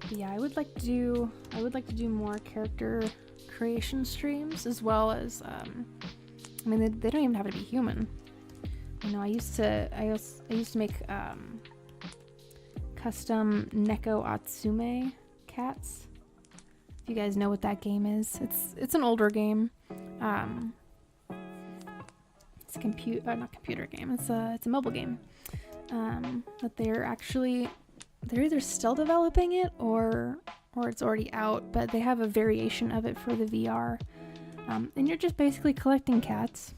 Speaker 1: Yeah, I would like to do more character creation streams, as well as I mean, they don't even have to be human. You know, I used to make custom Neko Atsume cats. If you guys know what that game is, it's an older game. It's a not computer game. It's a mobile game. But they're either still developing it or it's already out, but they have a variation of it for the VR. And you're just basically collecting cats.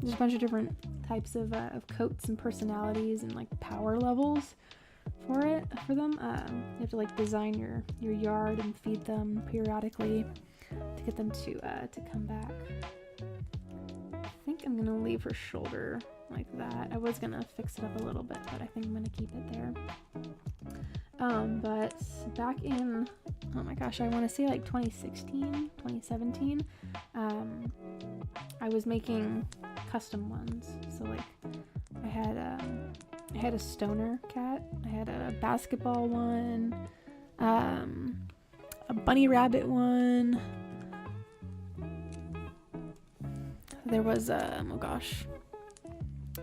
Speaker 1: There's a bunch of different types of coats and personalities and like power levels for them. You have to like design your yard and feed them periodically to get them to come back. I think I'm gonna leave her shoulder like that. I was gonna fix it up a little bit, but I think I'm gonna keep it there. But back in, oh my gosh, I want to say like 2016, 2017, I was making custom ones. So like I had a stoner cat, I had a basketball one, a bunny rabbit one. There was oh gosh,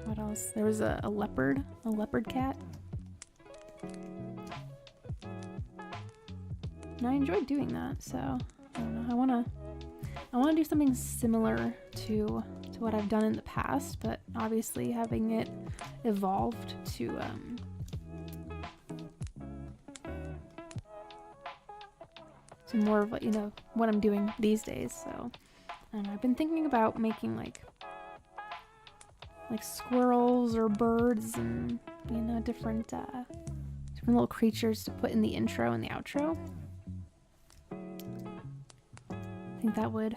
Speaker 1: what else? There was a leopard cat. And I enjoyed doing that, so I don't know. I wanna do something similar to what I've done in the past, but obviously having it evolved to more of what, you know, what I'm doing these days. So I don't know, I've been thinking about making like squirrels or birds and, you know, different little creatures to put in the intro and the outro. I think that would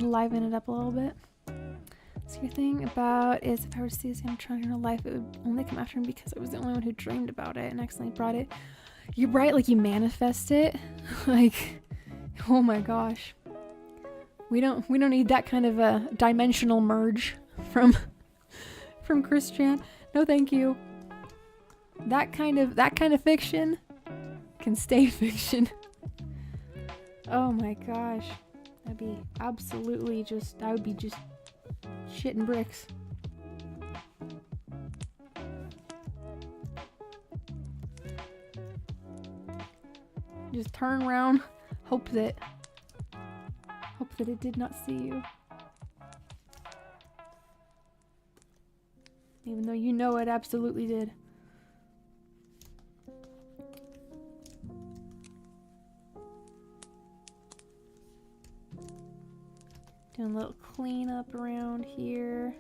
Speaker 1: liven it up a little bit. So your thing about is, if I were to see this animatronic in real life, it would only come after me because I was the only one who dreamed about it and accidentally brought it. You're right, like you manifest it. Like, oh my gosh. We don't need that kind of a dimensional merge from Christian. No, thank you. That kind of fiction can stay fiction. Oh my gosh. That'd be absolutely just, I would be just shitting bricks. Just turn around, hope that it did not see you. Even though you know it absolutely did. Doing a little cleanup around here.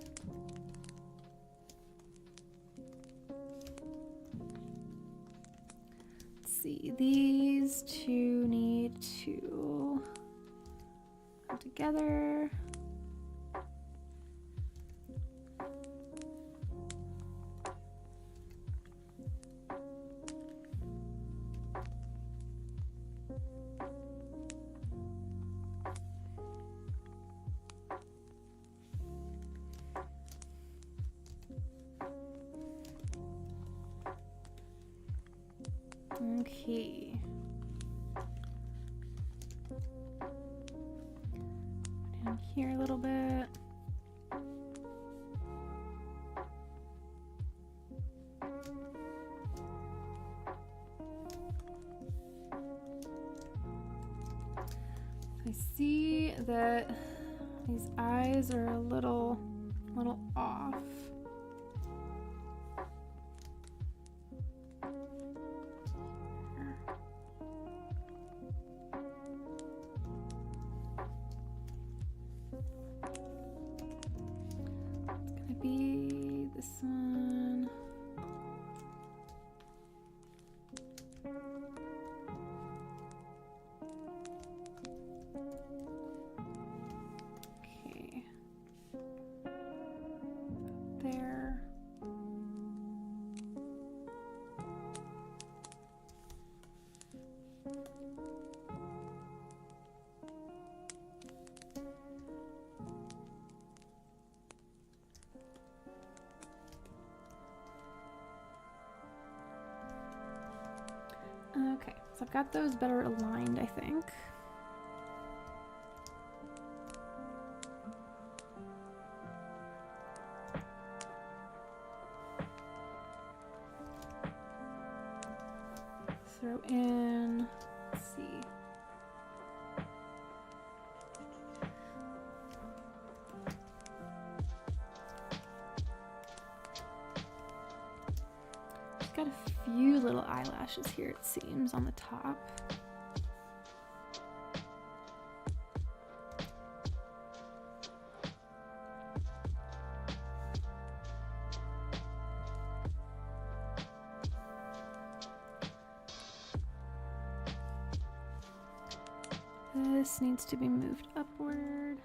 Speaker 1: Let's see, these two need to come together. Okay. Down here a little bit. I see that these eyes are a little off. It's gonna be this one. Okay. There. Okay, so I've got those better aligned, I think. Throw in, let's see. Just got a few little eyelashes here, it seems, on the top. This needs to be moved upward.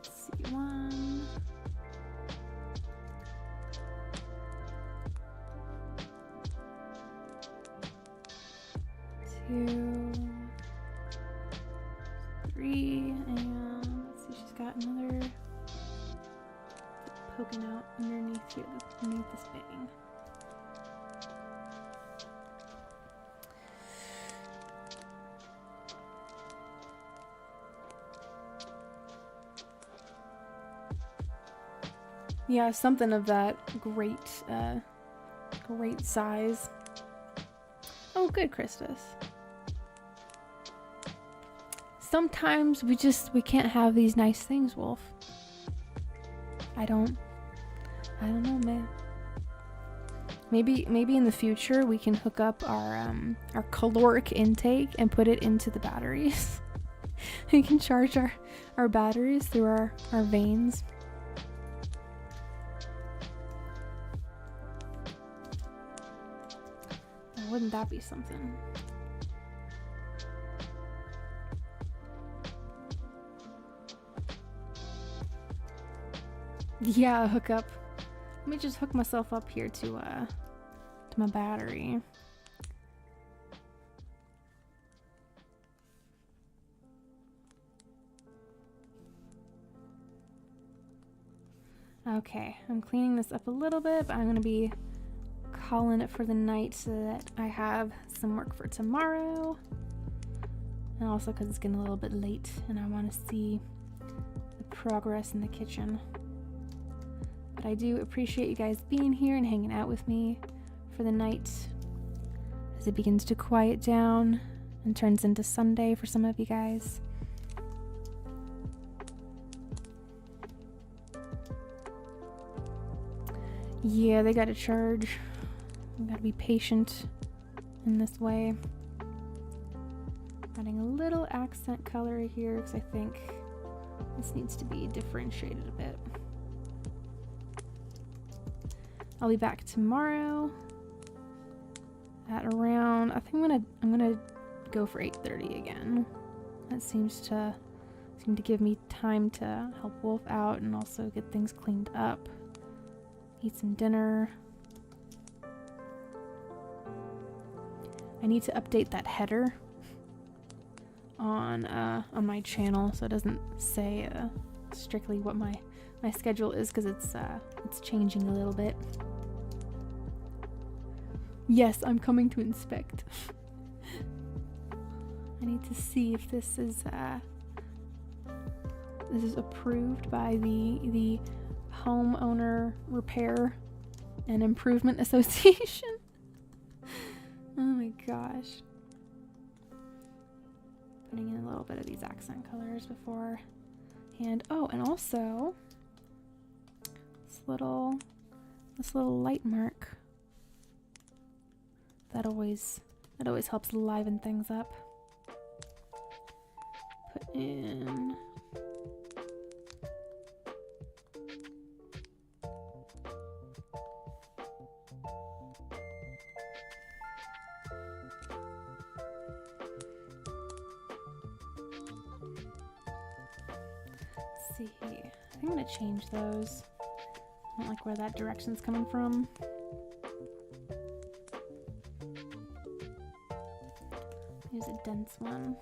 Speaker 1: Let's see, 1, 2, 3, and let's see, she's got another poking out underneath here, underneath this bang. Yeah, something of that great size. Oh, good, Christus. Sometimes we can't have these nice things, Wolf. I don't know, man. Maybe in the future we can hook up our caloric intake and put it into the batteries. We can charge our batteries through our veins. Now, wouldn't that be something? Yeah, hook up. Let me just hook myself up here to my battery. Okay, I'm cleaning this up a little bit, but I'm gonna be calling it for the night so that I have some work for tomorrow. And also because it's getting a little bit late and I want to see the progress in the kitchen. But I do appreciate you guys being here and hanging out with me for the night as it begins to quiet down and turns into Sunday for some of you guys. Yeah, they gotta charge. You gotta be patient in this way. Adding a little accent color here because I think this needs to be differentiated a bit. I'll be back tomorrow at around, I think I'm gonna go for 8:30 again. That seems to give me time to help Wolf out and also get things cleaned up. Eat some dinner. I need to update that header on my channel so it doesn't say strictly what my schedule is because it's changing a little bit. Yes, I'm coming to inspect. I need to see if this is This is approved by the Homeowner Repair and Improvement Association. Oh my gosh. Putting in a little bit of these accent colors beforehand. Oh, and also this little light mark. That always helps liven things up. Put in see. I think I'm gonna change those. I don't like where that direction's coming from. Use a dense one.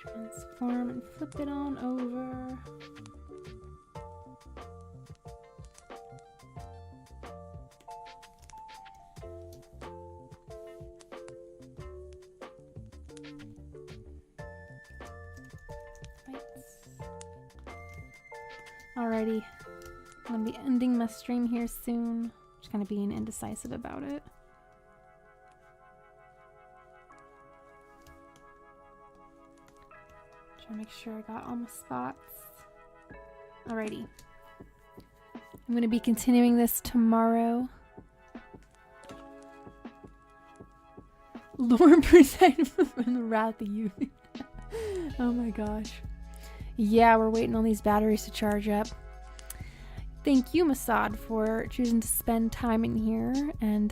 Speaker 1: Transform and flip it on over. Alrighty, I'm gonna be ending my stream here soon. Just kind of being indecisive about it. Trying to make sure I got all my spots. Alrighty. I'm gonna be continuing this tomorrow. Lord preside from the wrath of you. Oh my gosh. Yeah, we're waiting on these batteries to charge up. Thank you, Masad, for choosing to spend time in here and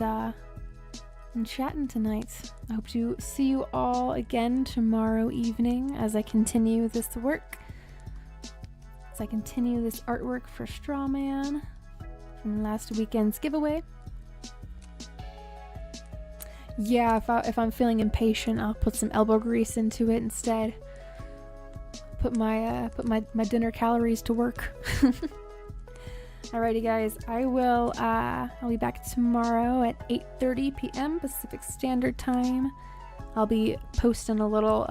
Speaker 1: chatting tonight. I hope to see you all again tomorrow evening as I continue this work. As I continue this artwork for Strawman from last weekend's giveaway. Yeah, if I'm feeling impatient, I'll put some elbow grease into it instead. Put my dinner calories to work. Alrighty, guys. I'll be back tomorrow at 8:30 p.m. Pacific Standard Time. I'll be posting a little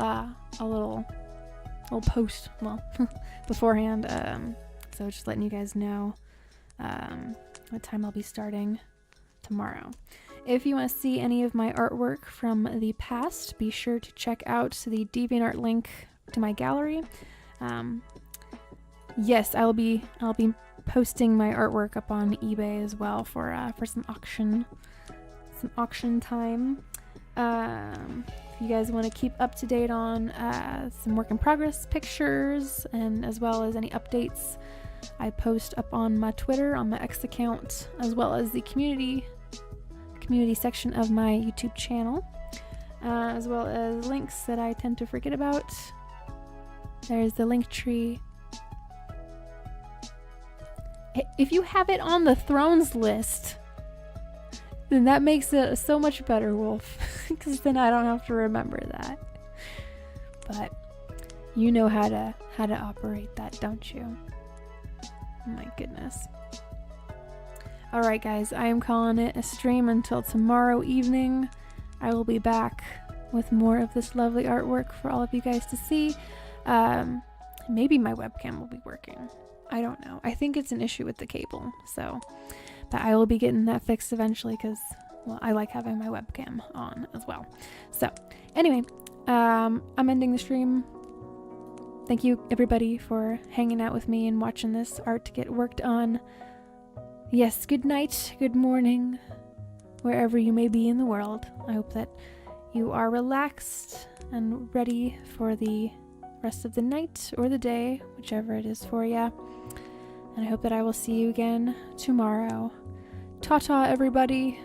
Speaker 1: post, well, beforehand. So just letting you guys know what time I'll be starting tomorrow. If you want to see any of my artwork from the past, be sure to check out the DeviantArt link to my gallery. Yes, I'll be posting my artwork up on eBay as well for some auction time. If you guys want to keep up to date on some work in progress pictures and as well as any updates, I post up on my Twitter, on my X account, as well as the community section of my YouTube channel, as well as links that I tend to forget about. There's the link tree. If you have it on the Thrones list, then that makes it so much better, Wolf, because then I don't have to remember that. But you know how to operate that, don't you? Oh my goodness. Alright guys, I am calling it a stream until tomorrow evening. I will be back with more of this lovely artwork for all of you guys to see. Maybe my webcam will be working. I don't know. I think it's an issue with the cable, so but I will be getting that fixed eventually because, well, I like having my webcam on as well. So anyway, I'm ending the stream. Thank you everybody for hanging out with me and watching this art get worked on. Yes, good night, good morning, wherever you may be in the world. I hope that you are relaxed and ready for the rest of the night or the day, whichever it is for ya. And I hope that I will see you again tomorrow. Ta-ta, everybody.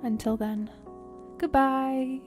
Speaker 1: Until then, goodbye.